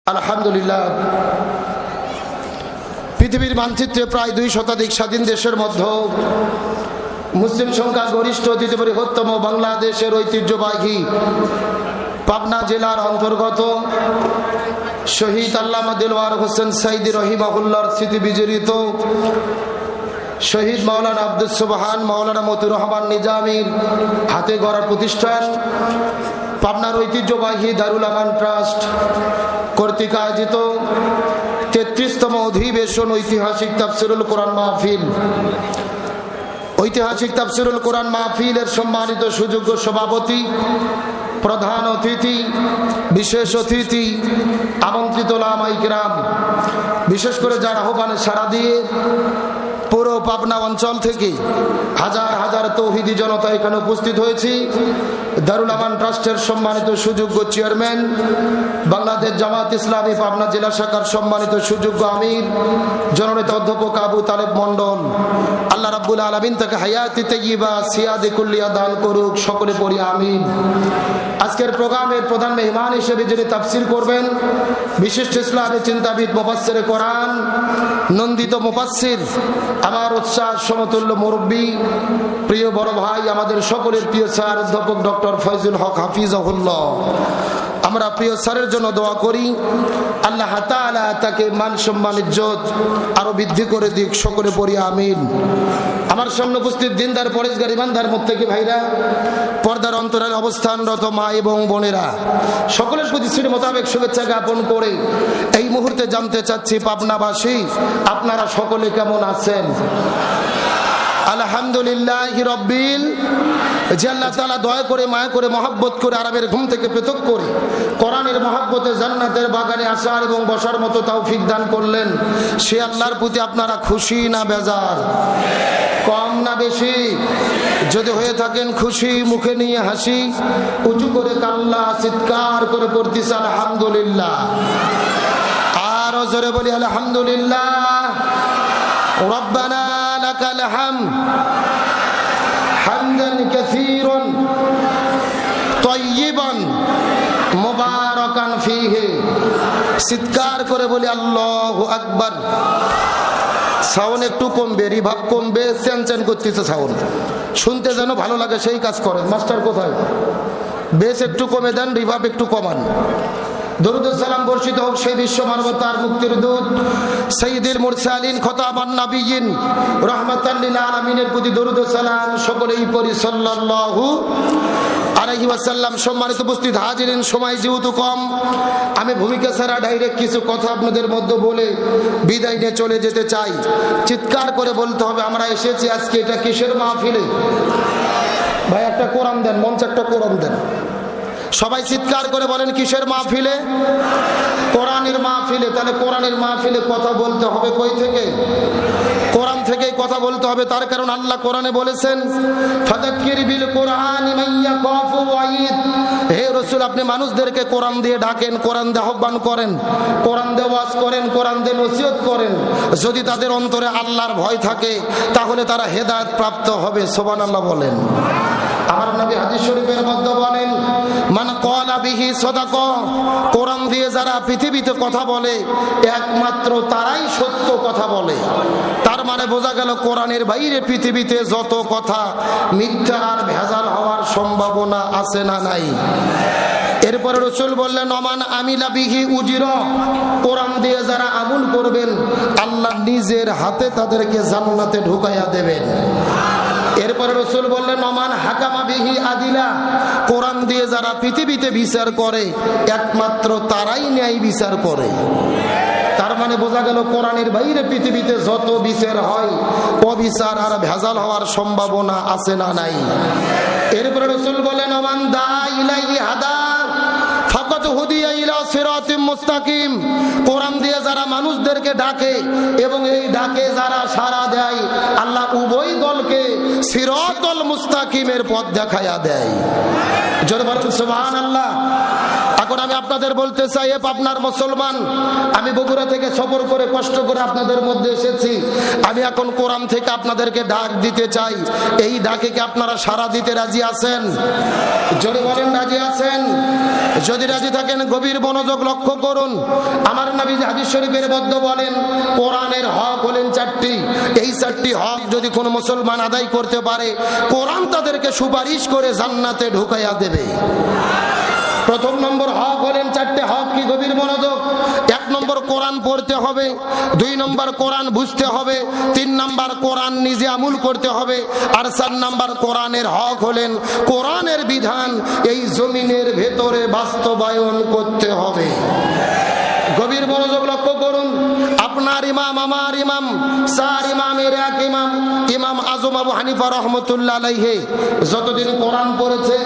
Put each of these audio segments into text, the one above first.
আলহামদুলিল্লাহ, পৃথিবীর মানচিত্রে প্রায় 2 শতাধিক স্বাধীন দেশের মধ্যে মুসলিম সংখ্যা গরিষ্ঠ অতিথি বৃহত্তম বাংলাদেশের ঐতিহ্যবাহী পাবনা জেলার অন্তর্গত শহীদ আল্লামা দেলওয়ার হোসেন সাইদি রহিমাহুল্লাহর স্মৃতি বিজড়িত শহীদ মাওলানা আব্দুল সুবহান মাওলানা মতিউর রহমান নিজামীর হাতে গড়া প্রতিষ্ঠান পাবনার ঐতিহ্যবাহী দারুল আমান ট্রাস্ট কর্তৃক আয়োজিত 33তম অধিবেশন ঐতিহাসিক তাফসিরুল কোরআন মাহফিল। ঐতিহাসিক তাফসিরুল কোরআন মাহফিলের সম্মানিত সুযোগ্য সভাপতি, প্রধান অতিথি, বিশেষ অতিথি, আমন্ত্রিত উলামায়ে কিরাম, বিশেষ করে যারা আহ্বানে সাড়া দিয়ে পুরো পাবনা অঞ্চল থেকে হাজার হাজার তৌহিদি জনতা এখানে উপস্থিত হয়েছি। দারুল আমান ট্রাস্টের সম্মানিত সুযোগ্য চেয়ারম্যান, বাংলাদেশ জামাত ইসলামী পাবনা জেলা শাখার সম্মানিত সুযোগ্য আমির জননেতা অধ্যাপক আবু তালেব মন্ডল, আল্লাহ রাব্বুল আলামিন তাকে হায়াতে তাইয়্যিবা সিয়াদে কুল্লিয়া দান করুক, সকলে পড়ি আমিন। আজকের প্রোগ্রামের প্রধান মেহমান হিসেবে যিনি তাফসীর করবেন বিশিষ্ট ইসলামী চিন্তাবিদ মুফাসসির কোরআন, নন্দিত মুফাসসির, আমার উৎসাহ সমতুল্য মুরব্বী, প্রিয় বড় ভাই, আমাদের সকলের প্রিয় স্যার অধ্যাপক ডক্টর ফয়জুল হক হাফিজাহুল্লাহ। আমরা প্রিয় স্যারের জন্য দোয়া করি, আল্লাহ তাআলা তাকে মান সম্মান ইজ্জত আরো বৃদ্ধি করে দিক, সকলে পড়ি আমিন। আমার সামনে উপস্থিত দিনদার পরেশগার ইমানদার মুত্তাকি ভাইরা, পর্দার অন্তরালে অবস্থানরত মা এবং বোনেরা, সকলের প্রতি শ্রী মোতাবেক শুভেচ্ছা জ্ঞাপন করে এই মুহূর্তে জানতে চাচ্ছি, পাবনাবাসী আপনারা সকলে কেমন আছেন? আলহামদুলিল্লাহি রাব্বিল, যে আল্লাহ তাআলা দয়া করে, মায়া করে, মহব্বত করে আরামের ঘুম থেকে পৃথক করে কোরআনের মহব্বতে জান্নাতের বাগানে আসার এবং বসার মতো তৌফিক দান করলেন, সে আল্লাহর প্রতি আপনারা খুশি না বেজার? কম না বেশি? যদি হয়ে থাকেন খুশি, মুখে নিয়ে হাসি, উঁচু করে কাল্লা চিৎকার করে পড়তেছে আলহামদুলিল্লাহ। আরো জোরে বলি আলহামদুলিল্লাহ। রব্বানা লাকাল হামদ হামদান কাসীরান তাইয়িবান মুবারাকান ফীহি। চিৎকার করে বলি আল্লাহু আকবার। সাউন্ড একটু কমবে, রিভাব কমবে, চেনচেন করতেছে সাউন্ড, শুনতে যেন ভালো লাগে সেই কাজ করেন। মাস্টার কোথায়? বেস একটু কমে দেন, রিভাব একটু কমান। দরুদ ও সালাম বর্ষিত হোক সেই বিশ্ব মানবতার মুক্তির দূত সাইয়্যিদুল মুরসালিন খতামান নবিয়্যিন রাহমাতাল লিল আলামিনের প্রতি দরুদ ও সালাম সকলেই পড়ি সাল্লাল্লাহু আলাইহি ওয়াসাল্লাম। সম্মানিত উপস্থিত হাজিরিন, সময় যেহেতু কম, আমি ভূমিকা ছাড়া ডাইরেক্ট কিছু কথা আপনাদের মধ্যে বলে বিদায় নিয়ে চলে যেতে চাই। চিৎকার করে বলতে হবে, আমরা এসেছি আজকে এটা কিসের মাহফিলে? ভাই একটা কোরআন দেন, মঞ্চে একটা কোরআন দেন। সবাই চিৎকার করে বলেন কিসের মাহফিলে? কোরআনের মাহফিলে। তাহলে কোরআনের মাহফিলে কথা বলতে হবে কই থেকে? কোরআন থেকেই কথা বলতে হবে। তার কারণ আল্লাহ কোরআনে বলেছেন, ফাযাক্কির বিল কোরআনি মান ইয়াখাফু ওয়াঈদ। হে রাসূল, আপনি মানুষদেরকে কোরআন দিয়ে ডাকেন, কোরআন দিয়ে আহ্বান করেন, কোরআন দিয়ে ওয়াজ করেন, কোরআন দিয়ে নসিহত করেন। যদি তাদের অন্তরে আল্লাহর ভয় থাকে তাহলে তারা হেদায়েত প্রাপ্ত হবে। সুবহানাল্লাহ বলেন। আমার নবী হাদিস শরীফের মধ্যে বলেন, মান ক্বালা বিহি সাদাকা। কোরআন দিয়ে যারা পৃথিবীতে কথা বলে একমাত্র তারাই সত্য কথা বলে। তার মানে বোঝা গেল কোরআনের বাইরে পৃথিবীতে যত কথা মিথ্যা আর ভেজাল হওয়ার সম্ভাবনা আছে না নাই? এরপরে রাসূল বললেন, ওমান আমিলা বিহি উজিরা। কোরআন দিয়ে যারা আমল করবেন আল্লাহ নিজের হাতে তাদেরকে জান্নাতে ঢুকাইয়া দেবেন। এরপরে রাসূল বললেন, ওমান হাকামা বিহি আদিলা। কোরআন দিয়ে যারা পৃথিবীতে বিচার করে একমাত্র তারাই ন্যায় বিচার করে। তার মানে বোঝা গেল কোরআনের বাইরে পৃথিবীতে যত বিচার হয় অবিচার আর ভেজাল হওয়ার সম্ভাবনা আছে না নাই? এরপরে রাসূল বলেন, ওমান দা ইলাইহি হাদা ফাকাত হুদিয়া ইলা সিরাতিম মুস্তাকিম। কোরআন দিয়ে যারা মানুষদেরকে ডাকে এবং এই ডাকে যারা সাড়া দেয় আল্লাহ উভয় দলকে সিরাতুল মুস্তাকিমের পথ দেখায়া দেয়। জোরে বলুন সুবহানাল্লাহ। এখন আমি আপনাদের বলতে চাই, আপনার মুসলমান, আমি বগুড়া থেকে সফর করে কষ্ট করে আপনাদের মধ্যে এসেছি। আমি এখন কোরআন থেকে আপনাদেরকে ডাক দিতে চাই। এই ডাকে কি আপনারা সাড়া দিতে রাজি আছেন? জোরে বলেন রাজি আছেন? যদি রাজি থাকেন গভীর মনোযোগ লক্ষ্য করুন। আমার নবী হাদিস শরীফের মধ্যে বলেন কোরআনের হক হলেন চারটি। এই চারটি হক যদি কোনো মুসলমান আদায় করতে পারে, কোরআন তাদেরকে সুপারিশ করে জান্নাতে ঢুকাইয়া দেবে। প্রথম নম্বর হক হলেন চারটে হক। কি? গভীর মনোযোগ। এক নম্বর কোরআন পড়তে হবে, দুই নম্বর কোরআন বুঝতে হবে, তিন নম্বর কোরআন নিজে আমল করতে হবে, আর চার নম্বর কোরআনের হক হলেন কোরআনের বিধান এই জমিনের ভেতরে বাস্তবায়ন করতে হবে। গভীর মনোযোগ লক্ষ্য করুন। আপনার ইমাম, আমার ইমাম, চার ইমামের এক ইমাম, ইমাম আজম আবু হানিফা রহমতুল্লাহ আলাইহি যতদিন কোরআন পড়েছে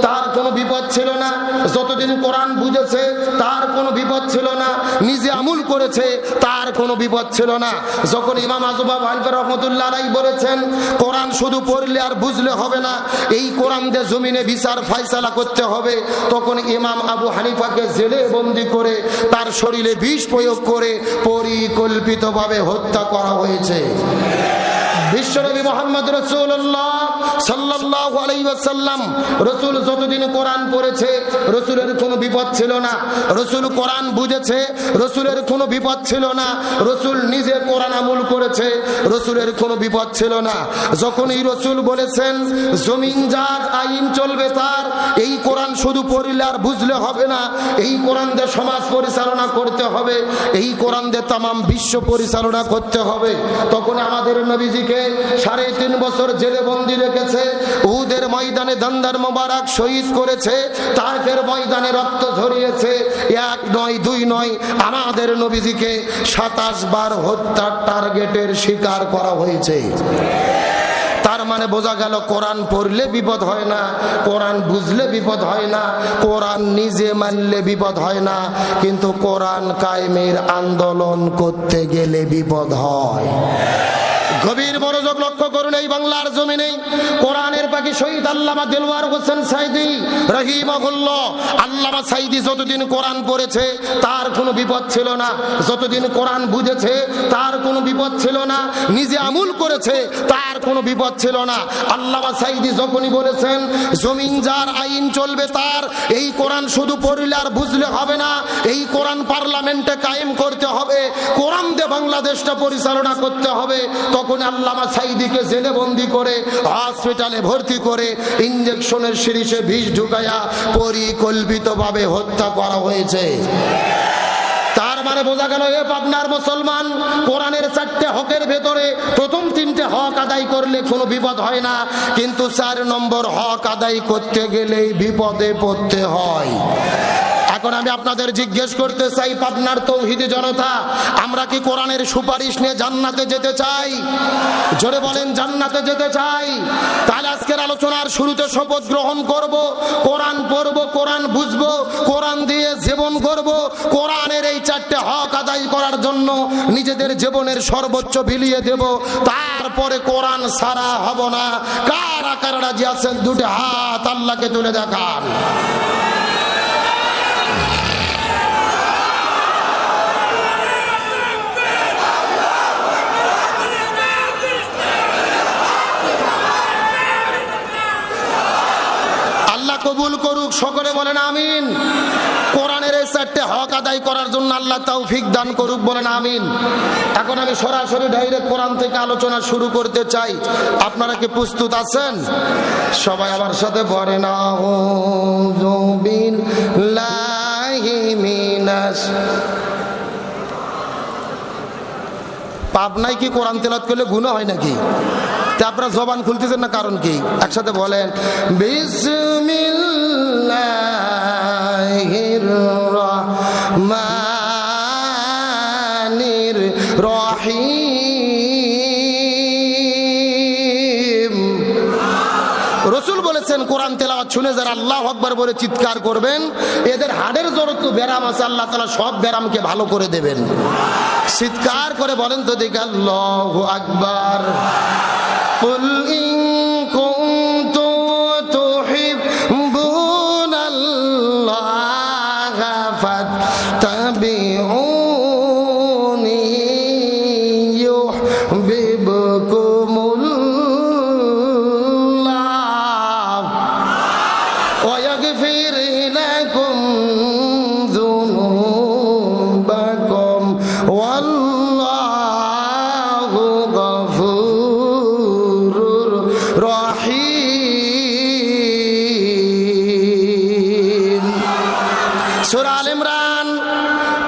তার কোনো বিপদ ছিল না, যতদিন কোরআন বুঝেছে তার কোনো বিপদ ছিল না, নিজে আমল করেছে তার কোনো বিপদ ছিল না। যখন ইমাম আজম আবু হানিফা রহমতুল্লাহ আলাইহি বলেছেন কোরআন শুধু পড়লে আর বুঝলে হবে না, এই কোরআন দিয়ে জমিনে বিচার ফায়সালা করতে হবে, তখন ইমাম আবু হানিফাকে জেলে বন্দী করে তার শরীরে বিষ প্রয়োগ করে পরিকল্পিতভাবে হত্যা করা হয়েছে। বিশ্বনবী মুহাম্মদ রাসূলুল্লাহ সাল্লাল্লাহু আলাইহি ওয়াসাল্লাম, রাসূল যতদিন কোরআন পড়েছে রাসূলের কোনো বিপদ ছিল না, রাসূল কোরআন বুঝেছে রাসূলের কোনো বিপদ ছিল না, রাসূল নিজে কোরআন আমল করেছে রাসূলের কোনো বিপদ ছিল না। যখনই রাসূল বলেছেন জমিন যার আইন চলবে তার, এই কোরআন শুধু পড়লে আর বুঝলে হবে না, এই কোরআন দিয়ে সমাজ পরিচালনা করতে হবে, এই কোরআন দিয়ে তামাম বিশ্ব পরিচালনা করতে হবে, তখন আমাদের নবীজিকে 3.5 বছর জেলে বন্দী রেখেছে। উহুদের ময়দানে দন্দর মোবারক শহীদ করেছে, তায়েফের ময়দানে রক্ত ঝরিয়েছে। এক নয়, দুই নয়, আমাদের নবীজিকে 27 বার হত্যার টার্গেটের শিকার করা হয়েছে। তার মানে বোঝা গেল কোরআন পড়লে বিপদ হয় না, কোরআন বুঝলে বিপদ হয় না, কোরআন নিজে মানলে বিপদ হয় না, কিন্তু কোরআন কায়েমের আন্দোলন করতে গেলে বিপদ হয়। গভীর মনোযোগ লক্ষ্য করুন। এই বাংলার জমিনে কোরআনের পাখি শহীদ আল্লামা দেলওয়ার হোসেন সাইদি রাহিমাহুল্লাহ, আল্লামা সাইদি যতদিন কোরআন পড়েছে তার কোনো বিপদ ছিল না, যতদিন কোরআন বুঝেছে তার কোনো বিপদ ছিল না, নিজে আমল করেছে তার কোনো বিপদ ছিল না। আল্লামা সাইদি যখনই বলেছেন জমিন যার আইন চলবে তার, এই কোরআন শুধু পড়লে আর বুঝলে হবে না, এই কোরআন পার্লামেন্টে কায়েম করতে হবে, কোরআন দিয়ে বাংলাদেশটা পরিচালনা করতে হবে, তখন আল্লামা সাইদিকে জেলে বন্দী করে হসপিটালে ভর্তি করে ইনজেকশনের সিরিজে বিষ ঢুকায়া পরিকল্পিতভাবে হত্যা করা হয়েছে। তার মানে বোঝা গেল এ পাবনার মুসলমান, কোরআনের 4টে হকের ভেতরে প্রথম 3টে হক আদায় করলে কোনো বিপদ হয় না, কিন্তু 4 নম্বর হক আদায় করতে গেলেই বিপদে পড়তে হয়। এখন আমি আপনাদের জিজ্ঞেস করতে চাই, পাবনার তৌহিদি জনতা, আমরা কি কোরআনের সুপারিশ নিয়ে জান্নাতে যেতে চাই? জোরে বলেন, জান্নাতে যেতে চাই? তাহলে আজকের আলোচনার শুরুতে শপথ গ্রহণ করব, কোরআন পড়ব, কোরআন বুঝব, কোরআন দিয়ে জীবন করব, কোরআনের এই 4টে হক আদায় করার জন্য নিজেদের জীবনের সর্বোচ্চ বিলিয়ে দেব, তারপরে কোরআন ছাড়া হব না। কারা কারা রাজি আছেন? 2টে হাত আল্লাহকে তুলে দেখান। কবুল করুক, সকলে বলেন আমিন। কোরআনের এই 4টে হক আদায় করার জন্য আল্লাহ তৌফিক দান করুক, বলেন আমিন। এখন আমি সরাসরি ডাইরেক্ট কোরআন থেকে আলোচনা শুরু করতে চাই। আপনারা কি প্রস্তুত আছেন? সবাই আমার সাথে বলেন আউযু বিল্লাহি মিনাশ। পাবনায় কি কোরআন তেলাওয়াত করলে গুনাহ হয় নাকি? আপনারা জবান খুলতেছেন না, কারণ কি? একসাথে বলেন বিসমিল্লাহির রহমানির রহিম। রাসূল বলেছেন কোরআন তেলাওয়াত শুনে যারা আল্লাহু আকবার বলে চিৎকার করবেন, এদের হাড়ের যত ব্যারাম আছে আল্লাহ তাআলা সব ব্যারামকে ভালো করে দেবেন। চিৎকার করে বলেন তো দেখি আল্লাহু আকবার। قل إن كنتم تحبون الله فاتبعوني يحببكم الله ويغفر لكم সূরা আল ইমরান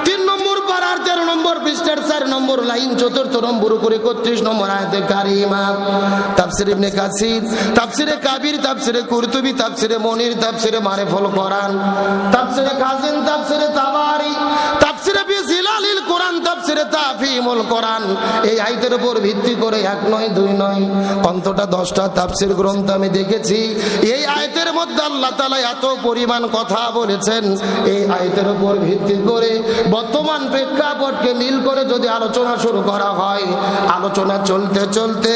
3 নম্বর পারার 13 নম্বর পৃষ্ঠার 4 নম্বর লাইন 4 নম্বর করে 31 নম্বর আয়াতে কারিমা। তাফসীর ইবনে কাসির, তাফসীরে কাবির, তাফসীরে কুরতুবী, তাফসীরে মুনির, তাফসীরে মারিফুল কোরআন, তাফসীরে কাজিম, তাফসীরে তাবারি, তাফসীরে ফি জিলালিল কোরআন, তাফসীরে তাফহিমুল কোরআন, এই আয়াতের উপর ভিত্তি করে 1 নয় 2 নয় অন্তত 10টা তাফসীর গ্রন্থ আমি দেখেছি। এই আয়াতের মধ্যে আল্লাহ তাআলা এত পরিমাণ কথা বলেছেন, এই আয়াতের উপর ভিত্তি করে বর্তমান প্রেক্ষাপটকে মিল করে যদি আলোচনা শুরু করা হয়, আলোচনা চলতে চলতে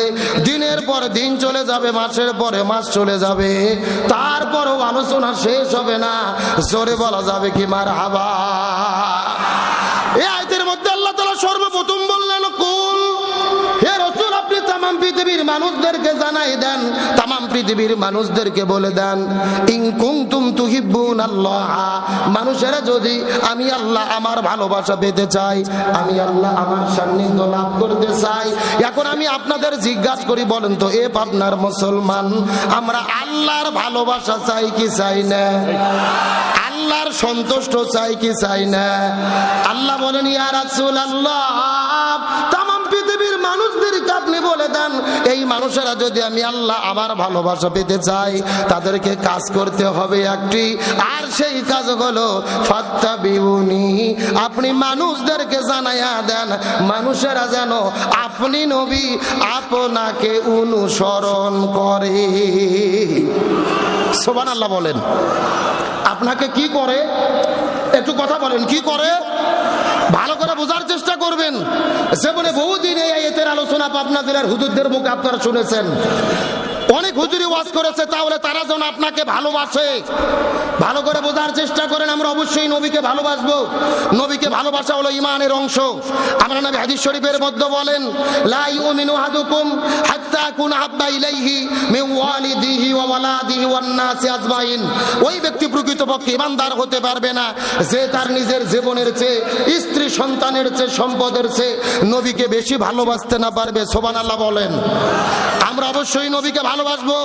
দিনের পর দিন চলে যাবে, মাসের পরে মাস চলে যাবে, তারপরও আলোচনা শেষ হবে না। জোরে বলা যাবে কি মারহাবা। এই আয়াতের মধ্যে আল্লাহ তাআলা সর্বপ্রথম বললেন, কুল হে রাসূল আপনি तमाम পৃথিবীর মানুষদেরকে জানাই দেন, तमाम পৃথিবীর মানুষদেরকে বলে দেন, ইন কুনতুম তুহিব্বুনাল্লাহ, মানুষেরা যদি আমি আল্লাহ আমার ভালোবাসা পেতে চাই, আমি আল্লাহ আমার সান্নিধ্য লাভ করতে চাই, এখন আমি আপনাদের জিজ্ঞাসা করি, বলেন তো এ পাবনার মুসলমান, আমরা আল্লাহর ভালোবাসা চাই কি চাই না? আল্লাহর সন্তুষ্ট চাই কি চাই না? আল্লাহ বলেন, ইয়া রাসূলুল্লাহ तमाम পৃথিবীর মানুষদেরকে আপনি বলে দেন, এই মানুষেরা যদি আমি আল্লাহ আমার ভালোবাসা পেতে চাই, তাদেরকে কাজ করতে হবে একটি, আর সেই কাজ হলো ফাত্তাবিউনি, আপনি মানুষদেরকে জানাইয়া দেন, মানুষেরা যেন আপনি নবী আপনাকে অনুসরণ করে। সুবহানাল্লাহ বলেন। আপনাকে কি করে? একটু কথা বলেন, কি করে? ভালো করে বোঝার চেষ্টা করবেন। জীবনে বহুদিন এই আয়াতের আলোচনা পাবনা জেলার হুজুরদের মুখে আপনারা শুনেছেন, অনেক হুজুরি ওয়াজ করেছে, তাহলে তারা যেন আপনাকে ভালোবাসে। ভালো করে বোঝার চেষ্টা করেন। আমরা অবশ্যই নবীকে ভালোবাসবো, নবীকে ভালোবাসা হলো ঈমানের অংশ। আমরা নবী হাদিস শরীফের মধ্যে বলেন, লা ইউমিনু আহাদুকুম হাত্তা কুনা হাব্বা ইলাইহি মিন ওয়ালিদিহি ওয়া ওয়ালাদিহি ওয়ান নাসি আজমাইন, ওই ব্যক্তি প্রকৃতপক্ষে ঈমানদার হতে পারবে না যে তার নিজের জীবনের চেয়ে, স্ত্রী সন্তানের চেয়ে, সম্পদের চেয়ে নবীকে বেশি ভালোবাসতে না পারবে। সুবহানাল্লাহ বলেন। আমরা অবশ্যই নবীকে ভালোবাসবো,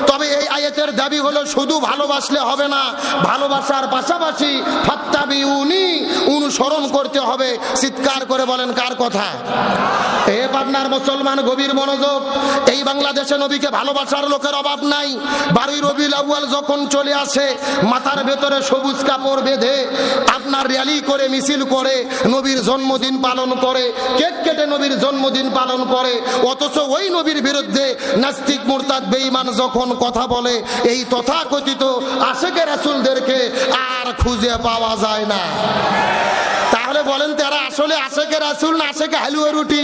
তবে এই আয়াতের দাবি হলো শুধু ভালোবাসলে হবে না, ভালোবাসার পাশাপাশি ফাত্তাবিউনি, অনুসরণ করতে হবে। চিৎকার করে বলেন কার কথা? এ পাবনার মুসলমান গভীর মনোযোগ। এই বাংলাদেশে নবীকে ভালোবাসার লোকের অভাব নাই। 12 রবিউল আউয়াল যখন চলে আসে, মাথার ভেতরে সবুজ কাপড় বেঁধে আপনার র্যালি করে, মিছিল করে, নবীর জন্মদিন পালন করে, কেক কেটে নবীর জন্মদিন পালন করে, অথচ ওই নবীর বিরুদ্ধে নাস্তিক মুরতাদ বেঈমান যখন কথা বলে, এই তথাকথিত আশেকে রাসূলদেরকে আর খুঁজে পাওয়া যায় না। তাহলে বলেন তারা আসলে আশেকে রাসূল না আশেকে হালুয়া রুটি,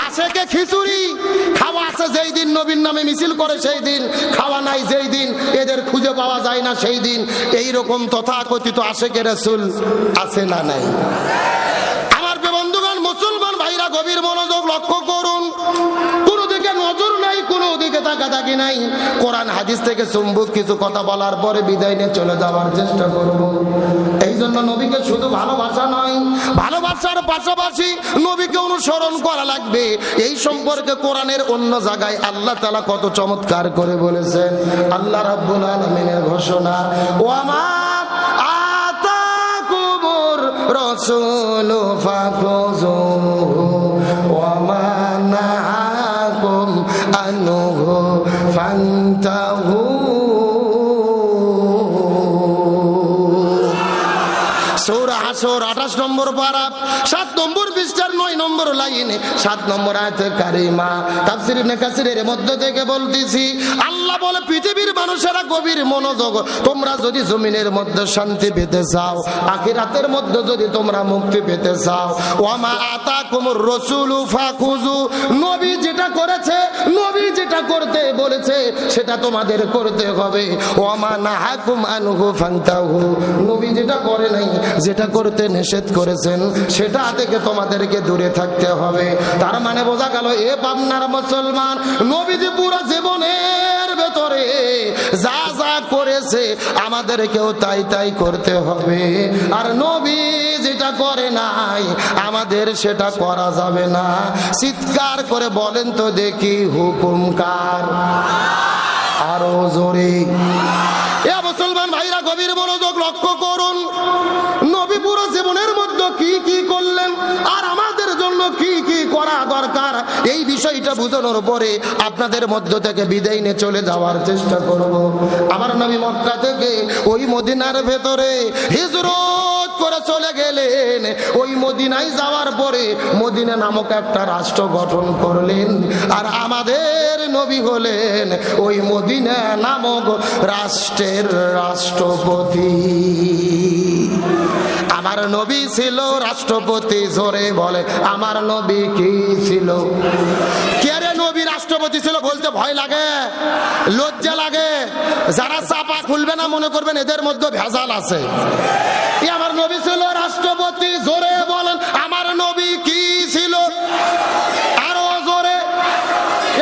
আশেকে খিচুড়ি? খাওয়া আছে যেই দিন নবীর নামে মিছিল করে সেই দিন, খাওয়া নাই যেই দিন এদের খুঁজে পাওয়া যায় না সেই দিন। এই রকম তথাকথিত আশেকে রাসূল আছে না নাই? আমার বন্ধুগণ, মুসলমান ভাইরা গভীর মনোযোগ লক্ষ্য করুন। কোনো দিকে নজর নাই, কোনো দিকে তাকাতাকি নাই। কোরআন হাদিস থেকে চুম্বক কিছু কথা বলার পরে বিদায় নিয়ে চলে যাওয়ার চেষ্টা করব। এই জন্য নবীকে শুধু ভালোবাসা নয়, ভালোবাসার পাশাপাশি নবীকে অনুসরণ করা লাগবে। এই সম্পর্কে কোরআনের অন্য জায়গায় আল্লাহ তাআলা কত চমৎকার করে বলেছেন। আল্লাহ রাব্বুল আলামিনের ঘোষণা, ওয়ামা আতাকুমুর রাসূলু ফাখুযুহু ওয়ামা নাহাকুম আনহু ফান্তাহু। সূরা হাসর 28 নম্বর পারা 7 নম্বর পৃষ্ঠার 9 নম্বর লাইনে 7 নম্বর আয়াতে কারিমা। তাফসীর ইবনে কাসিরের মধ্যে থেকে বলতেছি, আল্লাহ বলে পৃথিবীর মানুষেরা গভীর মনোযোগ, তোমরা যদি জমিনের মধ্যে শান্তি পেতে চাও, আখিরাতের মধ্যে যদি তোমরা মুক্তি পেতে চাও, ওয়ামা আতাকুমুর রাসূলু ফাখুযু, নবী যেটা করেছে, নবী যেটা করতে বলেছে সেটা তোমাদের করতে হবে। ওয়ামা নাহাকুম আনহু ফান্তাহু, নবী যেটা করে নাই, যেটা করতে নিষেধ করেছেন সেটা থেকে তোমাদেরকে দূরে থাকতে হবে। তার মানে বোঝা গেল এ পাবনার মুসলমান, নবীজি পুরো জীবনের ভেতরে যা যা করেছে আমাদেরকেও তাই তাই করতে হবে। আর নবী যেটা করে নাই আমাদের সেটা করা যাবে না। চিৎকার করে বলেন তো দেখি, হুকুম কার? আরো জোরে। এ মুসলমান ভাইরা গভীর মনোযোগ লক্ষ্য করুন। কি কি করা দরকার এই বিষয়টা বুঝানোর পরে আপনাদের মধ্য থেকে বিদায় নিয়ে চলে যাওয়ার চেষ্টা করব। আমার নবী মক্কা থেকে ওই মদিনার ভেতরে হিজরত করে চলে গেলেন। ওই মদিনায় যাওয়ার পরে মদিনা নামক একটা রাষ্ট্র গঠন করলেন। আর আমাদের নবী হলেন ওই মদিনা নামক রাষ্ট্রের রাষ্ট্রপতি। আমার নবী ছিল রাষ্ট্রপতি। জোরে বলে আমার নবী কি ছিল? কে রে নবী রাষ্ট্রপতি ছিল বলতে ভয় লাগে, লজ্জা লাগে? যারা চাপা খুলবে না মনে করবেন এদের মধ্যে ভেজাল আছে। আমার নবী ছিল রাষ্ট্রপতি। জোরে বলেন আমার নবী কি ছিল? আরো জোরে।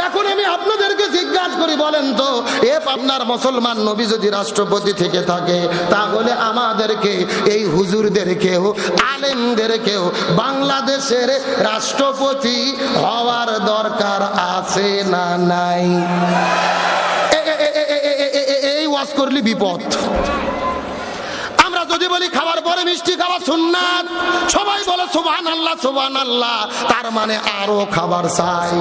এখন আমি আপনাদেরকে জিজ্ঞাসা করি, বলেন তো আপনার মুসলমান নবী যদি রাষ্ট্রপতি থেকে থাকে তাহলে আমাদেরকে এই হুজুরদেরকেও আলেমদেরকেও বাংলাদেশের রাষ্ট্রপতি হওয়ার দরকার আছে না নাই? এই ওয়াজ করলে বিপদ। আমরা যদি বলি খাবার পরে মিষ্টি খাওয়া সুন্নাত, সবাই বলে সুবহানাল্লাহ সুবহানাল্লাহ, তার মানে আরো খাবার চাই।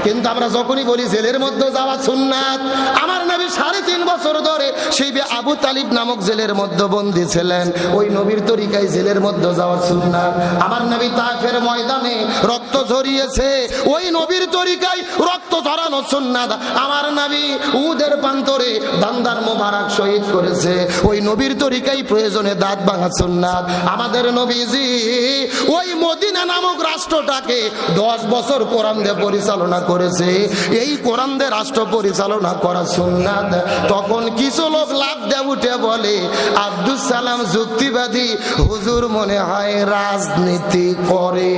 কিন্তু আমরা যখনই বলি জেলের মধ্যে যাওয়া সুন্নাত, আমার নবী 3.5 বছর ধরে সেই আবু তালিব নামক জেলের মধ্যে বন্দী ছিলেন। ওই নবীর তরিকায় জেলের মধ্যে যাওয়া সুন্নাত। আমার নবী তায়েফের ময়দানে রক্ত ঝরিয়েছে, ওই নবীর তরিকায় রক্ত ঝরানো সুন্নাত। আমার নবী উহুদের প্রান্তরে দান্দার মোবারক শহীদ করেছে, ওই নবীর তরিকায় প্রয়োজনে দাঁত ভাঙা সুন্নাত। আমাদের নবীজি ওই মদিনা নামক রাষ্ট্রটাকে 10 বছর কোরআন দিয়ে পরিচালনা করেছে। এই কোরআন দিয়ে রাষ্ট্র পরিচালনা করা সুন্নাত। তখন কিছু লোক লাভ দিয়ে উঠে বলে আব্দুল সালাম যুক্তিবাদী, হুজুর মনে হয় রাজনীতি করে।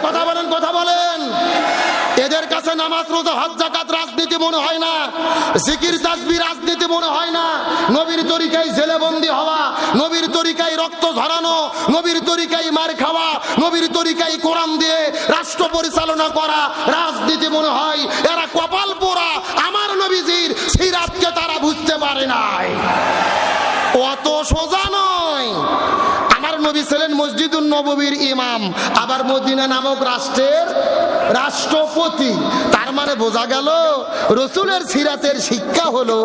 কথা বলেন, কথা বলেন। এদের কাছে নামাজ রোজা হজ যাকাত রাজনীতি মনে হয় না, জিকির তাসবিহ রাজনীতি মনে হয় না। নবীর তরিকায় জেলে বন্দী হওয়া, নবীর তরিকায় রক্ত ঝরানো, নবীর তরিকায় মার খাওয়া, নবীর তরিকায় কোরআন দিয়ে রাষ্ট্র পরিচালনা করা রাজনীতি মনে হয়। এরা কপাল পোড়া, আমার নবীজির সিরাতকে তারা বুঝতে পারে নাই। অত সোজা নয়। আমার নবী ছিলেন মসজিদুন নববীর ইমাম, আবার মদিনা নামক রাষ্ট্রের রাষ্ট্রপতি। তার মানে বোঝা গেল রসুলের সিরাতের শিক্ষা হলো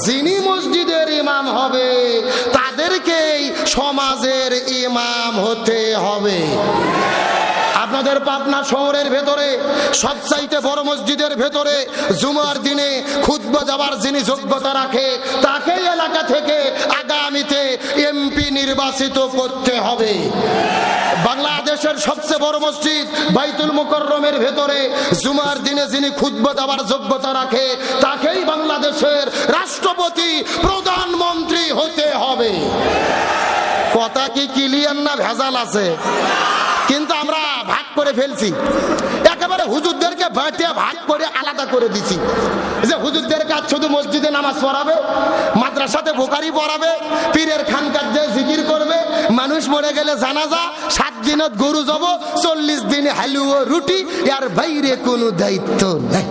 যিনি মসজিদের ইমাম হবে তাদেরকেই সমাজের ইমাম হতে হবে। আপনাদের পাবনা শহরের ভেতরে সবচাইতে বড় মসজিদের ভেতরে জুমার দিনে খুতবা দেওয়ার যিনি যোগ্যতা রাখে তাকেই এলাকা থেকে আগামীতে এমপি নির্বাচিত করতে হবে। বাংলাদেশের সবচেয়ে বড় মসজিদ বাইতুল মুকাররমের ভেতরে জুমার দিনে যিনি খুতবা দেওয়ার যোগ্যতা রাখে তাকেই বাংলাদেশের রাষ্ট্রপতি প্রধানমন্ত্রী হতে হবে। কথা কি ক্লিয়ার না ভেজাল আছে? কিন্তু আমরা ভাগ করে ফেলছি, একেবারে হুজুরদেরকে বাঁটিয়ে ভাগ করে আলাদা করে দিছি। যে হুজুরদের কাজ শুধু মসজিদে নামাজ পড়াবে, মাদ্রাসাতে বুখারী পড়াবে, পীরের খানকার যে জিকির করবে, মানুষ মরে গেলে জানাজা, 7 দিনত গরু জব, 40 দিনে হালুয়া রুটি, এর বাইরে কোনো দায়িত্ব নাই।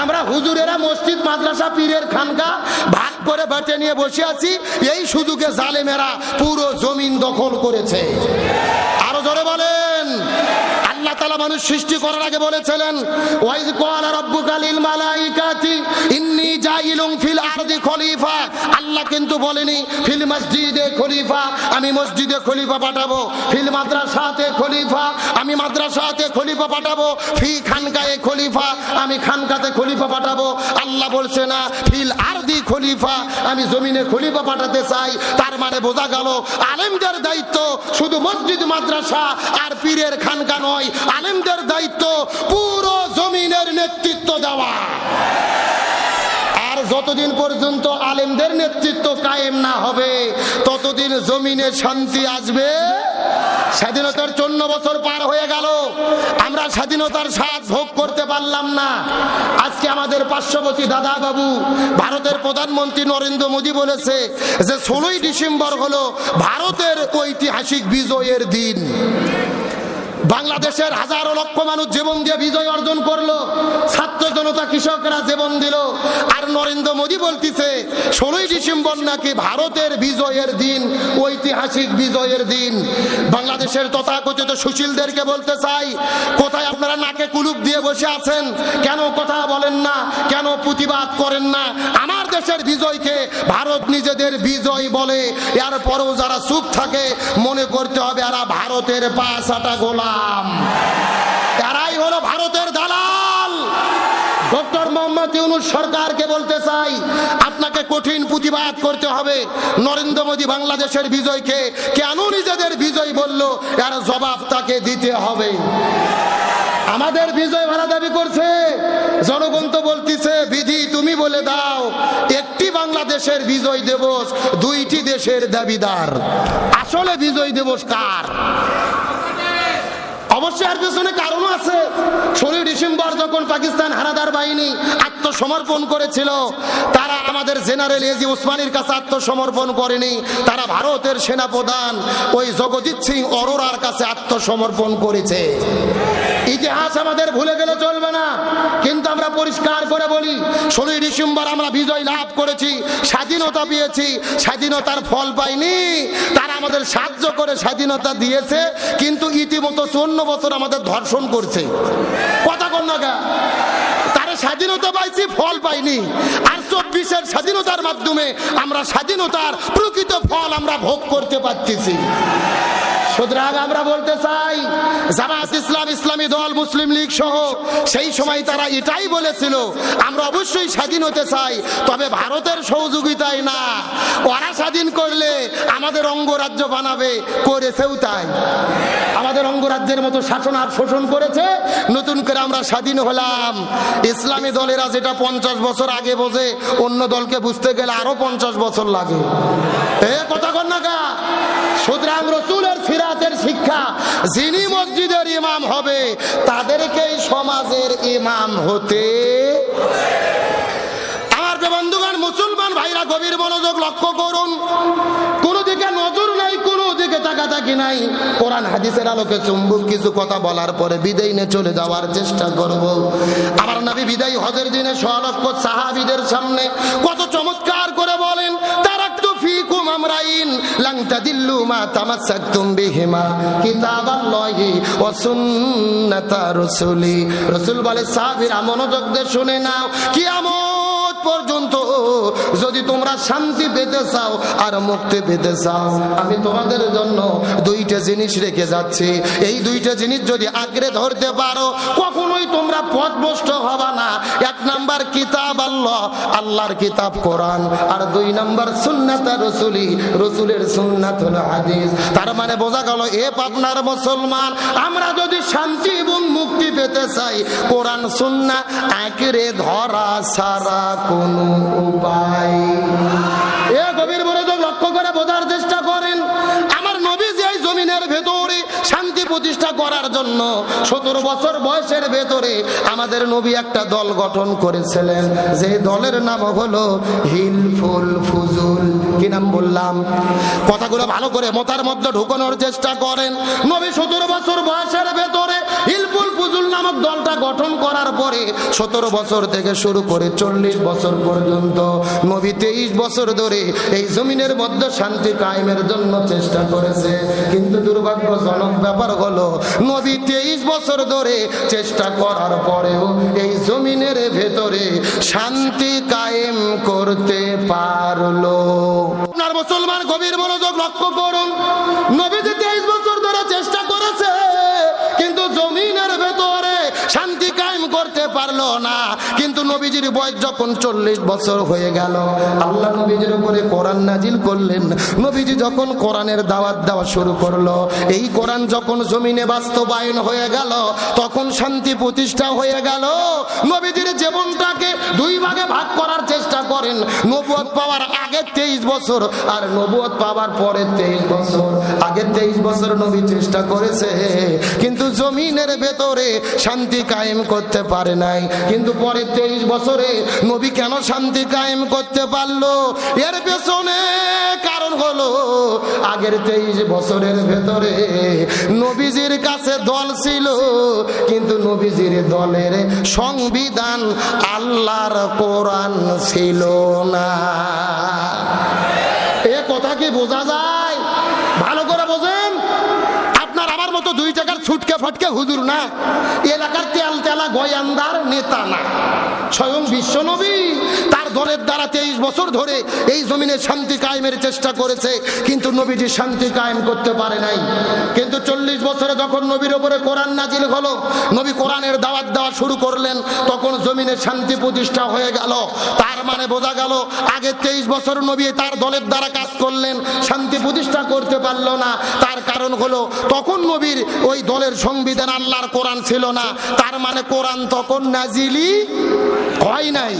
আমরা হুজুরেরা মসজিদ মাদ্রাসা পীরের খানকা ভাগ করে বাঁটে নিয়ে বসে আছি। এই সুযোগে জালেমেরা পুরো জমিন দখল করেছে। আরো জোরে বলেন। আল্লাহ তাআলা মানুষ সৃষ্টি করার আগে বলেছিলেন ওয়াইজ ক্বালা রাব্বুকা লিল মালাইকাতি ইন্নী জাইলুন ফিল আরদি খলিফা। আল্লাহ কিন্তু বলেনি ফিল মসজিদে খলিফা, আমি মসজিদে খলিফা পাঠাবো, ফিল মাদ্রাসাতে খলিফা, আমি মাদ্রাসাতে খলিফা পাঠাবো, ফি খানকায়ে খলিফা, আমি খানকাতে খলিফা পাঠাবো। আল্লাহ বলছে না ফিল আরদি খলিফা, আমি জমিনে খলিফা পাঠাতে চাই। তার মানে বোঝা গেল আলেমদের দায়িত্ব শুধু মসজিদ মাদ্রাসা আর পীরের খানকা নয়, আলেমদের দায়িত্ব পুরো জমিনের নেতৃত্ব দেওয়া। আর যতদিন পর্যন্ত আলেমদের নেতৃত্ব কায়েম না হবে ততদিন জমিনে শান্তি আসবে। স্বাধীনতার 54 বছর পার হয়ে গেল, আমরা স্বাধীনতার স্বাদ ভোগ করতে পারলাম না। আজকে আমাদের পার্শ্ববর্তী দাদা বাবু ভারতের প্রধানমন্ত্রী নরেন্দ্র মোদী বলেছে যে 16ই ডিসেম্বর হলো ভারতের ঐতিহাসিক বিজয়ের দিন। বাংলাদেশের হাজারো লক্ষ মানুষ জীবন দিয়ে বিজয় অর্জন করলো, ছাত্র জনতা কৃষকরা জীবন দিল, আর নরেন্দ্র মোদী বলতেছে 16ই ডিসেম্বর নাকি ভারতের বিজয়ের দিন, ঐতিহাসিক বিজয়ের দিন। বাংলাদেশের তথাকথিত সুশীলদেরকে বলতে চাই, কোথায় আপনারা নাকে কুলুপ দিয়ে বসে আছেন? কেন কথা বলেন না? কেন প্রতিবাদ করেন না? আমার দেশের বিজয়কে ভারত নিজেদের বিজয় বলে, এরপরেও যারা চুপ থাকে মনে করতে হবে এরা ভারতের পাঁচাটা গোলাম, এরাই হলো ভারতের দালাল। ডক্টর মোহাম্মদ ইউনূস সরকারকে বলতে চাই, আপনাকে কঠিন প্রতিবাদ করতে হবে। নরেন্দ্র মোদী বাংলাদেশের বিজয়কে কেন নিজেদের বিজয় বলল, এর জবাব তাকে দিতে হবে। আমাদের বিজয় ভাড়া দাবি করছে, জনগণ তো বলতেছে বিধি তুমি বলে দাও, একটি বাংলাদেশের বিজয় দিবস, দুইটি দেশের দাবিদার। আসলে বিজয় দিবস কার? অবশ্যই এর পেছনে কারণ আছে। 16 ডিসেম্বর যখন পাকিস্তান হানাদার বাহিনী আত্মসমর্পণ করেছিল, তারা আমাদের জেনারেল এজি ওসমানীর কাছে আত্মসমর্পণ করেনি, তারা ভারতের সেনাপ্রধান ওই জগজিৎ সিং অরোরার কাছে আত্মসমর্পণ করেছে। ইতিহাস আমাদের ভুলে গেলে চলবে না, কিন্তু আমরা পরিষ্কার করে বলি 16 ডিসেম্বর আমরা বিজয় লাভ করেছি, স্বাধীনতা পেয়েছি, স্বাধীনতার ফল পাইনি। তারা আমাদের সাহায্য করে স্বাধীনতা দিয়েছে, কিন্তু ইতিমধ্যে 54 বছর আমাদের ধর্ষণ করছে। কথা কন না, তারা স্বাধীনতা পাইছি, ফল পাইনি। আর 24-এর স্বাধীনতার মাধ্যমে আমরা স্বাধীনতার প্রকৃত ফল আমরা ভোগ করতে পারতেছি। সুতরাং আমরা বলতে চাই, জামাত ইসলাম, ইসলামী দল, মুসলিম লীগ সহ সেই সময় তারা এটাই বলেছিল, আমরা অবশ্যই স্বাধীন হতে চাই, তবে ভারতের সহযোগিতায় না। ওরা স্বাধীন করলে আমাদের অঙ্গরাজ্য বানাবে, করেছেও তাই। আমাদের অঙ্গরাজ্যের মতো শাসন আর শোষণ করেছে, নতুন করে আমরা স্বাধীন হলাম। ইসলামী দলেরা যেটা 50 বছর আগে বোঝে, অন্য দলকে বুঝতে গেলে আরো 50 বছর লাগে। কথা কন না গা। সুতরাং রসুলের সিরাতের শিক্ষা, যিনি মসজিদের ইমাম হবে তাদেরকেই সমাজের ইমাম হতে। আমার বন্ধুগণ, মুসলমান ভাইরা গভীর মনোযোগ লক্ষ্য করুন, কোন দিকে নজর নাই, কোন দিকে তাকাতাকি নাই। কোরআন হাদিসের আলোকে চুম্বক কিছু কথা বলার পরে বিদায় নিয়ে চলে যাওয়ার চেষ্টা করব। আমার নবী বিদায় হজের দিনে 100 লক্ষ সাহাবীদের সামনে কত চমৎকার করে বলেন, তারাকতু ফীকুম আমরাইন লান তাদিল্লু মা তামাসসাকতুম বিহিমা কিতাবাল্লাহি ওয়া সুন্নাতা রাসূলি। রাসূল বলে, সাহাবীরা মনোযোগ দিয়ে শুনে নাও, কিয়ামত পর্যন্ত যদি তোমরা শান্তি পেতে চাও আর মুক্তি পেতে চাও, আমি তোমাদের জন্য 2টা জিনিস রেখে যাচ্ছি। এই 2টা জিনিস যদি আঁকড়ে ধরতে পারো, কখনোই তোমরা পথভ্রষ্ট হবে না। 1 নাম্বার কিতাব আল্লাহ, আল্লাহর কিতাব কোরআন, আর 2 নাম্বার সুন্নাত রাসূলি, রাসূলের সুন্নাত হলো হাদিস। তার মানে বোঝা গেল, আপনার মুসলমান, আমরা যদি শান্তি এবং মুক্তি পেতে চাই, কোরআন সুন্নাহ আঁকড়ে ধরা ছাড়া কোনো উপায়। গভীর মনোযোগ লক্ষ্য করে বোঝার চেষ্টা করেন। আমার নবী যে জমিনের ভেতরে শান্তি প্রতিষ্ঠা করার জন্য 17 বছর বয়সের ভেতরে আমাদের নবী একটা দল গঠন করেছিলেন, যে দলের নাম হলো হিলফুল ফুজুল। কি নাম বললাম? কথাগুলো ভালো করে মাথার মধ্যে ঢুকানোর চেষ্টা করেন। নবী 17 বছর বয়সের ভেতরে হিলফুল ফুজুল নামক দলটা গঠন করার পরে 17 বছর থেকে শুরু করে 40 বছর পর্যন্ত নবী 23 বছর ধরে এই জমিনের মধ্যে শান্তি কায়েমের জন্য চেষ্টা করেছে। কিন্তু দুর্ভাগ্যজনক ব্যাপার হলো, নবী 23 বছর ধরে চেষ্টা করার পরেও এই জমিনের ভেতরে শান্তি কায়েম করতে পারলো। আপনার মুসলমান গভীর মনোযোগ লক্ষ্য করুন, নবী 23 বছর ধরে চেষ্টা করেছে, কিন্তু জমিনের ভেতরে শান্তি কায়েম করতে পারলো না। কিন্তু নবীজির বয়স যখন 40 বছর হয়ে গেল, আল্লাহ নবীজির উপরে কোরআন নাজিল করলেন। নবীজি যখন কোরআনের দাওয়াত দেওয়া শুরু করলো, এই কোরআন যখন জমিনে বাস্তবায়ন হয়ে গেল, তখন শান্তি প্রতিষ্ঠা হয়ে গেল। নবীজির জীবনটাকে 2 ভাগে ভাগ করার চেষ্টা করেন। নবুয়ত পাওয়ার আগে 23 বছর আর নবুয়ত পাওয়ার পরে 23 বছর। আগে 23 বছর নবী চেষ্টা করেছে, কিন্তু জমিনের ভেতরে শান্তি কায়েম করতে পারে নাই। কিন্তু পরে 23 বছরে নবী কেন শান্তি কায়েম করতে পারলো? এর পেছনে কারণ হলো আগের 23 বছরের ভেতরে নবীজির কাছে দল ছিল, কিন্তু নবীজির দলের সংবিধান আল্লাহর কোরআন ছিল না। এ কথা কি বোঝা যায়? ভালো করে বোঝেন। আপনার আমার মতো 2 টাকার ছুটকে ফটকে হুজুর না, এলাকার তেল তেলা গয়ান্দার নেতা না, স্বয়ং বিশ্ব নবী তার দলের দ্বারা 23 বছর ধরে এই জমিনে শান্তি কায়েমের চেষ্টা করেছে, কিন্তু নবীজি শান্তি কায়েম করতে পারে নাই। কিন্তু 40 বছরে যখন নবীর উপরে কোরআন নাজিল হলো, নবী কোরআনের দাওয়াত দেওয়া শুরু করলেন, তখন জমিনে শান্তি প্রতিষ্ঠা হয়ে গেল। তার মানে বোঝা গেল আগে 23 বছর নবী তার দলের দ্বারা কাজ করলেন, শান্তি প্রতিষ্ঠা করতে পারলো না। তার কারণ হলো তখন নবীর ওই দলের সংবিধান আল্লাহর কোরআন ছিল না। তার মানে কোরআন তখন নাজিলই হয় নাই।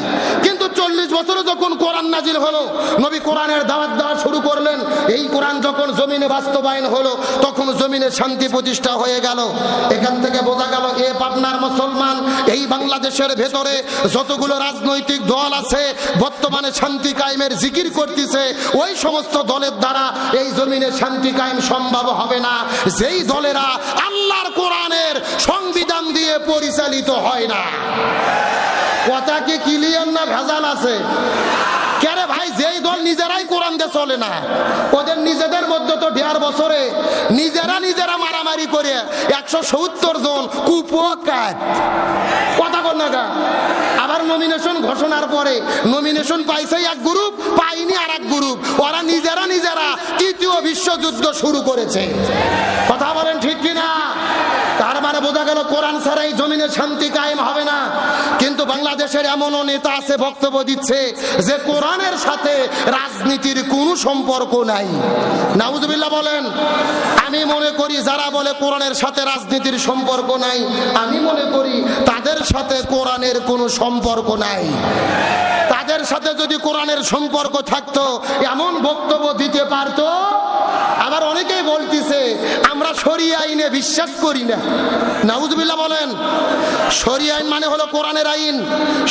কিন্তু 40 বছরে যখন কোরআন নাজিল হলো, নবী কোরআনের দাওয়াত দেওয়া শুরু করলেন, এই কোরআন যখন জমিনে বাস্তবায়ন হলো, তখন জমিনে শান্তি প্রতিষ্ঠা হয়ে গেল। এখান থেকে বোঝা গেল এ পাবনার মুসলমান, এই বাংলাদেশের ভেতরে যতগুলো রাজনৈতিক দল আছে বর্তমানে শান্তি কায়েমের জিকির করতেছে, ওই সমস্ত দলের দ্বারা এই জমিনে শান্তি কায়েম সম্ভব হবে না, যেই দলেরা আল্লাহর কোরআনের সংবিধান দিয়ে পরিচালিত হয় না। কথা কি ক্লিয়ার না ভেজাল আছে? কেন ভাই, যেই দল নিজেরাই কোরআন দিয়ে চলে না, ওদের নিজেদের মধ্যে তো 1.5 বছরে নিজেরা মারামারি করে 170 জন কুপকার, কথা বল না গা। আবার নমিনেশন ঘোষণার পরে নমিনেশন পাইছে এক গ্রুপ, পাইনি আর এক গ্রুপ, ওরা নিজেরা 3য় বিশ্বযুদ্ধ শুরু করেছে। কথা বলেন ঠিক কিনা? তার মানে বোঝা গেল কোরআন ছাড়াই জমিনে শান্তি কায়েম হবে না। কিন্তু বাংলাদেশের এমনও নেতা আছে বক্তব্য দিচ্ছে যে কোরআনের সাথে রাজনীতির কোনো সম্পর্ক নাই। নাউজুবিল্লাহ বলেন। আমি মনে করি যারা বলে কোরআনের সাথে রাজনীতির সম্পর্ক নাই, আমি মনে করি তাদের সাথে কোরআনের কোনো সম্পর্ক নাই। তাদের সাথে যদি কোরআনের সম্পর্ক থাকতো এমন বক্তব্য দিতে পারতো। আবার অনেকেই বলতেছে আমরা শরিয়া আইনে বিশ্বাস করি না। নাউজুবিল্লাহ বলেন। শরিয়া আইন মানে হলো কোরআনের আইন,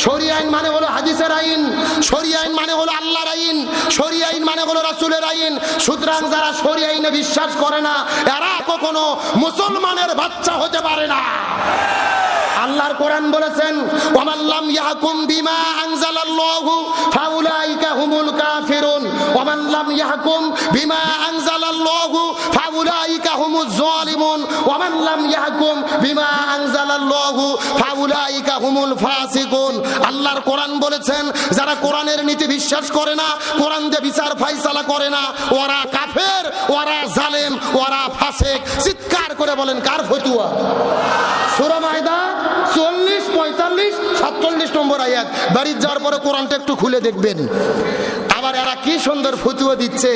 শরিয়া আইন মানে হলো হাদিসের আইন, শরিয়া আইন মানে হলো আল্লাহর আইন, শরিয়া আইন মানে হলো রাসূলের আইন। সুতরাং যারা শরিয়া আইনে বিশ্বাস করে না এরা কখনো মুসলমানের বাচ্চা হতে পারে না। আল্লাহর কোরআন বলেছেন ওয়ামান লাম ইয়াহকুম বিমা আনজালাল্লাহু ফাউলাইকা হুমুল কাফিরুন ওয়ামান লাম ইয়াহকুম বিমা আনজালাল্লাহু ফাউলাইকা হুমুজ জালিমুন ওয়ামান লাম ইয়াহকুম বিমা আনজালাল্লাহু ফাউলাইকা হুমুল ফাসিকুন। আল্লাহর কোরআন বলেছেন যারা কোরআনের নীতি বিশ্বাস করে না, কোরআন দিয়ে বিচার ফায়সালা করে না, ওরা কাফের, ওরা জালেম, ওরা ফাসিক। চিৎকার করে বলেন কার ফতোয়া? সূরা মাইদা 40, 45, 47 নম্বর আয়াত। বাড়ি যাওয়ার পরে কোরআনটা একটু খুলে দেখবেন। আবার এরা কি সুন্দর ফতোয়া দিচ্ছে,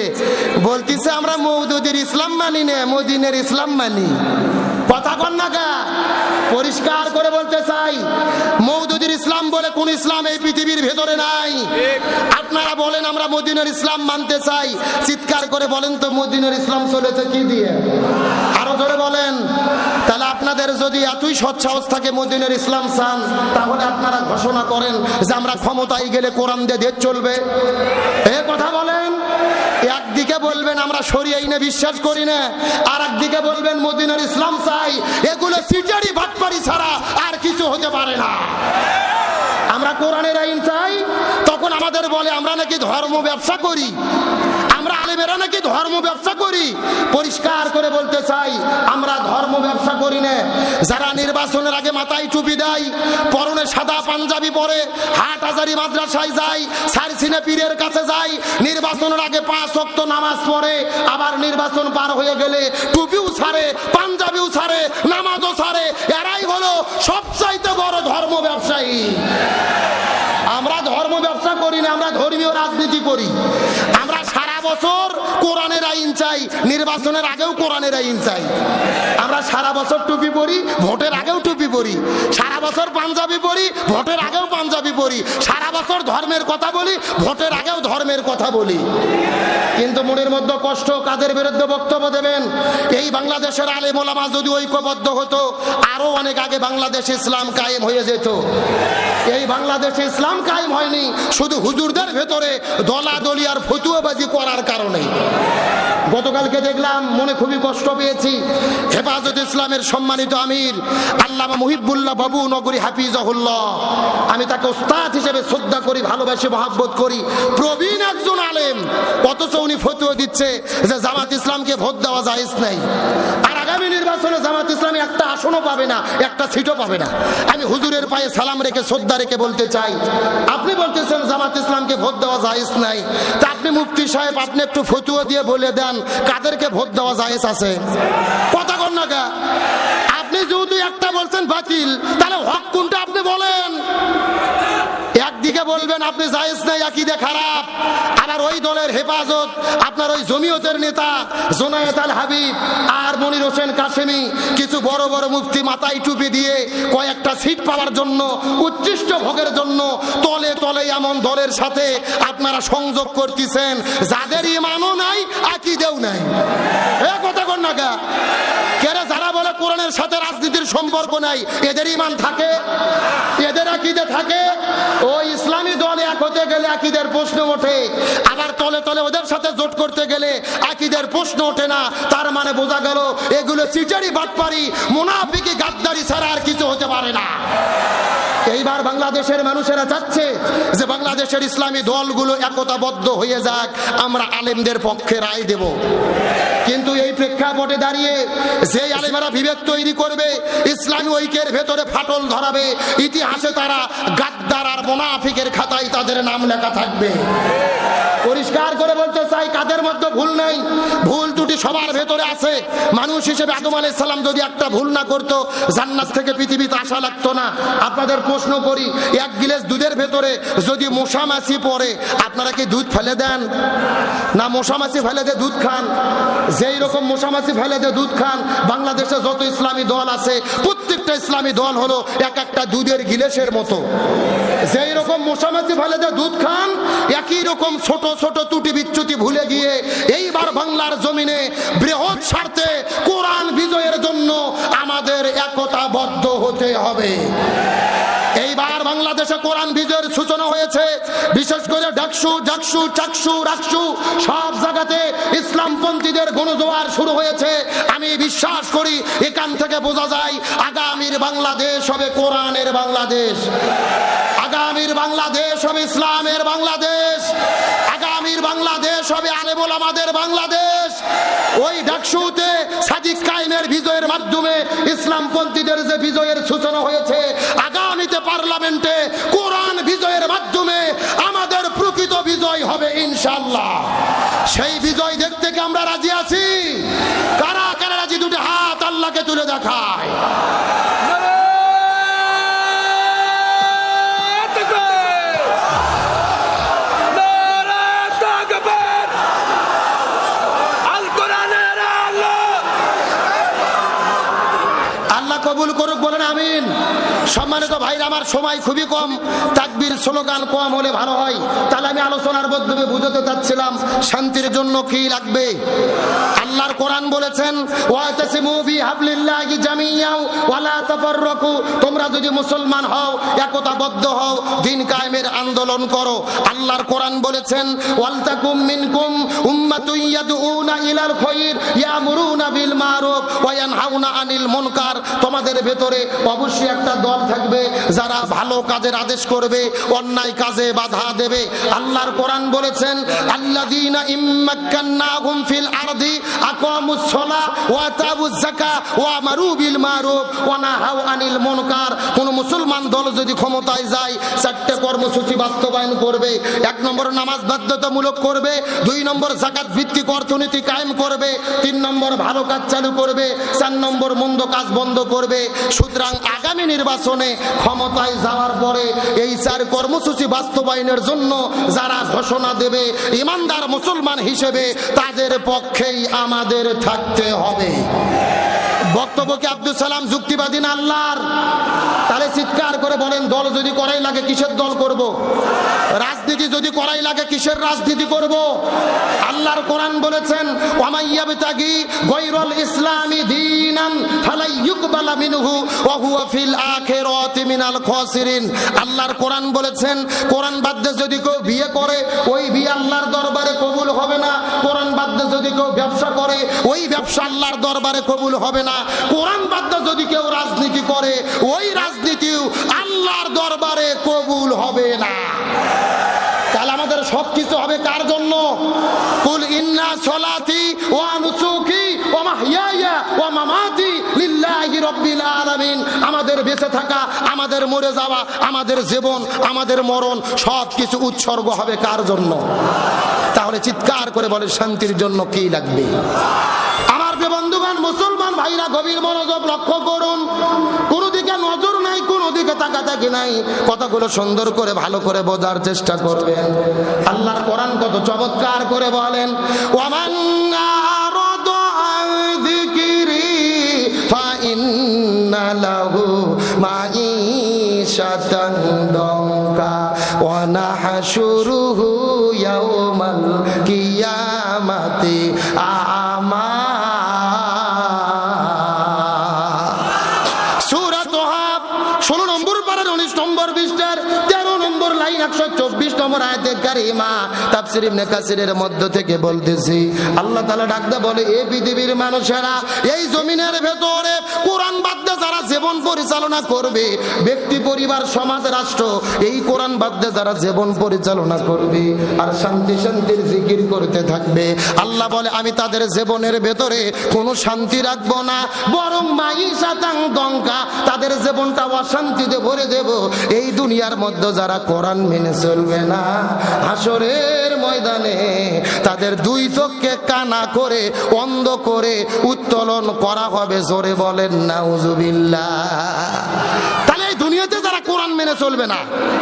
বলতিছে আমরা মওদুদের ইসলাম মানি না, মদিনের ইসলাম মানি। কথা কন না গা। পরিষ্কার করে বলতে চাই মওদুদের ইসলাম বলে কোন ইসলাম এই পৃথিবীর ভেতরে নাই। আপনারা বলেন আমরা মদিনার ইসলাম মানতে চাই, চিৎকার করে বলেন তো মদিনার ইসলাম চলেছে কি দিয়ে? আরো জোরে বলেন। তাহলে আপনাদের যদি এতই সৎ সাহস থাকে মদিনার ইসলাম চান, তাহলে আপনারা ঘোষণা করেন যে আমরা ক্ষমতায় গেলে কোরআন দিয়ে দেশ চলবে। এ কথা বলেন। একদিকে বলবেন আমরা শরিয়া আইনে বিশ্বাস করি না, আর একদিকে বলবেন মদিনার ইসলাম চাই। এগুলো সিটারি বাটপারি ছাড়া আর কিছু হতে পারে না। আমরা কোরআনের আইন চাই, তখন আমাদের বলে আমরা নাকি ধর্ম ব্যবসা করি, আমরা আলেমেরা নাকি ধর্ম ব্যবসা করি। পরিষ্কার করে বলতে চাই আমরা ধর্ম ব্যবসা করি না। যারা নির্বাচনের আগে মাথায় টুপি দেয়, পরনে সাদা পাঞ্জাবি পরে, হাটহাজারী মাদ্রাসায় যায়, সারসিনা পীরের কাছে যায়, নির্বাচনের আগে 5 ওয়াক্ত নামাজ পড়ে, আবার নির্বাচন পার হয়ে গেলে টুপিও ছাড়ে, পাঞ্জাবিও ছাড়ে, নামাজও ছাড়ে, এরাই হলো সবচাইতে বড় ধর্ম ব্যবসায়ী। আমরা ধর্ম ব্যবসা করি না, আমরা ধর্মীয় রাজনীতি করি। আমরা সারা বছর কোরআনের আইন চাই, নির্বাচনের আগেও কোরআনের আইন চাই। আমরা সারা বছর টুপি পরি, ভোটের আগেও টুপি পরি, সারা বছর পাঞ্জাবি পরি, ভোটের আগেও পাঞ্জাবি পরি, সারা বছর ধর্মের কথা বলি, ভোটের আগেও ধর্মের কথা বলি। কিন্তু মনের মধ্যে কষ্ট, কাদের বিরুদ্ধে বক্তব্য দেবেন? এই বাংলাদেশের আলেম ওলামা যদি ঐক্যবদ্ধ হতো, আরো অনেক আগে বাংলাদেশে ইসলাম কায়েম হয়ে যেত। এই বাংলাদেশে ইসলাম কায়েম হয়নি শুধু হুজুরদের ভেতরে দলাদলি আর ফতুয়াবাজি করার কারণে। গতকালকে দেখলাম, মনে খুবই কষ্ট পেয়েছি। হেফাজত ইসলামের সম্মানিত আমির আল্লামা মুহিবুল্লাহ বাবু নগরী হাফিজাহুল্লাহ, আমি তাকে ওস্তাদ হিসেবে শ্রদ্ধা করি, ভালোবাসি, মহাব্বত করি, প্রবীণ একজন আলেম, অথচ উনি ফতোয়া দিচ্ছে যে জামাত ইসলামকে ভোট দেওয়া জায়েজ নাই। আর আগামী নির্বাচনে জামাত ইসলামী একটা আসনও পাবে না, একটা সিটও পাবে না। আমি হুজুরের পায়ে সালাম রেখে, শ্রদ্ধা রেখে বলতে চাই, আপনি বলতেছেন জামাত ইসলামকে ভোট দেওয়া জায়েজ নাই, তা আপনি মুফতি সাহেব, আপনি একটু ফতোয়া দিয়ে বলে দেন কাদেরকে ভোট দেওয়া জায়েজ আছে। কথা কন না গা। আপনি যেহেতু একটা বলছেন বাতিল, তাহলে হক কোনটা আপনি বলেন। একদিকে বলবেন আপনি জায়েজ নাই, আকীদা খারাপ, আবার ওই দলের হেফাজত, আপনার ওই জমিয়তের নেতা জোনায়েত আল হাবিব আর মনির হোসেন কাসেমি, কিছু বড় বড় মুফতি মাথায় টুপি দিয়ে কয়েকটা সিট পাওয়ার জন্য, উচ্ছিষ্ট ভোগের জন্য তলে তলে এমন দলের সাথে আপনারা সংযোগ করতেছেন যাদের ঈমানও নাই, আকীদাও নাই। এ কথা কন না গা। কেরে যারা বলে কোরআনের সাথে রাজনীতির সম্পর্ক নাই, এদের ঈমান থাকে, এদের আকীদা থাকে। ওই ইসলামী দলে এক হতে গেলে আকীদার প্রশ্ন ওঠে, আবার তলে তলে ওদের সাথে জোট করতে গেলে আকীদার প্রশ্ন ওঠে না। তার মানে বোঝা গেল এগুলো চিটারি, বাটপারি, মুনাফিকি, গাদ্দারি ছাড়া আর কিছু হতে পারে না। এইবার বাংলাদেশের মানুষেরা চাচ্ছে যে বাংলাদেশের ইসলামী দলগুলো একতাবদ্ধ হয়ে যাক, আমরা আলেমদের পক্ষে রায় দেব। কিন্তু এই প্রেক্ষাপটে দাঁড়িয়ে যে আলেমেরা বিভেদ তৈরি করবে, ইসলামী ঐক্যের ভেতরে ফাটল ধরাবে, ইতিহাসে তারা গাদ্দার আর মুনাফিকের খাতায় তাদের নাম লেখা থাকবে। পরিষ্কার করে বলতে চাই, কাদের মধ্যে ভুল নেই, ভুল ত্রুটি সবার ভেতরে আছে। মানুষ হিসেবে আদম আলাইহিস সালাম যদি একটা ভুল না করতো, জান্নাত থেকে পৃথিবীতে আসা লাগতো না। আপনাদের প্রশ্ন করি, এক গিলাস দুধের ভেতরে যদি মশা মাছি পড়ে, আপনারা কি দুধ ফেলে দেন না মশা মাছি ফেলে দিয়ে দুধ খান? যেই রকম মশা মাছি ফেলে দিয়ে দুধ খান, বাংলাদেশে যত ইসলামী দল আছে প্রত্যেকটা ইসলামী দল হলো এক একটা দুধের গিলাসের মতো। যেই রকম মশা মাছি ফেলে দিয়ে দুধ খান, একই রকম ছোট ছোট ত্রুটি বিচ্যুতি ভুলে গিয়ে এইবার বাংলার জমিনে বৃহৎ স্বার্থে কোরআন বিজয়ের জন্য আমাদের একতাবদ্ধ হতে হবে। এইবার বাংলাদেশে কোরআন বিজয়ের সূচনা হয়েছে। বিশেষ করে ডাকসু, জাকসু, চাকসু, রাকসু সব জায়গাতে ইসলামপন্থীদের গণজোয়ার শুরু হয়েছে। আমি বিশ্বাস করি এখান থেকে বোঝা যায় আগামীর বাংলাদেশ হবে কোরআনের বাংলাদেশ, আগামীর বাংলাদেশ হবে ইসলামের বাংলাদেশ, আগামীর বাংলাদেশ হবে আলেম ওলামাদের বাংলাদেশ। ওই ডাকসুতে সাদিক কায়েমের বিজয়ের মাধ্যমে ইসলামপন্থীদের যে বিজয়ের সূচনা হয়েছে, আগামীতে পার্লামেন্টে কোরআন বিজয়ের মাধ্যমে আমাদের প্রকৃত বিজয় হবে ইনশাআল্লাহ। সেই বিজয় দেখতে কি আমরা রাজি আছি? কারা কারা রাজি? দুটি হাত আল্লাহকে তুলে দেখায়। কবুল করুক, বলেন আমিন। সম্মানিত ভাইরা আমার, সময় খুবই কম, তাকবীর স্লোগান কম হলে ভালো হয়। তাহলে আমি আলোচনার মাধ্যমে বুঝাতে চাচ্ছিলাম শান্তির জন্য কি লাগবে। আল্লাহর কোরআন বলেছেন, ওয়াতাসিমু বিহাবলিল্লাহি জামিয়াও ওয়ালা তাফাররাকু, তোমরা যদি মুসলমান হও, একতাবদ্ধ হও, দ্বীন কায়েমের আন্দোলন করো। আল্লাহর কোরআন বলেছেন, ওয়ালতাকুম মিনকুম উম্মাতুন ইয়াদউনা ইলাল খায়র ইয়ামুরুনা বিল মারুফ ওয়া ইয়ানহাউনা আনিল মুনকার, তোমাদের ভেতরে অবশ্যই একটা দল থাকবে যারা ভালো কাজের আদেশ করবে, অন্যায় কাজে বাধা দেবে। আল্লাহর কোরআন বলেছেন, আল্লাযীনা ইম্মাক্কান্নাহুম ফিল আরদি আকামুস সালাহ ওয়া আতাউজ যাকাহ ওয়া আমারু বিল মারুফ ওয়া নাহাউ আনিল মুনকার। কোন মুসলমান দল যদি ক্ষমতায় যায়, চারটি কর্মসূচি বাস্তবায়ন করবে। 1 নম্বর নামাজ বাধ্যতামূলক করবে, 2 নম্বর যাকাত ভিত্তিক অর্থনীতি কায়েম করবে, 3 নম্বর ভালো কাজ চালু করবে, 4 নম্বর মন্দ কাজ বন্ধ করবে। সুতরাং আগামী নির্বাচনে ক্ষমতায় যাওয়ার পরে এই 4 কর্মসূচি বাস্তবায়নের জন্য যারা ঘোষণা দেবে, ইমানদার মুসলমান হিসেবে তাদের পক্ষেই আমাদের থাকতে হবে। বক্তব্য কি আব্দুল সালাম যুক্তিবাদী না আল্লাহর? তাহলে চিৎকার করে বলেন, দল যদি করাই লাগে কিসের দল করব? রাজনীতি যদি করাই লাগে কিসের রাজনীতি করব? আল্লাহর কোরআন বলেছেন, ওয়ামাইয়াবতাগি গায়রাল ইসলামি দীনান ফালাই ইউকবালা মিনহু ওয়া হুয়া ফিল আখিরাতি মিনাল খাসিরিন। আল্লাহর কোরআন বলেছেন, কোরআন বাদ দিয়ে যদি কেউ বিয়ে করে, ওই বিয়ে আল্লাহর দরবারে কবুল হবে না। কোরআন বাদ দিয়ে যদি কেউ ব্যবসা করে ওই ব্যবসা আল্লাহর দরবারে কবুল হবে না। কোরআন বাদ দিয়ে যদি কেউ রাজনীতি করে ওই রাজনীতিও আল্লাহর দরবারে কবুল হবে না। তাহলে আমাদের সবকিছু হবে কার জন্য? কুল ইন্না সলাতি ওয়া নুসুকি ওয়া মাহইয়ায়া ওয়া মামাতি লিল্লাহি রাব্বিল আলামিন। আমাদের বেঁচে থাকা, আমাদের মরে যাওয়া, আমাদের জীবন, আমাদের মরণ সবকিছু উৎসর্গ হবে কার জন্য? তাহলে চিৎকার করে বলে শান্তির জন্য কি লাগবে? আমার প্রিয় বন্ধুগণ, মুসলমান ভাইরা গভীর মনোযোগ লক্ষ্য করুন। কোন দিকে নজর নাই, কোন দিকে তাকাতাকি নাই। কথাগুলো সুন্দর করে ভালো করে বোঝার চেষ্টা করবেন। আল্লাহর কোরআন কত চমৎকার করে বলেন, ওয়ামান আরাদা আন যিকরি ফাইন্না লাহু মাঈশাতান দানকা ওয়া নাহশুরুহু ইয়াওমাল কিয়ামাতি আমা। সূরা তোহা 16 নম্বর পারার 19 নম্বর পৃষ্ঠার 13 নম্বর লাইন 124 নম্বর আয়াতে কারিমা তাফসীর ইবনে কাসিরের মধ্য থেকে বলতেছি। আল্লাহ তাআলা ডাকতে বলে, এই পৃথিবীর মানুষেরা, এই জমিনের ভেতরে কোরআন বাদ দিয়ে যারা জীবন পরিচালনা করবে, ব্যক্তি, পরিবার, সমাজ, রাষ্ট্র, এই কোরআন বাদ দিয়ে যারা জীবন পরিচালনা করবে আর শান্তির জিকির করতে থাকবে, আল্লাহ বলে আমি তাদের জীবনের ভেতরে কোনো শান্তি রাখবো না, বরং মাঈশাতান দঙ্কা, তাদের জীবনটা অশান্তিতে ভরে দেব। এই দুনিয়ার মধ্যে যারা কোরআন মেনে চলবে না, হাসরের ময়দানে তাদের দুই চোখকে কানা করে, অন্ধ করে উত্তোলন করা হবে। জোরে বলেন নাউজুবিল্লাহ। তাহলে এই দুনিয়াতে যারা কোরআন মেনে চলবে না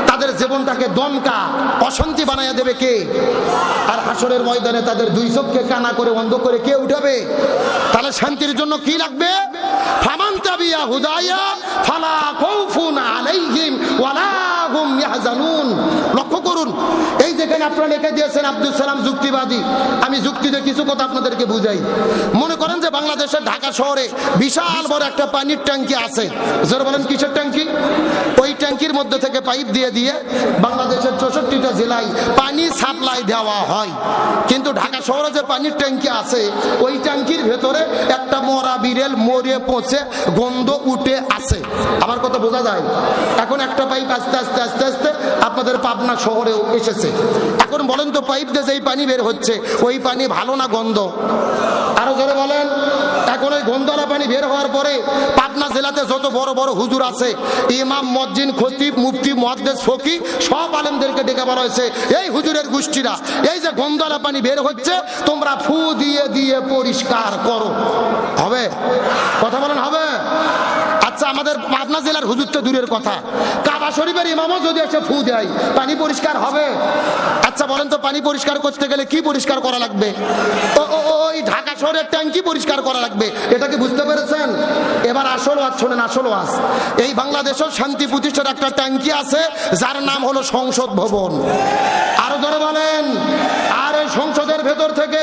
তাদের জীবনটাকে দমকা, অশান্তি বানাইয়া দেবে কে? আর হাসরের ময়দানে তাদের দুই চোখকে কানা করে, অন্ধ করে কে উঠাবে? তাহলে শান্তির জন্য কি লাগবে? ফামান তাবিয়া হুদায়া ফালা খাউফুন আলাইহিম ওয়ালা হুম ইয়াহজানুন। লক্ষ্য করুন, এই যেখানে আপনারা লিখে দিয়েছেন আব্দুল সালাম যুক্তিবাদী, আমি যুক্তিতে কিছু কথা আপনাদেরকে বুঝাই। মনে করেন যে বাংলাদেশের ঢাকা শহরে বিশাল বড় একটা পানির ট্যাঙ্কি আছে। যারা বলেন কিসের ট্যাঙ্কি? ওই ট্যাঙ্কির মধ্যে থেকে পাইপ দিয়ে দিয়ে বাংলাদেশের 64টা জেলায় পানি সাপ্লাই দেওয়া হয়। কিন্তু ঢাকা শহরে যে পানির ট্যাঙ্কি আছে, ওই ট্যাঙ্কির ভেতরে একটা মরা বিড়েল মরে পচে গন্ধ উঠে আছে। আমার কথা বোঝা যায়? এখন একটা পাইপ আস্তে আস্তে আস্তে আস্তে আপনাদের পাবনা শহরেও এসেছে। এখন বলেন তো, পাইপ দিয়ে যেই পানি বের হচ্ছে ওই পানি ভালো না গন্ধ? আরো জোরে বলেন। এখন ওই গন্ধওয়ালা পানি বের হওয়ার পরে পাবনা জেলাতে যত বড় বড় হুজুর আছে, ইমাম, মুয়াজ্জিন, খতিব, মুফতি, মুহাদ্দিস, ফকিহ, সব আলেমদেরকে ডেকে বলা হয়েছে, এই হুজুরের গোষ্ঠীরা, এই যে গন্ধওয়ালা পানি বের হচ্ছে তোমরা ফু দিয়ে দিয়ে পরিষ্কার করো। হবে? কথা বলেন হবে? আচ্ছা, আমাদের পাবনা জেলার হুজুর তো দূরের কথা, কাবা শরীফের ইমামও যদি এসে ফু দেয়, পানি পরিষ্কার হবে? আচ্ছা বলেন তো, পানি পরিষ্কার করতে গেলে কি পরিষ্কার করা লাগবে? ওই ঢাকা শহরের ট্যাঙ্কি পরিষ্কার করা লাগবে। এটা কি বুঝতে পেরেছেন? এবার আসল ওয়াজ শোনেন, আসল ওয়াজ। এই বাংলাদেশের শান্তি প্রতিষ্ঠার একটা ট্যাঙ্কি আছে যার নাম হলো সংসদ ভবন। আরো ধরে বলেন। আর এই সংসদের ভেতর থেকে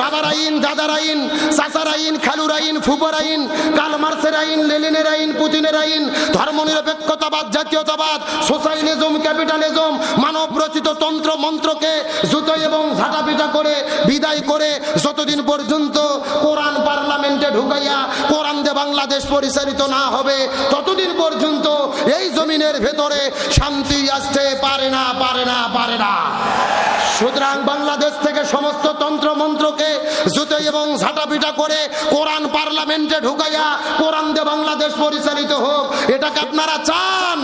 বাবার আইন, দাদার আইন, চাচার আইন, খালুর আইন, ফুফার আইন, কার্ল মার্ক্সের আইন, লেনিনের আইন, পুতিনের আইন, ধর্মনিরপেক্ষতাবাদ, জাতীয়তাবাদ, সোশ্যালিজম, ক্যাপিটালিজম, মানব রচিত তন্ত্র মন্ত্রকে জুতো এবং ঝাঁটাপিটা করে বিদায় করে যতদিন পর্যন্ত কোরআন পার্লামেন্টে ঢুকাইয়া কোরআন দিয়ে বাংলাদেশ পরিচালিত না হবে, ততদিন পর্যন্ত এই জমিনের ভেতরে শান্তি আসতে পারে না, পারে না, পারে না। সুতরাং বাংলাদেশ থেকে সমস্ত তন্ত্র মন্ত্রকে জুতো এবং ঝাঁটাপিটা করে কোরআন পার্লামেন্টে ঢুকাইয়া কোরআন দিয়ে বাংলাদেশ পরিচালিত হোক, এটাকে আপনারা চান?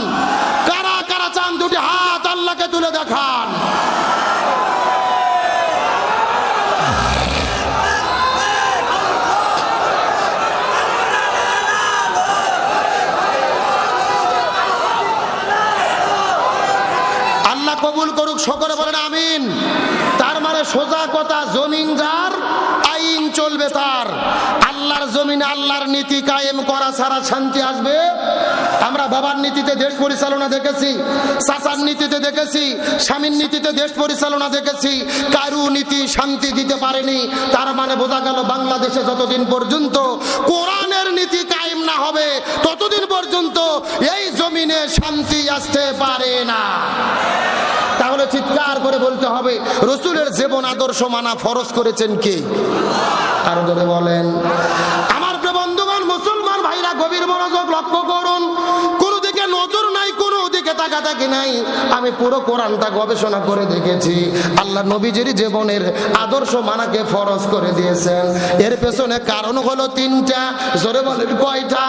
কারা কারা চান? দুটি হাত আল্লাহকে তুলে দেখান। আল্লাহ কবুল করুক, সকলে বলেন আমিন। তার মানে সোজা কথা, জমিন যার, আইন চলবে তার। আল্লাহর জমিনে আল্লাহর নীতি কায়েম করা ছাড়া শান্তি আসবে? আমরা বাবার নীতিতে দেশ পরিচালনা দেখেছি, চাচার নীতিতে দেখেছি, স্বামীর নীতিতে দেশ পরিচালনা দেখেছি, কারু নীতি শান্তি দিতে পারেনি। তার মানে বোঝা গেল বাংলাদেশে যতদিন পর্যন্ত কোরআনের নীতি কায়েম না হবে ততদিন পর্যন্ত এই জমিনে শান্তি আসতে পারে না। তাহলে চিৎকার করে বলতে হবে, রসুলের জীবন আদর্শ মানা ফরজ করেছেন কে? আর ধরে বলেন। আমার প্রিয় বন্ধুগণ, মুসলমান ভাইরা, গভীর মনোযোগ লক্ষ্য করুন। কোন দিকে নজর নাই, কোন দিকে তাকাতাকি নাই। আমি পুরো কোরআনটা গবেষণা করে দেখেছি। আল্লাহ নবীজির জীবনের আদর্শ মানাকে ফরজ করে দিয়েছেন। এর পেছনে কারণ হলো তিনটা। জোরে বলেন কয়টা?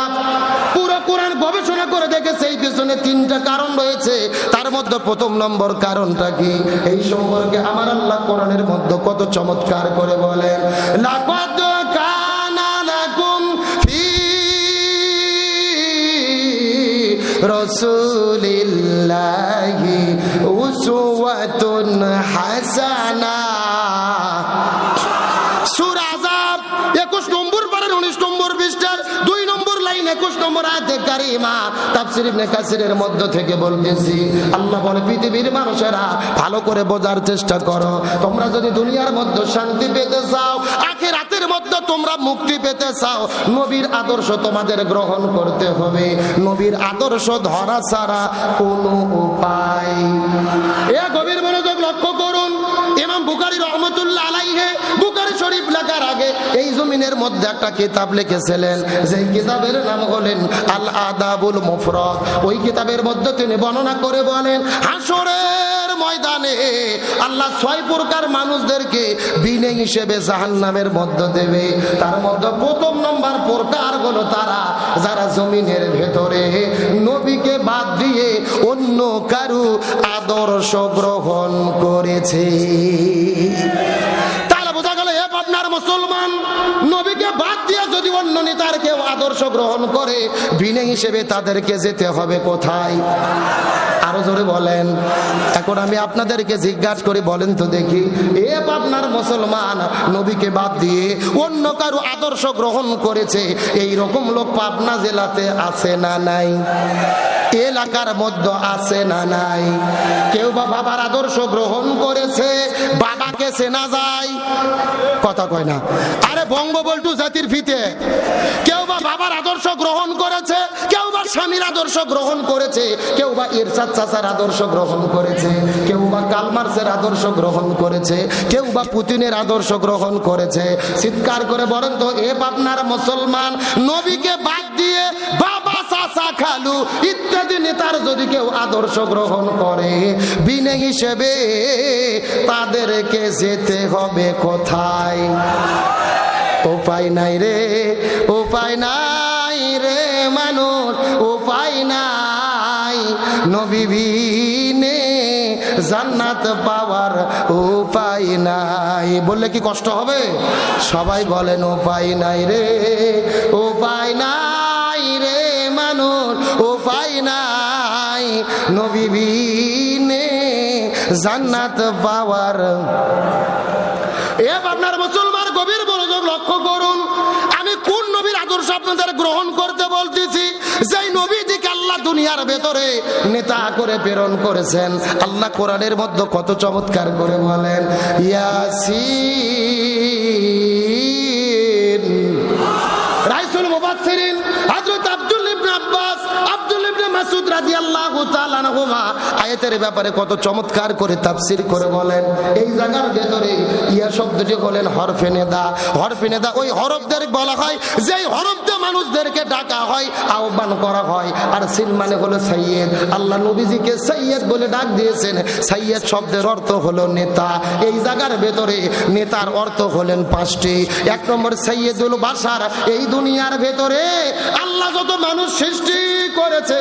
পুরো কোরআন গবেষণা করে দেখেছে, এই পেছনে তিনটা কারণ রয়েছে। তার মধ্যে প্রথম নম্বর কারণটা কি, এই সম্পর্কে আমার আল্লাহ কোরআনের মধ্যে কত চমৎকার করে বলেন, লাকাদ কানা লাকুম ফি রাসূলিল্লাহি উসওয়াতুন হাসানাহ। সূরা আযাব 21 নম্বর পারার 19 নম্বর পৃষ্ঠার 2 নম্বর লাইন 21 নম্বর আয়াতে কারিমা। তাফসীর ইবনে কাসিরের মধ্য থেকে বলতেছি, আল্লাহ বলে, পৃথিবীর মানুষেরা ভালো করে বোঝার চেষ্টা করো। তোমরা যদি দুনিয়ার মধ্যে শান্তি পেতে চাও, আখিরাতের মধ্যে তোমরা মুক্তি পেতে চাও, নবীর আদর্শ তোমাদের গ্রহণ করতে হবে। নবীর আদর্শ ধরা ছাড়া কোনো উপায়। এ গভীর মনোযোগ লক্ষ্য করুন। ইমাম বুখারী রহমাতুল্লাহ আলাইহি বুখারী শরীফ লেখার আগে এই জমিনের মধ্যে একটা কিতাব লিখেছিলেন, যেই কিতাবের নাম হলেন আল আদাবুল মুফরাদ। ওই কিতাবের মধ্যে তিনি বর্ণনা করে বলেন, হাসরের ময়দানে আল্লাহ 6 প্রকার মানুষদেরকে বিনে হিসেবে জাহান্নামের মধ্যে দেবে। তার মধ্যে প্রথম নম্বর প্রকার হলো তারা যারা জমিনের ভেতরে নবীকে বাদ দিয়ে অন্য কারু আদর্শ গ্রহণ করেছে। আপনার মুসলমান নবীকে বাদ দিয়ে যদি অন্য নেতার কেউ আদর্শ গ্রহণ করে, বিনে হিসেবে তাদেরকে যেতে হবে কোথায়? আরো জোরে বলেন। এখন আমি আপনাদেরকে জিজ্ঞাসা করি, বলেন তো দেখি, এ আপনার মুসলমান নবীকে বাদ দিয়ে অন্য কারো আদর্শ গ্রহণ করেছে, এই রকম লোক পাবনা জেলাতে আছে না নাই? এলাকার মধ্যে আছে না নাই? কেউ বা বাবার আদর্শ গ্রহণ করেছে, বাবাকে চেনা যায়, কথা কয় না। আরে বঙ্গবন্ধু জাতির ফিতে কেউ বা বাবার আদর্শ গ্রহণ করেছে, কেউ বা স্বামীর আদর্শ গ্রহণ করেছে, কেউ বা ইরশাদ চাচার আদর্শ গ্রহণ করেছে, কেউ বা কার্ল মার্ক্সের আদর্শ গ্রহণ করেছে, কেউ বা পুতিনের আদর্শ গ্রহণ করেছে। চিৎকার করে বলেন তো, এ আপনার মুসলমান নবীকে বাদ দিয়ে বাবা, চাচা, খালু ইত্যাদি নেতার যদি কেউ আদর্শ গ্রহণ করে, বিনে হিসেবে তাদেরকে যেতে হবে কোথায়? উপায় নাই রে, উপায় নাই রে মানুষ, উপায় নাই। নবী বিনে জান্নাত পাওয়ার উপায় নাই। বললে কি কষ্ট হবে? সবাই বলেন উপায় নাই রে, উপায় নাই রে মানুষ, উপায় নাই। নবী বিনে জান্নাত পাওয়ার। এ আপনার মুসলমান গভীর মনোযোগ লক্ষ্য করুন। আমি কোন নবীর আদর্শ আপনাদের গ্রহণ করতে বলতেছি? যেই নবীজিকে আল্লাহ দুনিয়ার ভেতরে নেতা করে প্রেরণ করেছেন। আল্লাহ কোরআনের মধ্যে কত চমৎকার করে বলেন, ইয়াসিন। রাইসুল মুফাসসিরিন হযরত আব্দুল ইবনে আব্বাস, আব্দুল ইবনে মাসউদ রাদিয়াল্লাহু তাআলা আনহুমা আয়াতের ব্যাপারে কত চমৎকার করে তাফসীর করে বলেন। এই জায়গার ভেতরে ইয়া শব্দটি বলেন হরফে নেদা। হরফে নেদা ওই হরফদের বলা হয় যেই হরফ দিয়ে মানুষদেরকে ডাকা হয়, আহ্বান করা হয়। আর সিন মানে হলো সাইয়্যেদ। আল্লাহ নবীজিকে সাইয়্যেদ বলে ডাক দিয়েছেন। সাইয়্যেদ শব্দের অর্থ হলো নেতা। এই জায়গার ভেতরে নেতার অর্থ হলেন 5টি। 1 নম্বর সাইয়্যেদুল বাশার। এই দুনিয়ার ভেতরে আল্লাহ যত মানুষ সৃষ্টি করেছে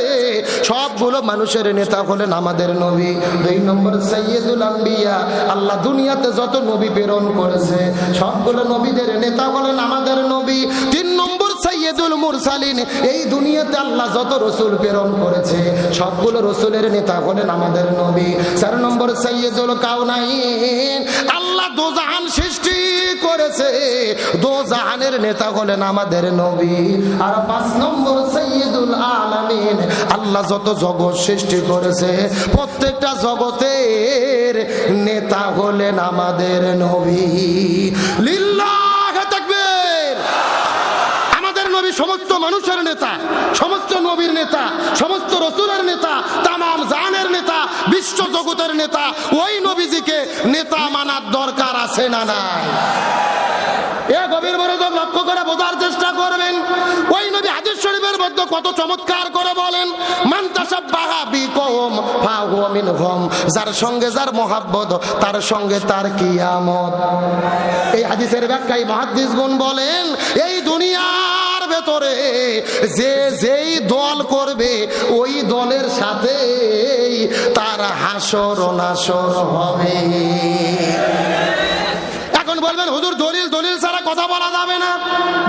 সবগুলো মানুষের নেতা হলেন আমাদের নবী। 2 নম্বর সাইয়্যেদুল আম্বিয়া। আল্লাহ দুনিয়াতে যত নবী প্রেরণ করেছে সবগুলো নবীদের নেতা হলেন আমাদের নবী। 3 নম্বর সাইয়্যেদুল মুরসালিন। এই দুনিয়াতে আল্লাহ যত রাসূল প্রেরণ করেছে সবগুলো রাসূলের নেতা হলেন আমাদের নবী। 4 নম্বর সাইয়্যেদুল কাউনাইন। আল্লাহ দোজাহান সৃষ্টি করেছে, দোজাহানের নেতা হলেন আমাদের নবী। আর 5 নম্বর সাইয়্যেদুল আলামিন। আল্লাহ যত জগৎ সৃষ্টি করেছে প্রত্যেকটা জগতের নেতা হলেন আমাদের নবী। লিল্লাহি তাকবীর। আমাদের নবী সমস্ত মানুষের নেতা, সমস্ত নবীর নেতা, সমস্ত রাসূলের নেতা, তামাম জাহানের নেতা, বিশ্ব জগতের নেতা। ওই নবীজিকে নেতা মানার দরকার আছে না নাই? এ গভীর মনোযোগ লক্ষ্য করে বোঝার চেষ্টা করবেন। ওই নবী হাদিস শরীফের মধ্যে কত চমৎকার করে বলেন, মান তাশাব্বাহা বিকওম ফাহুয়া মিনহুম, যার সঙ্গে যার মহব্বত তার সঙ্গে তার কিয়ামত। এই হাদিসের ব্যাখ্যায় মুহাদ্দিসগণ বলেন, এই দুনিয়ার ভেতরে যে যেই দল করবে ওই দলের সাথে তার হাসর নাসর হবে। এখন বলবেন হুজুর দলিল ছাড়া কথা বলা যাবে না।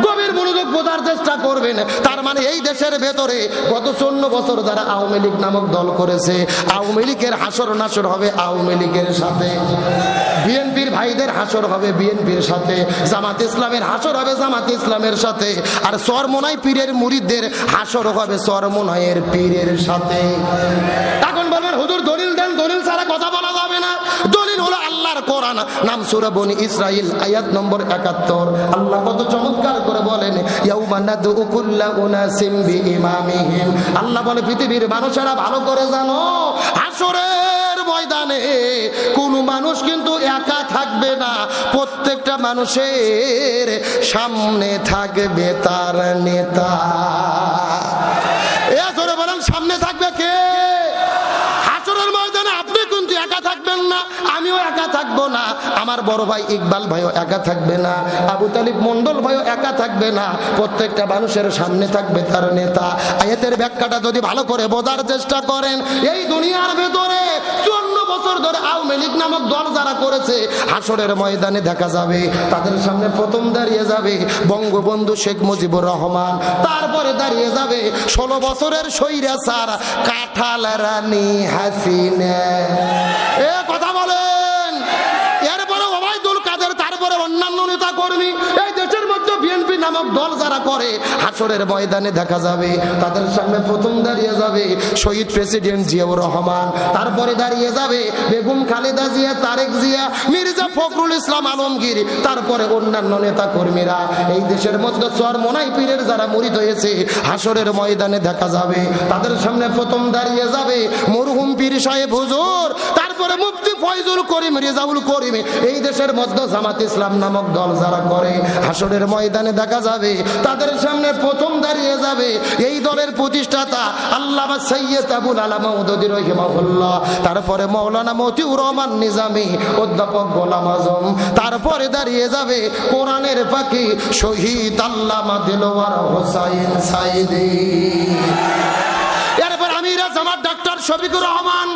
গভীর মনোযোগ বোঝার চেষ্টা করবেন। তার মানে এই দেশের ভেতরে গত 54 বছর যারা আওয়ামী লীগ নামক দল করেছে, আওয়ামী লীগের হাসর নাসর হবে আওয়ামী লীগের সাথে, বিএনপির ভাইদের হাসর হবে বিএনপির সাথে, জামাত ইসলামের হাসর হবে জামাত ইসলামের সাথে, আর চরমোনাই পীরের মুরিদদের হাসর হবে চরমোনাইয়ের পীরের সাথে। এখন বলবেন হুজুর দলিল দেন, দলিল ছাড়া কথা বলা যাবে না। দলিল হলো আল্লাহর কোরআন, নাম সূরা বনী ইসরাইল, আয়াত নম্বর 71। আল্লাহ কত চমৎকার করে বলেন, ইয়াউমা নাদউ কুল্লা উনাসিম বিইমামিহিম। আল্লাহ বলে পৃথিবীর মানুষেরা ভালো করে জানো, হাসরের ময়দানে কোন মানুষ কিন্তু একা থাকবে না, প্রত্যেকটা মানুষের সামনে থাকবে তার নেতা। এ জোরে বলেন, সামনে থাকবে কে? হাসরের ময়দানে আপনি কিন্তু একা থাকবেন না, আমিও একা থাকবো না, আমার বড় ভাই ইকবাল ভাইও একা থাকবে না, আবু তালিব মন্ডল ভাইও একা থাকবে না, প্রত্যেকটা মানুষের সামনে থাকবে তার নেতা। আয়াতের ব্যাখ্যাটা যদি ভালো করে বোঝার চেষ্টা করেন, এই দুনিয়ার ভেতরে 54 বছর ধরে আওয়ামী লীগ নামক দল যারা করেছে, হাসরের ময়দানে দেখা যাবে তাদের সামনে প্রথম দাঁড়িয়ে যাবে বঙ্গবন্ধু শেখ মুজিবুর রহমান, তারপরে দাঁড়িয়ে যাবে 16 বছরের স্বৈরাচার কাঁঠাল রানী হাসিনা। এ কথা বলেন। এরপরে ওবায়দুল কাদের, তারপরে অন্যান্য নেতা কর্মী। এই দেশের মধ্যে বিএনপি নামক দল যারা করে, হাসরের ময়দানে দেখা যাবে তাদের সামনে প্রথম দাঁড়িয়ে যাবে শহীদ প্রেসিডেন্ট জিয়াউর রহমান, তারপরে দাঁড়িয়ে যাবে বেগম খালেদা জিয়া, তারেক জিয়া, মির্জা ফখরুল ইসলাম আলমগীর, তারপরে অন্যান্য নেতা কর্মীরা। এই দেশের মধ্যে চরমোনাই পীরের যারা মুরিদ হয়েছে, হাসরের ময়দানে দেখা যাবে তাদের সামনে প্রথম দাঁড়িয়ে যাবে মরহুম পীর সাহেব হুজুর, তারপরে মুফতি ফয়জুল করিম, রেজাউল করিম। এই দেশের মধ্যে জামাত ইসলাম নামক দল যারা করে, হাসরের ময়দানে দেখা যাবে তাদের সামনে প্রথম দাঁড়িয়ে যাবে এই দলের প্রতিষ্ঠাতা আল্লামা সৈয়দ আবুল আলা মওদুদী রাহিমাহুল্লাহ, তারপরে মাওলানা মতিউর রহমান নিজামী, অধ্যাপক গোলাম আজম, তারপরে দাঁড়িয়ে যাবে কোরআনের পাখি শহীদ আল্লামা দেলোয়ার হোসাইন সাইদি, এরপর আমিরা জামাত ডাক্তার শফিকুর রহমান,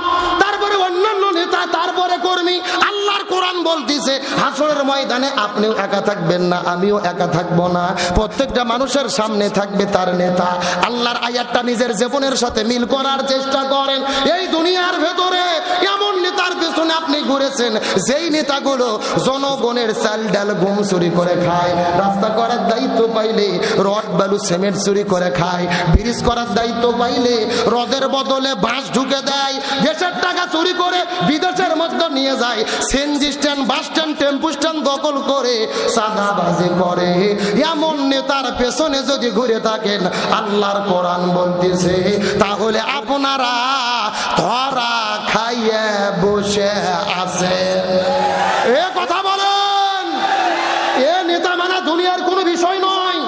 তারপরে অন্যান্য নেতা, তারপরে কর্মী। আল্লাহর কোরআন বলতেছে হাসরের ময়দানে আপনিও একা থাকবেন না, আমিও একা থাকবো না, প্রত্যেকটা মানুষের সামনে থাকবে তার নেতা। আল্লাহর আয়াতটা নিজের জীবনের সাথে মিল করার চেষ্টা করেন। এই দুনিয়ার ভেতরে এমন নেতার পেছনে আপনি ঘুরেছেন, যেই নেতাগুলো জনগণের চাল ডাল গম চুরি করে খায়, রাস্তা করার দায়িত্ব পাইলে রড বালু সিমেন্ট চুরি করে খায়, ব্রিজ করার দায়িত্ব পাইলে রদের বদলে বাঁশ ঢুকে দেয়, দেশের টাকা চুরি করে বিদেশের মধ্যে নিয়ে যায়, সিএনজি স্ট্যান্ড, বাস স্ট্যান্ড, টেম্পু স্ট্যান্ড দখল করে চাঁদাবাজি করে। এমন নেতার পেছনে যদি ঘুরে থাকেন, আল্লাহর কোরআন বলতেছে তাহলে আপনারা ধরা খাইয়ে বসে আছেন। এ কথা বলেন। এ নেতা মানা দুনিয়ার কোনো বিষয় নয়।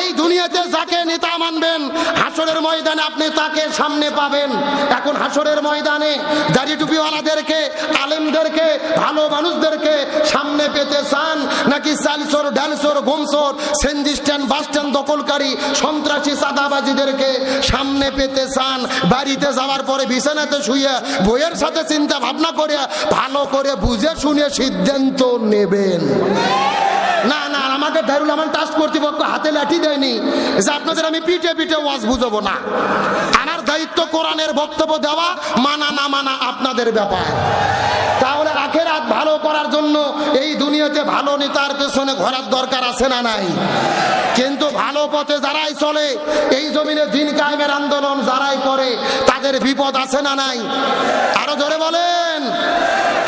এই দুনিয়াতে যাকে নেতা মানবেন, হাসরের ময়দানে আপনি তাকে সামনে পাবেন। এখন হাসরের ময়দানে দাড়ি টুপিওয়ালাদেরকে, আলেমদেরকে, ভালো মানুষদেরকে সামনে পেতে চান, নাকি চালচোর, ডালচোর, গোমচোর, সিএনজি স্ট্যান্ড, বাস স্ট্যান্ড দখলকারী, সন্ত্রাসী, চাঁদাবাজিদেরকে সামনে পেতে চান? বাড়িতে যাওয়ার পরে বিছানাতে শুয়ে বইয়ের সাথে চিন্তা ভাবনা করে ভালো করে বুঝে শুনে সিদ্ধান্ত নেবেন। না না, আমাকে দারুল আমান ট্রাস্ট কর্তৃপক্ষ হাতে লাঠি দেয়নি যে আপনাদের আমি পিঠে পিঠে ওয়াজ বুঝাবো না। আমার দায়িত্ব কোরআনের বক্তব্য দেওয়া, মানা না মানা আপনাদের ব্যাপার। তাহলে আখেরাত ভালো করার জন্য এই দুনিয়াতে ভালো নেতার পেছনে ঘোরার দরকার আছে না নাই? কিন্তু ভালো পথে যারাই চলে, এই জমিনে দিন কায়েমের আন্দোলন যারাই করে, তাদের বিপদ আছে না নাই? আরো জোরে বলেন।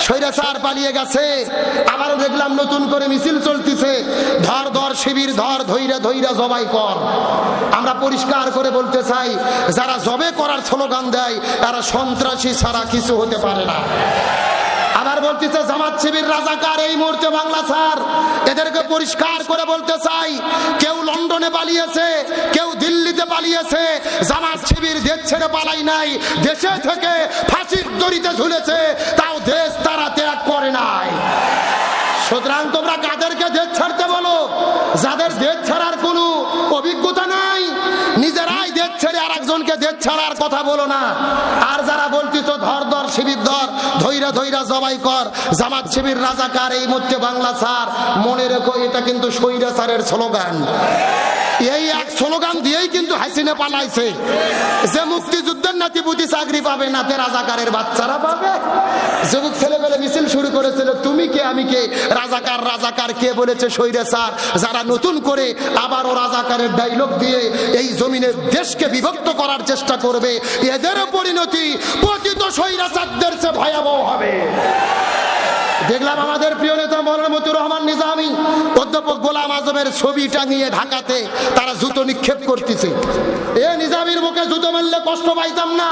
স্বৈরাচার পালিয়ে গেছে, আবারও দেখলাম নতুন করে মিছিল চলতেছে, ধর ধর শিবির ধর, ধৈরা ধৈরা জবাই কর। আমরা পরিষ্কার করে বলতে চাই, যারা জবে করার স্লোগান দেয় তারা সন্ত্রাসী ছাড়া কিছু হতে পারে না। আবার বলতেছে জামাত শিবির রাজাকার এই মুহূর্তে বাংলা ছাড়। এদেরকে পরিষ্কার করে বলতে চাই, কেউ লন্ডনে পালিয়েছে, কেউ দিল্লিতে পালিয়েছে, জামাত শিবির দেশ ছেড়ে পালাই নাই, দেশে থেকে ফাঁসির দড়িতে ঝুলেছে, তাও দেশ তারা ত্যাগ করে নাই। সুতরাং তোমরা কাদেরকে দেশ ছাড়তে বলো? যাদের দেশ ছাড়ার কোনো অভিজ্ঞতা নাই, নিজেরাই দেশ ছেড়ে আর একজনকে দেশ ছাড়ার কথা বলো না। আর যারা বলতিস ধর ধর শিবির ধর, ধৈরা ধৈরা জবাই কর, জামাত শিবির রাজাকার এই মুহূর্তে বাংলা ছাড়, মনে রেখো এটা কিন্তু স্বৈরাচারের স্লোগান। এই এক স্লোগান দিয়েই কিন্তু হাসিনা পালাইছে। যে মুক্তিযুদ্ধের নাতিপুতি চাকরি পাবে না, তে রাজাকারের বাচ্চারা পাবে। যুবক ছেলেবেলে মিছিল শুরু করেছিল, তুমি কে আমি কে, রাজাকার রাজাকার কে বলেছে স্বৈরাচার। যারা নতুন করে আবারও রাজাকারের ডায়লগ দিয়ে এই জমিনে দেশকে বিভক্ত করার চেষ্টা করবে, এদের পরিণতি পতিত স্বৈরাচারদের চেয়ে ভয়াবহ হবে। দেখলাম আমাদের প্রিয় নেতা মৌলানা মতিউর রহমান নিজামী, অধ্যাপক গোলাম আজমের ছবি টাঙিয়ে ঢাকাতে তারা জুতো নিক্ষেপ করতেছে। এ নিজামীর মুখে জুতো মারলে কষ্ট পাইতাম না,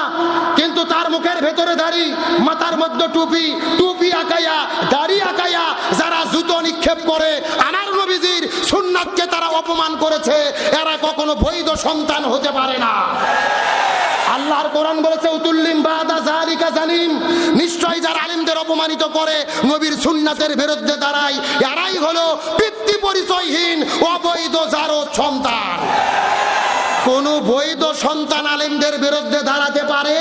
কিন্তু তার মুখের ভেতরে দাড়ি, মাথার মধ্যে টুপি, টুপি আঁকাইয়া দাড়ি আঁকাইয়া যারা জুতো নিক্ষেপ করে আমার নবীজির সুন্নাতকে তারা অপমান করেছে, এরা কখনো বৈধ সন্তান হতে পারে না। আল্লাহর কোরআন বলেছে উতুল্লিম বাদা যালিকা জালিম, নিশ্চয়ই যারা আলেমদের অপমানিত করে, নবীর সুন্নাতের বিরুদ্ধে দাঁড়ায়, এরাই হলো পিতৃ পরিচয়হীন অবৈধ জারদ সন্তান। কোন বৈধ সন্তান আলেমদের বিরুদ্ধে দাঁড়াতে পারে?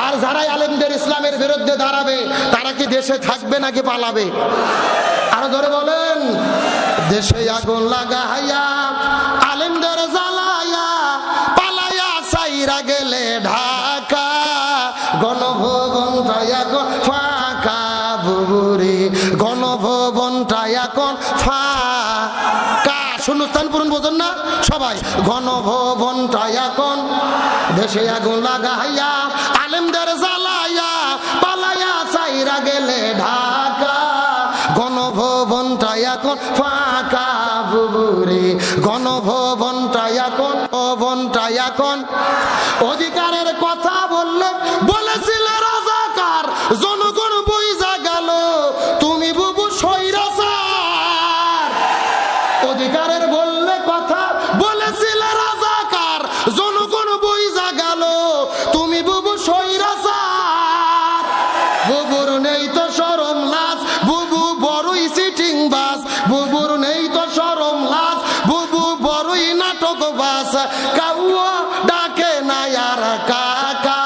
আর যারাই আলেমদের ইসলামের বিরুদ্ধে দাঁড়াবে তারা কি দেশে থাকবে নাকি পালাবে? আরো ধরে বলেন, দেশে আগুন লাগাইয়া আলেমদের জ্বালাইয়া পালাইয়া সাইরা গেলে ঢাকা, গণভবনটা এখন ফাঁকা বুবুরে, গণভবনটা এখন ফাঁকা। শূন্যস্থান পূরণ বোঝেন না সবাই? গণভবনটা এখন, দেশে আগুন লাগাইয়া আলেমদের জ্বালাইয়া পালাইয়া সাইরা গেলে ঢাকা, গণভবনটা এখন ফাঁকা বুবুরে, গণভবনটা এখন, ভবনটা এখন। অধিকারের কথা বললে বলেছিলে রাজাকার, জনগণ বুঝা গেল তুমি বুবু স্বৈরাচার। অধিকারের বললে কথা বলেছিলে রাজাকার, জনগণ বুঝা গেল তুমি বুবু স্বৈরাচার। বুবুর নেই তো শরম লাজ, বুবু বড়ই সিটিং বাস, বুবুর নেই তো শরম লাজ, বুবু বড়ই নাটক বাস, কাউয়া ডাকে না আর কাকা,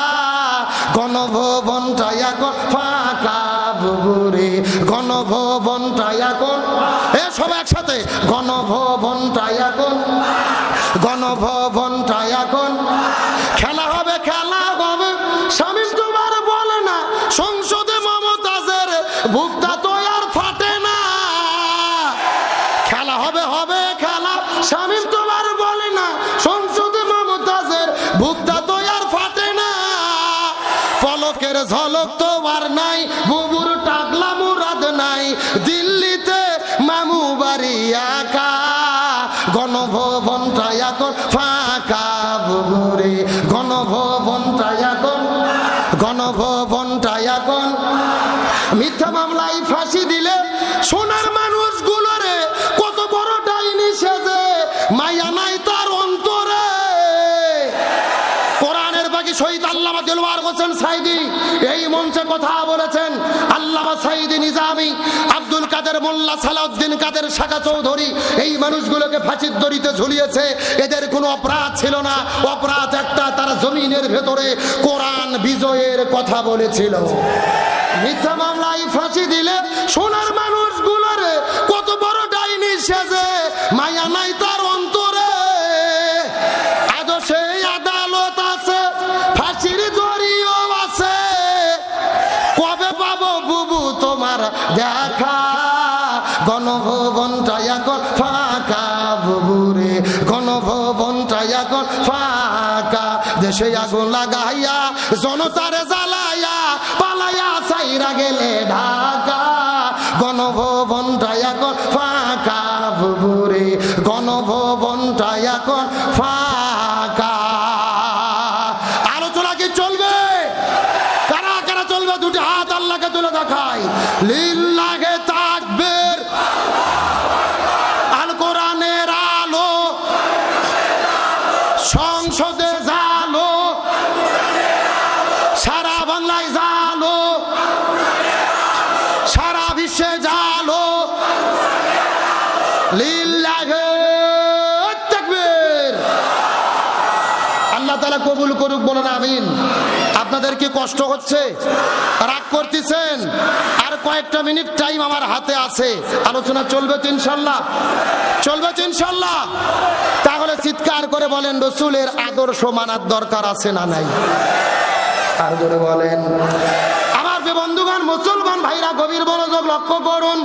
গণভবনটা এখন ফাঁকা বুবুরে, গণভবনটা এখন। এ সবাই একসাথে, গণভবনটা এখন, গণভবনটা এখন। খেলা হবে, খেলা হবে, স্বামী তোমার বলে না সংসদে মমতাজের ভুক্তা তো আর ফাটে না। খেলা হবে, হবে খেলা, স্বামী তোমার বলে না সংসদে মমতাজের ভুক্তা তো আর ফাটে না। পলকের ঝলক তো আর নাই, বুবুর টাকলা মুরাদ নাই, দিল্লিতে মামু বাড়ি একা, গণভবনটা এখন ফাঁকা বুবুরে, গণভবনটা এখন, গণভবনটা এখন। মিথ্যা মামলায় ফাঁসি দিলে সোনার মানুষগুলোরে কত বড় ডাইনি সেজে, মায়া নাই তার অন্তরে। কোরআনের বাকি শহীদ আল্লামা দেলওয়ার হোসেন সাইদি এই মঞ্চে কথা বলেছেন। আল্লামা সাইদি নিজামী, আব্দুল কাদের মোল্লা, সালাউদ্দিন কাদের শাখা চৌধুরী এই মানুষগুলোকে ফাঁসির দড়িতে ঝুলিয়েছে। এদের কোনো অপরাধ ছিল না, অপরাধ একটা, তারা জমিনের ভেতরে কোরআন বিজয়ের কথা বলেছিল। মিথ্যা মামলায় ফাঁসি দিলে সোনার মানুষগুলোরে কত বড় ডাইনি সেজে, মায়া নাই তার অন্তরে। আজও সেই আদালত আছে, ফাঁসির দড়িও আছে, কবে পাবো বুবু তোমার দেখা, গণভবনটা এখন ফাঁকা বুবুরে, গণভবনটা এখন ফাঁকা। দেশে আগুন লাগাইয়া জনতারে জ্বালাইয়া পালাইয়া সাইরা গেলে ঢাকা, গণভবনটা এখন ফাঁকা বুবুরে, গণভবনটা এখন ফাঁকা। আলোচনা কি চলবে? কারা কারা চলবে? দুটি হাত আল্লাহকে তুলে দেখায়। লিল্লাহে তাকবীর। আল কোরআনের আলো সংসদে জালো, সারা বাংলায় জালো, সারা বিশ্বে জালো। লিল্লাহে তাকবীর। আল্লাহ তাআলা কবুল করুক, বলেন আমিন। আপনাদের কি কষ্ট হচ্ছে, রাগ করতেছেন? আর কয়েকটা মিনিট টাইম আমার হাতে আছে, আলোচনা চলবে তো ইনশাল্লাহ, চলবে তো ইনশাল্লাহ। তাহলে চিৎকার করে বলেন রাসূলের আদর্শ মানার দরকার আছে না নাই? আর জোরে বলেন। আমার বন্ধুগণ, মুসলমান ভাইরা, গভীর মনোযোগ লক্ষ্য করুন।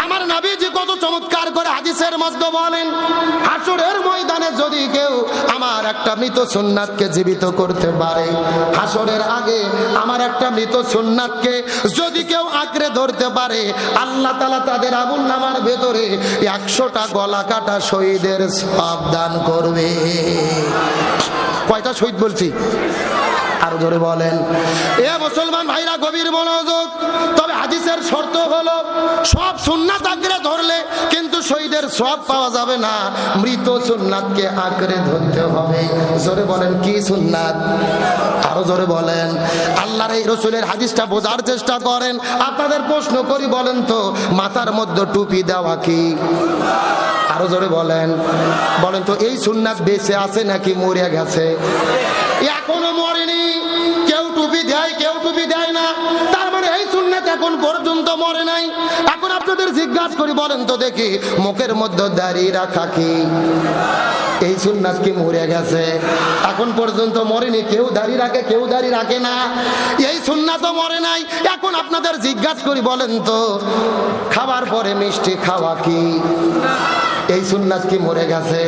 আমার নবীজি কত চমৎকার করে হাদিসের মধ্যে বলেন, হাসরের ময়দানে যদি কেউ আমার একটা মৃত সুন্নাতকে জীবিত করতে পারে, হাসরের আগে আমার একটা মৃত সুন্নাতকে যদি কেউ আঁকড়ে ধরতে পারে, আল্লাহ তাআলা তাদের আমলনামার ভেতরে 100টা গলা কাটা শহীদের সওয়াব দান করবে। কয়টা শহীদ বলছি? আর জোরে বলেন। এ মুসলমান ভাইরা, গভীর মনোযোগ। তবে হাদিসের শর্ত হলো, সব সুন্নাত আঁকড়ে ধরলে কিন্তু শহীদের সওয়াব পাওয়া যাবে না, মৃত সুন্নাতকে আঁকড়ে ধরতে হবে। জোরে বলেন, কি সুন্নাত? আরো জোরে বলেন। আল্লাহর এই রাসূলের হাদিসটা বোঝার চেষ্টা করেন। আপনাদের প্রশ্ন করি, বলেন তো, মাথার মধ্যে টুপি দেওয়া কি? আরো জোরে বলেন। বলেন তো, এই সুন্নাত বেঁচে আছে নাকি মরে গেছে? এখনো মরেনি। কেউ টুপি দেয়, কেউ টুপি দেয় না, তার মানে এই সুন্নাত এখন পর্যন্ত মরে নাই। এখন আপনাদের জিজ্ঞাসা করি, বলেন তো দেখি, মুখের মধ্যে দাড়ি রাখা কি এই সুন্নাত কি মরে গেছে? এখন পর্যন্ত মরেনি। কেউ দাড়ি রাখে, কেউ দাড়ি রাখে না, এই সুন্নাতও মরে নাই। এখন আপনাদের জিজ্ঞাসা করি, বলেন তো, খাবার পরে মিষ্টি খাওয়া কি এই সুন্নাত কি মরে গেছে?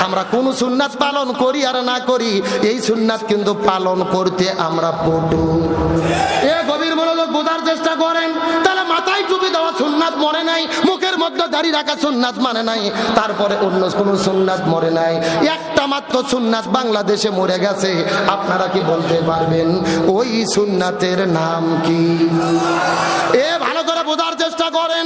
আমরা কোন সুন্নাত পালন করি আর না করি, এই সুন্নাত কিন্তু পালন করতে আমরা পটু। এ গভীর মনোযোগ, বোঝার চেষ্টা করেন। তাহলে মাথায় টুপি দেওয়া সুন্নাত মরে নাই, মুখের মধ্যে দাড়ি রাখা সুন্নাত মানে নাই, তারপরে অন্য কোন সুন্নাত মরে নাই। একটা মাত্র সুন্নাত বাংলাদেশে মরে গেছে। আপনারা কি বলতে পারবেন ওই সুন্নাতের নাম কি? এ ভালো করে বোঝার চেষ্টা করেন।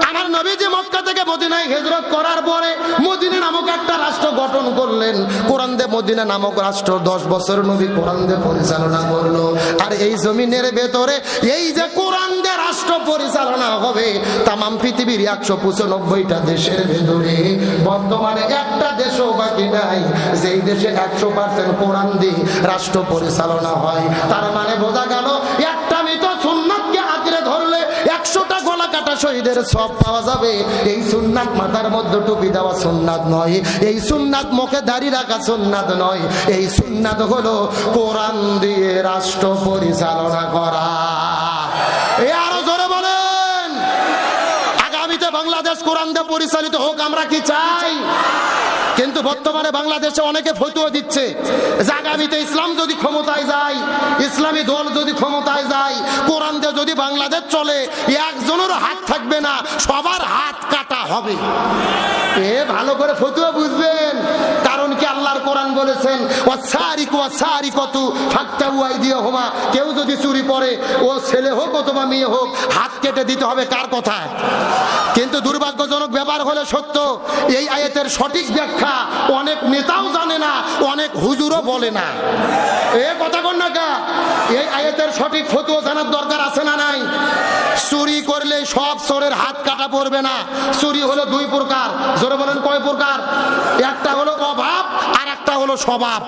আমার নবীজি মক্কা থেকে মদিনায় হিজরত করার পরে মদিনা নামক একটা রাষ্ট্র গঠন করলেন। কোরআন দিয়ে মদিনা নামক রাষ্ট্র 10 বছর নবী কোরআন দিয়ে পরিচালনা করলো। আর এই জমিনের ভেতরে এই যে কোরআন দিয়ে রাষ্ট্র পরিচালনা হবে, তামাম পৃথিবীর 195টা দেশের ভেতরে বর্তমানে একটা দেশও বাকি নাই যেই দেশে 100% কোরআন দিয়ে রাষ্ট্র পরিচালনা হয়। তার মানে বোঝা গেল, একটা মৃত সুন্নাতকে আঁকড়ে ধরলে 100টা গলা কাটা শহীদের সব পাওয়া যাবে। এই সুন্নাত মাথার মধ্যে টুপি দেওয়া সুন্নাত নয়, এই সুন্নাত মুখে দাড়ি রাখা সুন্নাত নয়, এই সুন্নাত হলো কোরআন দিয়ে রাষ্ট্র পরিচালনা করা। এ আরো জোরে বলেন। আগামীতে বাংলাদেশ কোরআন দিয়ে পরিচালিত হোক, আমরা কি চাই? কিন্তু বর্তমানে বাংলাদেশে অনেকে ফতোয়া দিচ্ছে যে আগামীতে ইসলাম যদি ক্ষমতায় যায়, ইসলামী দল যদি ক্ষমতায় যায়, কোরআন দিয়ে যদি বাংলাদেশ চলে, একজনের হাত থাকবে না, সবার হাত কাটা হবে। এ ভালো করে ফতোয়া বুঝবেন। কারণ কি, আল্লাহর কোরআন বলেছেন, ওয়াসারিকু ওয়াসারিকাতু ফাকতাউ আইদিয়াহুমা, কেউ যদি চুরি করে, ও ছেলে হোক অথবা মেয়ে হোক, হাত কেটে দিতে হবে। কার কথা? কিন্তু দুর্ভাগ্যজনক ব্যাপার হলো সত্য, এই আয়াতের সঠিক ব্যাখ্যা অনেক নেতাও জানে না, অনেক হুজুরও বলে না। এ কথা কোন না কা? এই আয়াতের সঠিক ফতোয়া জানার দরকার আছে না নাই? চুরি করলে সব চোরের হাত কাটা পড়বে না। চুরি হলো 2 প্রকার। জোরে বলেন, কয় প্রকার? একটা হলো অভাব, আর একটা হলো স্বভাব।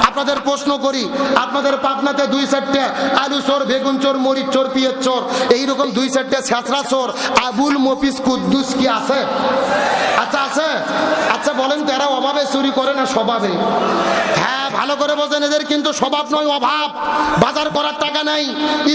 আপনাদের প্রশ্ন করি, আপনাদের পাবনাতে 2-4টে আলু চোর, বেগুন চোর, মরিচ চোর, পিঁয়াজ চোর, এইরকম 2-4টে ছেঁচড়া চোর আবুল মফিজ কুদ্দুস কি আছে? আচ্ছা আছে। আচ্ছা বলেন তো, এরা অভাবে চুরি করে না স্বভাবে? হ্যাঁ, ভালো করে বোঝেন, এদের কিন্তু স্বভাব নয়, অভাব। বাজার করার টাকা নাই,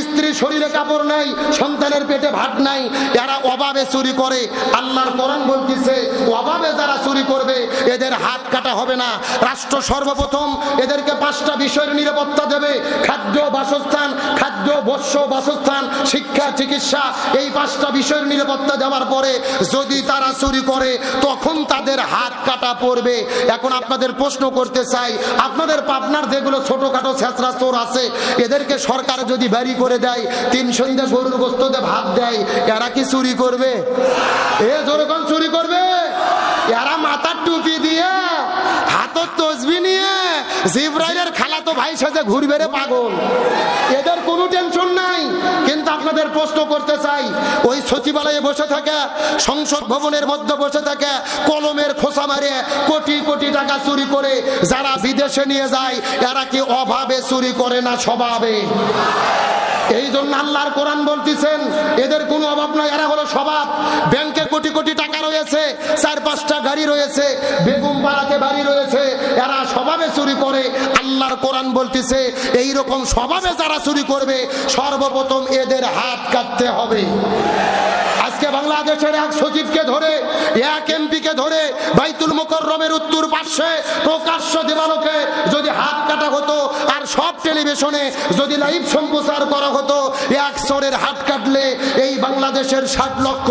স্ত্রীর শরীরে কাপড় নাই, সন্তানের পেটে ভাত নাই, এরা অভাবে চুরি করে। আল্লাহর কোরআন বলতেছে, অভাবে যারা চুরি করবে এদের হাত কাটা হবে না। রাষ্ট্র সর্বপ্রথম এদেরকে 5টা বিষয়ের নিরাপত্তা দেবে: খাদ্য, বাসস্থান, খাদ্য, বস্ত্র, বাসস্থান, শিক্ষা, চিকিৎসা। এই 5টা বিষয়ের নিরাপত্তা দেওয়ার পরে যদি তারা চুরি করে তখন তাদের হাত কাটা পড়বে। এখন আপনাদের প্রশ্ন করতে চাই, আপনাদের পাবনার যেগুলো ছোটখাটো ছেঁচড়া চোর আছে এদেরকে সরকার যদি বাড়ি করে দেয়, 3 সন্ধ্যা গরুর গোশত দিয়ে ভাত দেয়, এরা কি চুরি করবে? যেরকম চুরি করবে। এরা মাথার টুপি দিয়ে হাতের তসবি নিয়ে জিবরাইলের খালাতো ভাই সাথে ঘুরবে রে পাগল। এদের কোনো টেনশন নাই। কিন্তু আপনাদের প্রশ্ন করতে চাই, ওই সচিবালয়ে বসে থাকে, সংসদ ভবনের মধ্যে বসে থাকে, কলমের খোসা মারে কোটি কোটি টাকা চুরি করে যারা বিদেশে নিয়ে যায়, এরা কি অভাবে চুরি করে না স্বভাবে? এই জন্য আল্লাহর কোরআন বলতেছেন এদের কোনো অভাব নয়, এরা হলো স্বভাব। ব্যাংকে কোটি কোটি টাকা রয়েছে, 4-5টা গাড়ি রয়েছে, বেগম পাড়াতে বাড়ি রয়েছে, এরা স্বভাবে চুরি করে। আল্লাহর কোরআন বলতেছে এইরকম স্বভাবে যারা চুরি করবে সর্বপ্রথম এদের হাত কাটতে হবে। আজকে বাংলাদেশের এক সচিবকে ধরে, এক এমপিকে ধরে বাইতুল মুকাররমের উত্তর পাশে প্রকাশ্য দেওয়ালকে যদি হাত কাটা হতো আর সব টেলিভিশনে যদি লাইভ সম্প্রচার করা হতো, এক চোরের হাত কাটলে এই বাংলাদেশের 60 লক্ষ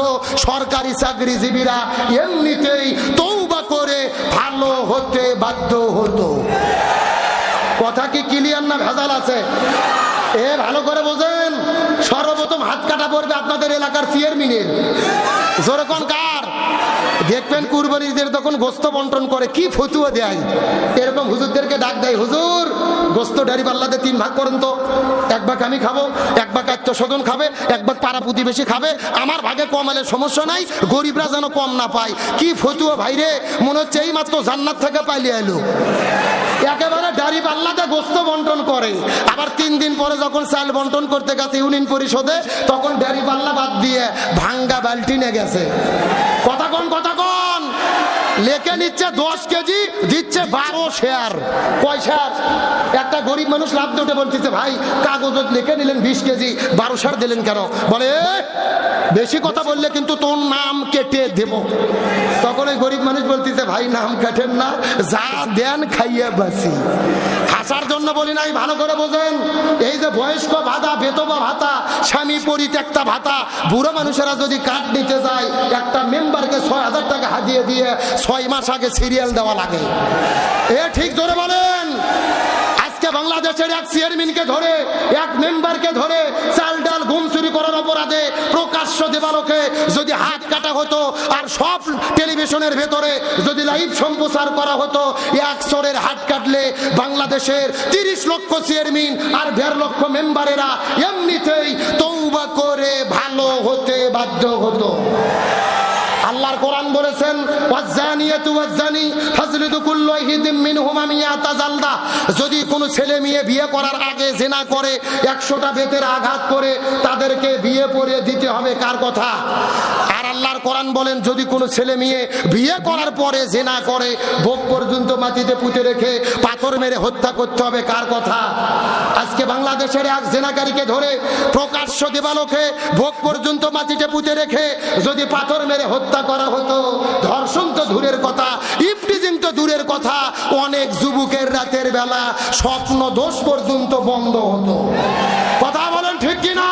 সরকারি চাকরিজীবীরা এমনিতেই তওবা করে ভালো হতে বাধ্য হতো। কথা কি ক্লিয়ার না ভেজাল আছে? ভালো করে বোঝেন। সর্বপ্রথম হাত কাটা পড়বে আপনাদের এলাকার চেয়ারম্যানের। যেরকম কার দেখবেন কুরবানিদের তখন গোস্ত বন্টন করে কি ফতুয়া দেয়, এরকম হুজুরদেরকে ডাক দেয়, হুজুর গোস্ত ডাড়ি পাল্লাতে 3 ভাগ করেন তো, 1 ভাগ আমি খাবো, 1 ভাগ আত্মস্বজন খাবে, 1 ভাগ পাড়া প্রতিবেশী খাবে, আমার ভাগে কম হলে সমস্যা নাই, গরিবরা যেন কম না পায়। কি ফতুয়া ভাইরে, মনে হচ্ছে এই মাত্র জান্নাত থেকে পালিয়ে এলো। একেবারে দাড়ি পাল্লাতে গোস্ত বন্টন করে। আবার 3 দিন পরে যখন চাল বন্টন করতে গেছে ইউনিয়ন পরিষদে, তখন দাড়ি পাল্লা বাদ দিয়ে ভাঙ্গা বালতি নিয়ে গেছে। কথা কোন লেখে নিচ্ছে 10 কেজি, দিচ্ছে 12 শেয়ার। কয় শেয়ার? একটা গরিব মানুষ লাভ উঠে বলতেছে, ভাই কাগজ লিখে নিলেন 20 কেজি, 12 শেয়ার দিলেন কেন? বলে বেশি কথা বললে কিন্তু তোর নাম কেটে দেব। তখন ওই গরিব মানুষ বলতেছে, ভাই নাম কাটেন না, যা দেন খাইয়ে বাসি। হাসার জন্য বলি নাই, ভালো করে বোঝেন। এই যে বয়স্ক ভাতা, বেতবা ভাতা, স্বামী পরিত্যক্তা ভাতা, বুড়ো মানুষেরা যদি কার্ড নিতে যায়, একটা মেম্বারকে 6000 টাকা হাতিয়ে দিয়ে 6 মাস আগে সিরিয়াল দেওয়া লাগে। ঠিক জোরে বলেন। আজকে বাংলাদেশের এক চেয়ারম্যানকে ধরে, এক মেম্বারকে ধরে চাল ডাল গম চুরি করার অপরাধে প্রকাশ্য দেওয়ালকে যদি হাত কাটা হতো আর সব টেলিভিশনের ভেতরে যদি লাইভ সম্প্রচার করা হতো, এক চোরের হাত কাটলে বাংলাদেশের 30 লক্ষ চেয়ারম্যান আর 1.5 লক্ষ মেম্বারেরা এমনিতেই তওবা করে ভালো হতে বাধ্য হতো। আল্লাহর কোরআন বলেছেন, ওয়াজ্জানিয়াতু ওয়াজ্জানি ফাজলিদু কুল্লা ওয়াহিদিম মিনহুমা মিয়াতা জালদা। যদি কোনো ছেলে মেয়ে বিয়ে করার আগে জিনা করে 100টা বেতের আঘাত করে তাদেরকে বিয়ে পড়িয়ে দিতে হবে। কার কথা? আর আল্লাহর কোরআন বলেন, যদি কোনো ছেলে মেয়ে বিয়ে করার পরে জিনা করে বুক পর্যন্ত মাটিতে পুঁতে রেখে পাথর মেরে হত্যা করতে হবে। কার কথা? আজকে বাংলাদেশের এক জিনাকারীকে ধরে প্রকাশ্য দেওয়ালকে বুক পর্যন্ত মাটিতে পুঁতে রেখে যদি পাথর মেরে হত্যা করা হতো, ধর্ষণ তো দূরের কথা, ইফটিজিং তো দূরের কথা, অনেক যুবকের রাতের বেলা স্বপ্ন দোষ পর্যন্ত বন্ধ হতো। কথা বলেন ঠিক কিনা?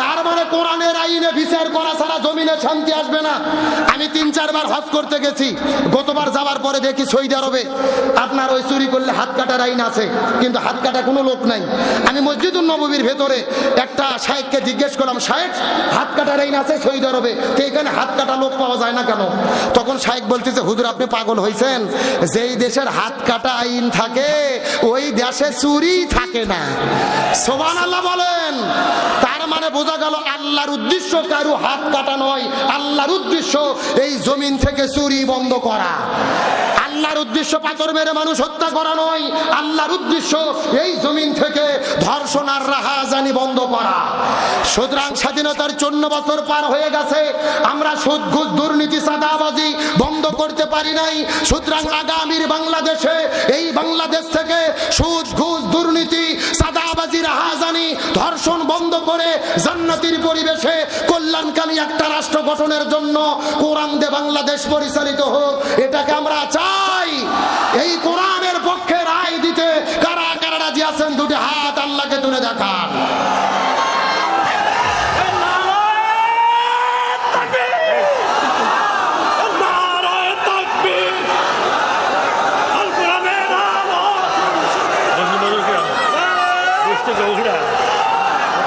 তার মানে কোরআনের আইনে বিচার করা ছাড়া জমিনে শান্তি আসবে না। আমি 3-4 বার হজ করতে গেছি। গতবার যাওয়ার পরে দেখি সৌদি আরবে আপনার ওই চুরি করলে হাত কাটার আইন আছে, কিন্তু হাত কাটা কোনো লোক নাই। আমি মসজিদুন নববীর ভেতরে একটা শায়েখকে জিজ্ঞেস করলাম, শায়েখ হাত কাটার আইন আছে সৌদি আরবে, তো এখানে হাত কাটা লোক পাওয়া যায় না কেন? তখন শায়েখ বলতেছে, হুজুর আপনি পাগল হয়েছেন, যেই দেশের হাত কাটা আইন থাকে ওই দেশে চুরি থাকে না। সুবহানাল্লাহ বলেন। তার মানে বোঝা গেল আল্লাহর উদ্দেশ্য কারো হাত কাটা নয়, আল্লাহর উদ্দেশ্য এই জমিন থেকে চুরি বন্ধ করা। আল্লাহর উদ্দেশ্য পাথর মেরে মানুষ হত্যা করা নয়, আল্লাহর উদ্দেশ্য এই জমিন থেকে ধর্ষণ আর রাহাজানি বন্ধ করা। সুতরাং স্বাধীনতার 54 বছর পার হয়ে গেছে, আমরা সুদ ঘুষ দুর্নীতি চাঁদাবাজি বন্ধ করতে পারি নাই। সুতরাং আগামীর বাংলাদেশে, এই বাংলাদেশ থেকে সুদ ঘুষ দুর্নীতি চাঁদাবাজি রাহাজানি ধর্ষণ বন্ধ করে জান্নাতের পরিবেশে কল্যাণকামী একটা রাষ্ট্র গঠনের জন্য কোরআন দিয়ে বাংলাদেশ পরিচালিত হোক, এটাকে আমরা চাই। এই কোরআনের পক্ষে রায় দিতে কারা কারা রাজি আছেন? দুটি হাত আল্লাহকে তুলে দেখান।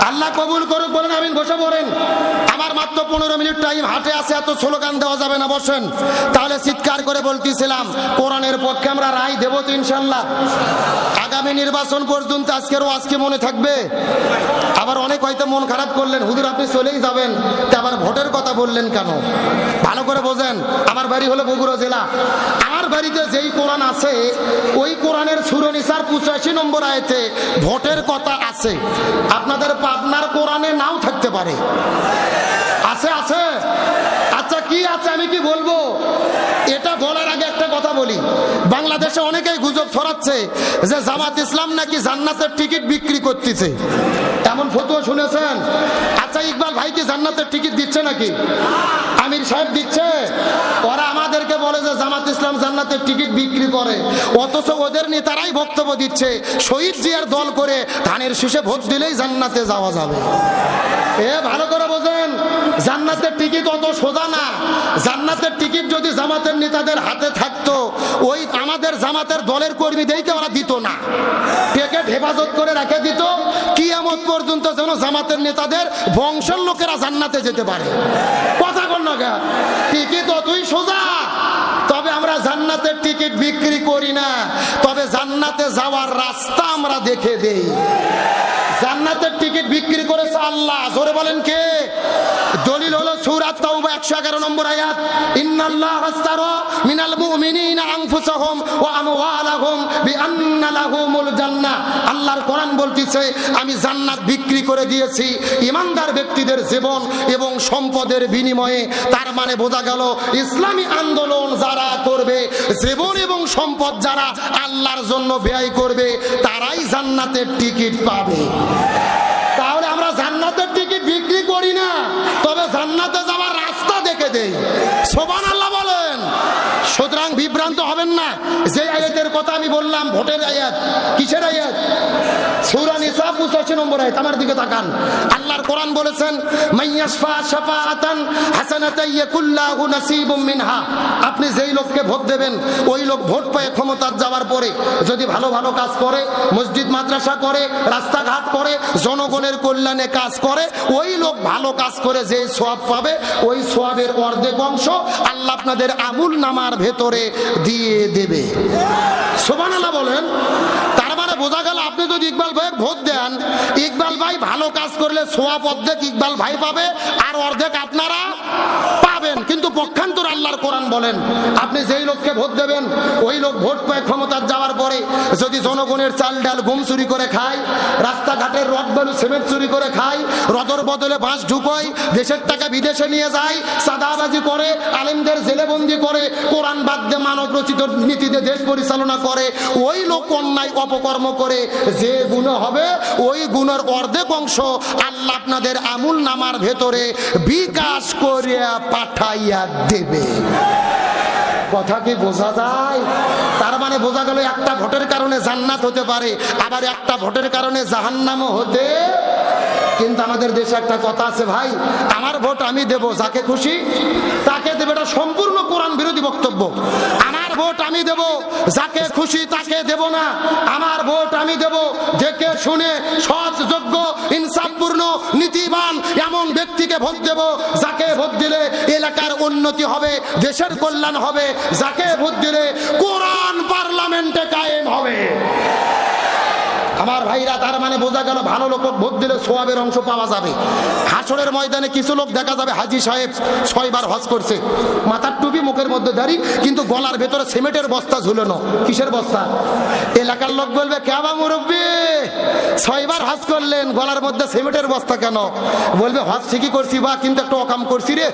আল্লাহ কবুল করুক, বলেন আমিন। বসে পড়েন, আমার মাত্র 15 মিনিট টাইম হাতে আছে, এত স্লোগান দেওয়া যাবে না, বসেন। তাহলে চিৎকার করে বলতেছিলাম, কোরআনের পক্ষে আমরা রায় দেব তো ইনশাল্লাহ। আগামী নির্বাচন পর্যন্ত আজকে মনে থাকবে। আবার অনেক হয়তো মন খারাপ করলেন, হুজুর আপনি চলেই যাবেন, তা আবার ভোটের কথা বললেন কেন? ভালো করে বোঝেন, আমার বাড়ি হলো বগুড়া জেলা। আমার বাড়িতে যেই কোরআন আছে, ওই কোরআনের সূরা নিসার 85 নম্বর আয়াতে ভোটের কথা আছে। আপনাদের পাবনার কোরআনে নাও থাকতে পারে। আছে আছে, আচ্ছা কি আছে আমি কি বলবো? এটা বলার আগে একটা কথা বলি, বাংলাদেশে অনেকেই গুজব ছড়াচ্ছে যে জামাত ইসলাম নাকি জান্নাতের টিকিট বিক্রি করতেছে, এমন ফতোয়া শুনেছেন? আচ্ছা ইকবাল ভাই কি জান্নাতের টিকিট দিচ্ছে নাকি? আমির সাহেব দিচ্ছে? ওরা আমাদেরকে বলে যে জামাত ইসলাম জান্নাতের টিকিট বিক্রি করে, অথচ ওদের নেতারাই বক্তব্য দিচ্ছে শহীদ জিয়ার দল করে ধানের শীষে ভোট দিলেই জান্নাতে যাওয়া যাবে। এ ভালো করে বোঝেন, জান্নাতের টিকিট অত সোজা না। জান্নাতের টিকিট যদি জামাতের নেতাদের হাতে থাকতো, ওই আমাদের জামাতের দলের কর্মীদেরকে ওরা দিত না, টিকিট হেফাজত করে রেখে দিত, কিয়ামত পর্যন্ত যেন জামাতের নেতাদের বংশের লোকেরা জান্নাতে যেতে পারে। কথা বল না, টিকিট অতই সোজা। তবে আমরা জান্নাতের টিকিট বিক্রি করি না, তবে জান্নাতে যাওয়ার রাস্তা আমরা দেখে দেই। জান্নাতের টিকিট বিক্রি করেছে আল্লাহ, জোরে বলেন কে? দলিল হলো সূরা তাওবা 111 নম্বর আয়াত, ইন্নাল্লাহা আশতারা মিনাল মুমিনিনা আনফুসাহুম ওয়া আমওয়ালাহুম বিআন্না লাহুমুল জান্নাহ। আল্লাহর কোরআন বলতিছে আমি জান্নাত বিক্রি করে দিয়েছি ঈমানদার ব্যক্তিদের জীবন এবং সম্পদের বিনিময়ে। তার মানে বোঝা গেল ইসলামী আন্দোলন যারা করবে, জীবন এবং সম্পদ যারা আল্লাহর জন্য ব্যয় করবে, তারাই জান্নাতের টিকিট পাবে। তাহলে আমরা জান্নাতের টিকিট বিক্রি করি না, তবে জান্নাতে যাওয়ার রাস্তা দেখে দেই। সুবহানাল্লাহ বলেন। সুতরাং বিভ্রান্ত হবেন না। যে আয়াতের কথা আমি বললাম, ভোটের আয়াত। কিসের আয়াত? সূরা নিসা 85 নম্বর আয়াত। আমার দিকে তাকান, আল্লাহর কোরআন বলেছেন মাইয়াশফা শাফাআতান হাসানাতান ইয়াকুল্লাহু নাসিবুম মিনহা। আপনি যেই লোককে ভোট দেবেন, ওই লোক ভোট পেয়ে ক্ষমতার যাওয়ার পরে যদি ভালো ভালো কাজ করে, মসজিদ মাদ্রাসা করে, রাস্তাঘাট করে, জনগণের কল্যাণে কাজ করে, ওই লোক ভালো কাজ করে যে সওয়াব পাবে, ওই সওয়াবের অর্ধেক অংশ আল্লাহ আপনাদের আমুল নামার ভেতরে দিয়ে দেবে। সুবহানাল্লাহ বলেন। তার মানে বোঝা গেল আপনি যদি ইকবাল ভাই ভোট দেন, ইকবাল ভাই ভালো কাজ করলে সওয়াব অর্ধেক ইকবাল ভাই পাবে, আর অর্ধেক আপনারা পাবেন। কিন্তু পক্ষান্তর আল্লাহর কোরআন বলেন, আপনি যেই লোককে ভোট দেবেন, ওই লোক ভোট পেয়ে ক্ষমতার যাওয়ার পরে যদি জনগণের চাল ডাল গম চুরি করে খায়, রাস্তাঘাটের রড বালু সিমেন্ট চুরি করে খায়, রদর বদলে বাঁশ ঢুকোয়, দেশের টাকা বিদেশে নিয়ে যায়, চাঁদাবাজি করে, আলেমদের জেলেবন্দি করে, কোরআন বাদ দিয়ে মানব রচিত নীতিতে দেশ পরিচালনা করে, ওই লোক অন্যায় অপকর্ম করে যে গুনাহ হবে, ওই গুনার অর্ধেক অংশ আল্লাহ আপনাদের আমুল নামার ভেতরে বিকাশ করে পাঠাইয়া দেবে। কথা কি বোঝা যায়? তার মানে বোঝা গেল একটা ভোটের কারণে জান্নাত হতে পারে, আবার একটা ভোটের কারণে জাহান্নামও হতে। কিন্তু আমাদের দেশে একটা কথা আছে ভাই, আমার ভোট আমি দেব, যাকে খুশি তাকে দেব। এটা সম্পূর্ণ কোরআন বিরোধী বক্তব্য। আমার ভোট আমি দেব, যাকে খুশি তাকে দেব না। আমার ভোট আমি দেব দেখে শুনে সৎ, যোগ্য, ইনসাফপূর্ণ, নীতিবান এমন ব্যক্তিকে ভোট দেব, যাকে ভোট দিলে এলাকার উন্নতি হবে, দেশের কল্যাণ হবে, যাকে ভোট দিলে কোরআন পার্লামেন্টে কায়েম হবে। আমার ভাইরা, তার মানে বোঝা গেল ভালো লোক ভোট দিলে সোয়াবের অংশ পাওয়া যাবে। হাসরের ময়দানে কিছু লোক দেখা যাবে হাজী সাহেব 6 বার হজ করছে, মাথার টুপি, মুখের মধ্যে দাড়ি, কিন্তু গলার ভেতরে সিমেন্টের বস্তা ঝুলানো। কিসের বস্তা? এলাকার লোক বলবে, কেবা মুরব্বি 6 বার হজ করলেন, গলার মধ্যে সিমেন্টের বস্তা কেন? বলবে, হজ ঠিকই করছি বা, কিন্তু একটু অকাম করছি রে।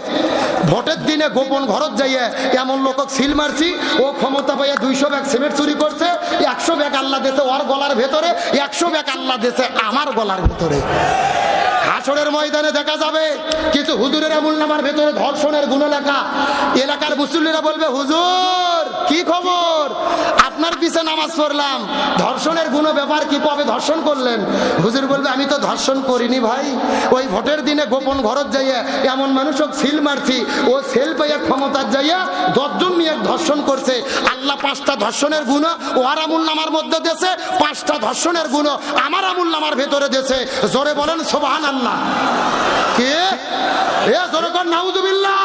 ভোটের দিনে গোপন ঘরত যাইয়ে এমন লোক সিল মারছি, ও ক্ষমতা পাইয়া 200 ব্যাগ সিমেন্ট চুরি করছে, 100 ব্যাগ আল্লাহ দিয়েছে ওর গলার ভেতরে, 100 ব্যাগ আল্লাহ দিয়েছে আমার গলার ভেতরে। হাসরের ময়দানে দেখা যাবে কিছু হুজুরের আমলনামার ভেতরে ধর্ষণের গুণ লেখা। এলাকার মুসল্লিরা বলবে, হুজুর কি খবর, আপনার পিছে নামাজ পড়লাম, ধর্ষণের গুণ ব্যাপার কি, কবে ধর্ষণ করলেন? হুজুর বলবে, আমি তো ধর্ষণ করিনি ভাই, ওই ভোটের দিনে গোপন ঘরত যাইয়া এমন মানুষক সিল মারছি, ও সেল পাইয়া ক্ষমতার যাইয়া 10 জন নিয়ে ধর্ষণ করছে। আল্লাহ 5টা ধর্ষণের গুণ ওর আমলনামার মধ্যে দিয়েছে, 5টা ধর্ষণের গুণ আমার আমলনামার ভেতরে দিয়েছে। জোরে বলেন সুবহানাল্লাহ। কে এ জোরে কর নাউজুবিল্লাহ।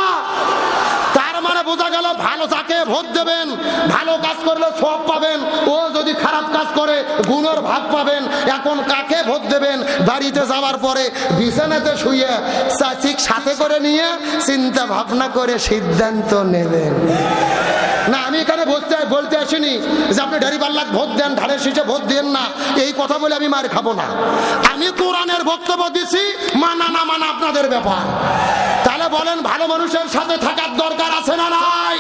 তার মানে বোঝা গেল ভালো যাকে ভোট দেবেন, ভালো কাজ করলে সওয়াব পাবেন, ও যদি খারাপ কাজ করে গুণের ভাগ পাবেন। এখন কাকে ভোট দেবেন, বাড়িতে যাওয়ার পরে বিছানাতে শুয়ে চাচিক সাথে করে নিয়ে চিন্তা ভাবনা করে সিদ্ধান্ত নেবেন। না, আমি এখানে বলতে আসিনি যে আপনি দাঁড়িপাল্লাক ভোট দেন, ধানের শীষে ভোট দেন না, এই কথা বলে আমি মার খাবো না। আমি কোরআনের বক্তব্য দিছি, মানা না মানা আপনাদের ব্যাপার। তাহলে বলেন, ভালো মানুষের সাথে থাকার দরকার আছে না নাই?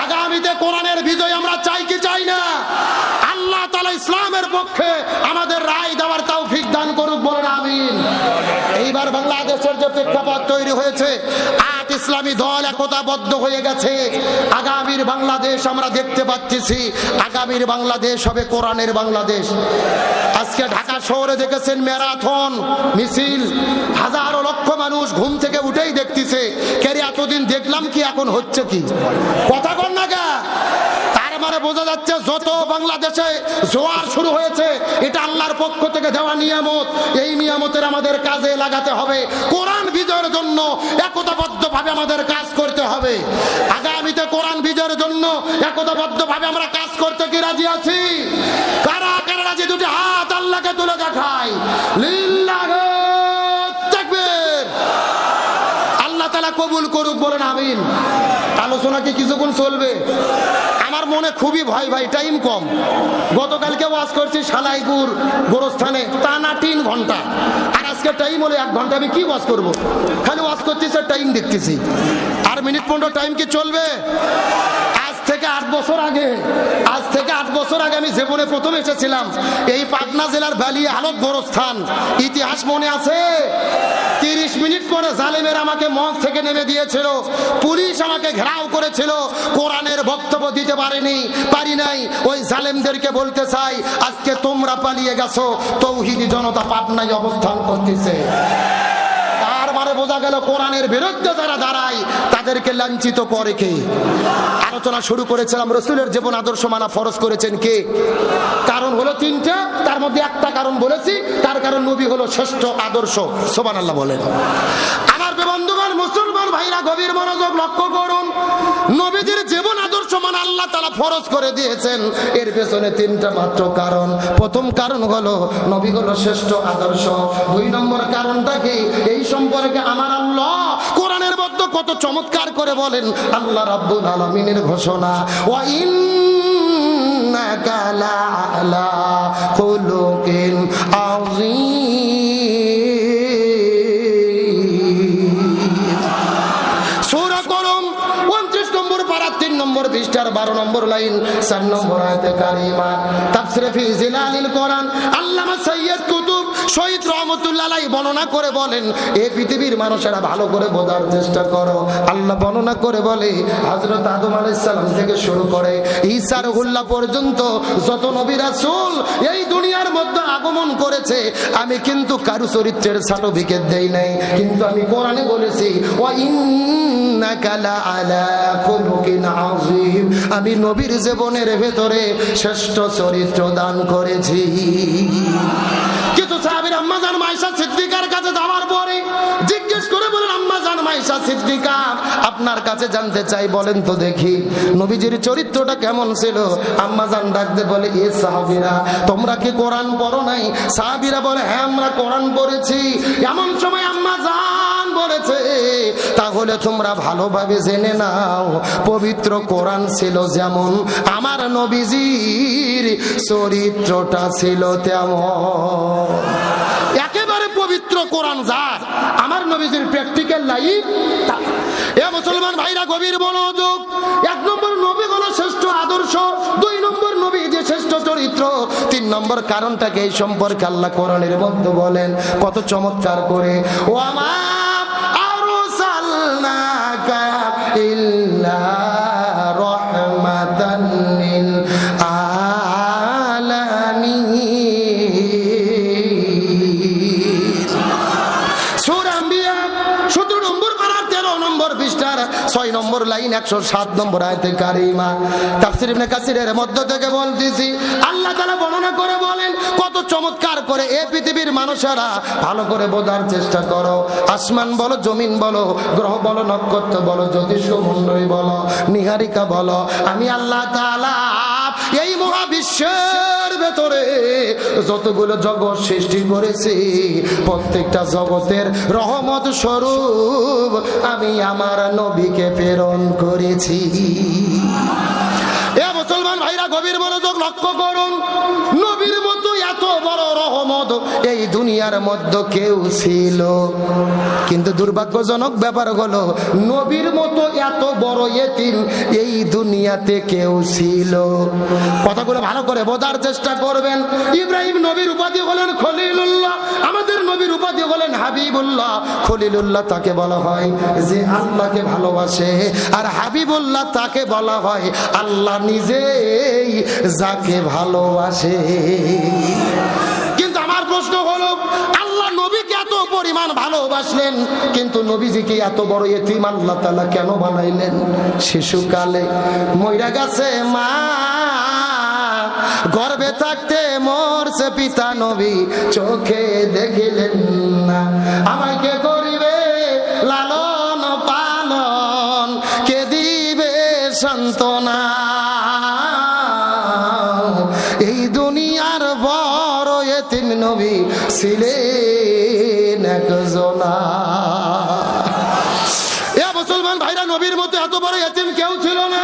আগামীতে কোরআনের বিজয় আমরা চাই কি চাই না? আল্লাহ তাআলা ইসলামের পক্ষে আমাদের রায় দেওয়ার তৌফিক দান করুক, বলেন আমিন। এইবার বাংলাদেশের যে প্রেক্ষাপট তৈরি হয়েছে, 8 ইসলামী দল একতাবদ্ধ হয়ে গেছে। আগামীর বাংলাদেশ আমরা দেখতে পাচ্ছি, আগামীর বাংলাদেশ হবে কোরআনের বাংলাদেশ। আজকে ঢাকা শহরে দেখেছেন ম্যারাথন মিছিল, হাজারো লক্ষ মানুষ ঘুম থেকে উঠেই দেখতেছে, কেরে এতদিন দেখলাম কি, এখন হচ্ছে কি? কথা বল না গা। তার মানে বোঝা যাচ্ছে যত বাংলাদেশে জোয়ার শুরু হয়েছে, এটা আল্লাহর পক্ষ থেকে দেওয়া নিয়ামত। এই নিয়ামতের আমাদের কাজে লাগাতে হবে। কোরআন বিজয়ের জন্য একতাবদ্ধভাবে আমাদের কাজ করতে হবে। আগামীতে কোরআন বিজয়ের জন্য একতাবদ্ধভাবে আমরা কাজ করতে কি রাজি আছি? কারা কারা রাজি? দুটি হাত আল্লাহকে তুলে দেখাই, লিল্লাহি তাকবীর। আল্লাহ তাআলা কবুল করুক, বলেন আমিন। আলোচনা কি কিছুক্ষণ চলবে? আমার মনে খুবই ভয় ভাই, টাইম কম। গতকালকে ওয়াজ করছি সালাইপুর গোরস্থানে, টানা 3 ঘন্টা, আর আজকে টাইম হলো 1 ঘন্টা। আমি কি ওয়াজ করব? খালি ওয়াজ করছি, টাইম দেখতেছি, আর মিনিট 15 টাইম কি চলবে? আজ থেকে 8 বছর আগে আমি জীবনে প্রথম এসেছিলাম এই পাটনা জেলার বালিয়া হালত গোরস্থান। ইতিহাস মনে আছে? 30 মিনিট পরে জালেমের আমাকে মঞ্চ থেকে নেমে দিয়েছিল, পুলিশ আমাকে ঘেরাও করেছিল, কোরআনের বক্তব্য দিতে পারি নাই। ওই জালেমদেরকে বলতে চাই, আজকে তোমরা পালিয়ে গেছো, তৌহিদি জনতা পাটনায় অবস্থান করতেছে। তার মানে বোঝা গেল কোরআনের বিরুদ্ধে যারা দাঁড়ায় তাদেরকে লাঞ্ছিত করে কে? আলোচনা শুরু করেছিলাম, রাসূলের জীবন আদর্শ মানা ফরজ করেছেন কে? কারণ হলো 3টা, তার মধ্যে একটা কারণ বলেছি, তার কারণ নবী হলো শ্রেষ্ঠ আদর্শ। সুবহানাল্লাহ বলেন। আমার বন্ধুগণ, মুসলমান ভাইরা, গভীর মনোযোগ লক্ষ্য করুন। নবীদের জীবন আদর্শ মানা আল্লাহ তাআলা ফরজ করে দিয়েছেন, এর পেছনে 3টা মাত্র কারণ। প্রথম কারণ হলো নবী হলো শ্রেষ্ঠ আদর্শ। 2 নম্বর কারণটা কি? এই সম্পর্কে আমার আল্লাহ কোরআনের মধ্যে কত চমৎকার করে বলেন। আল্লাহ রাব্বুল আলামিনের ঘোষণা, ওয়া ইন্নাকা লাআলা খুলুকিন আযীম। সূরা করম 29 নম্বর পারা 3 নম্বর পৃষ্ঠার 12 নম্বর লাইন 4 নম্বর আয়াতে কারিমা। তাফসীরে ফি জিলালিল কোরআন আল্লামা সাইয়্যিদ কুতুব শহীদ রহমাতুল্লাহ আলাইহি বর্ণনা করে বলেন, এই পৃথিবীর মানুষেরা ভালো করে বোঝার চেষ্টা করো। আল্লাহ বর্ণনা করে বলে, হযরত আদম আলাইহিস সালাম থেকে শুরু করে ঈসা রুহুল্লাহ পর্যন্ত যত নবী রাসূল এই দুনিয়ার মধ্যে আগমন করেছে, আমি কিন্তু কারো চরিত্রের সার্টিফিকেট দেই নাই, কিন্তু আমি কোরআনে বলেছি, ওয়া ইন্নাকা লাআলা খুলুকিন আযীম। আমি নবীর জীবনের ভেতরে শ্রেষ্ঠ চরিত্র দান করেছি। কিন্তু সাহাবীরা আম্মা জান মায়েশা সিদ্দিকার কাছে যাওয়ার পরে জিজ্ঞেস করে বলেন, আম্মা জান আয়েশা সিদ্দিকা, আপনার কাছে জানতে চাই, বলেন তো দেখি নবীজির চরিত্রটা কেমন ছিল। আম্মা জান ডাকতে বলে, এ সাহাবীরা, তোমরা কি কোরআন পড়ো নাই? সাহাবীরা বলে, হ্যাঁ আমরা কোরআন পড়েছি। এমন সময় আম্মা জান বলেছে, তাহলে তোমরা ভালোভাবে জেনে নাও, পবিত্র কোরআন ছিল যেমন, আমার নবীজির চরিত্রটা ছিল তেমন। একেবারে পবিত্র কোরআন যার, আমার নবীজির প্র্যাকটিক্যাল লাইফ। এ মুসলমান ভাইরা, গভীর মনোযোগ। 1 নম্বর, নবী হলো শ্রেষ্ঠ আদর্শ। 2 নম্বর, নবী যে শ্রেষ্ঠ চরিত্র। 3 নম্বর কারণটাকে এই সম্পর্কে আল্লাহ কোরআনের মধ্যে বলেন কত চমৎকার করে, ও আমার আরসালনাকা ইল্লা রাহমাতান লিল আলামিন। সূরা আম্বিয়া 17 নম্বর পারা 13 নম্বর পৃষ্ঠার 6 নম্বর লাইন 107 নম্বর আয়াতে কারিমা। তাফসীর ইবনে কাসিরের মধ্য থেকে বলতেছি, আল্লাহ তাআলা বর্ণনা করে বলেন কত চমৎকার করে, এই পৃথিবীর মানুষেরা ভালো করে বোঝার চেষ্টা করো। আসমান বলো, জমিন বলো, গ্রহ বলো, নক্ষত্র বলো, জ্যোতিষ্মণ্ডলী বলো, নিহারিকা বলো, আমি আল্লাহ তাআলা এই মহাবিশ্বের ভেতরে যতগুলো জগৎ সৃষ্টি করেছি, প্রত্যেকটা জগতের রহমত স্বরূপ আমি আমার নবীকে প্রেরণ করেছি। এ মুসলমান ভাইরা, গভীর মনোযোগ লক্ষ্য করুন। নবীর মতো এত বড় রহমত এই দুনিয়ার মধ্যে কেউ ছিল, কিন্তু দুর্ভাগ্যজনক ব্যাপার হলো নবীর মতো এত বড় ইতিম এই দুনিয়াতে কেউ ছিল। কথাগুলো ভালো করে বোঝার চেষ্টা করবেন। ইব্রাহিম নবীর উপাধি হলেন খলিলুল্লাহ, আমাদের নবীর উপাধি হলেন হাবিবুল্লাহ। খলিলুল্লাহ তাকে বলা হয় যে আল্লাহকে ভালোবাসে, আর হাবিবুল্লাহ তাকে বলা হয় আল্লাহ নিজেই যাকে ভালোবাসে। কিন্তু আমার প্রশ্ন হলো, আল্লাহ নবীকে এত পরিমাণ ভালোবাসলেন, কিন্তু নবীজিকে এত বড় ইতিম আল্লাহ তাআলা কেন বানাইলেন? শিশুকালে মইরা গেছে মা, গর্ভে থাকতে মরছে পিতা, নবী চোখে দেখিলেন না। আমায় কে করিবে লালন পালন, কে দিবে সান্ত্বনা? এই দুনিয়ার বড় ইতিম নবী ছিলেন একজনা। এ মুসলমান ভাইরা, নবীর মতো এত বড় ইতিম কেউ ছিল না।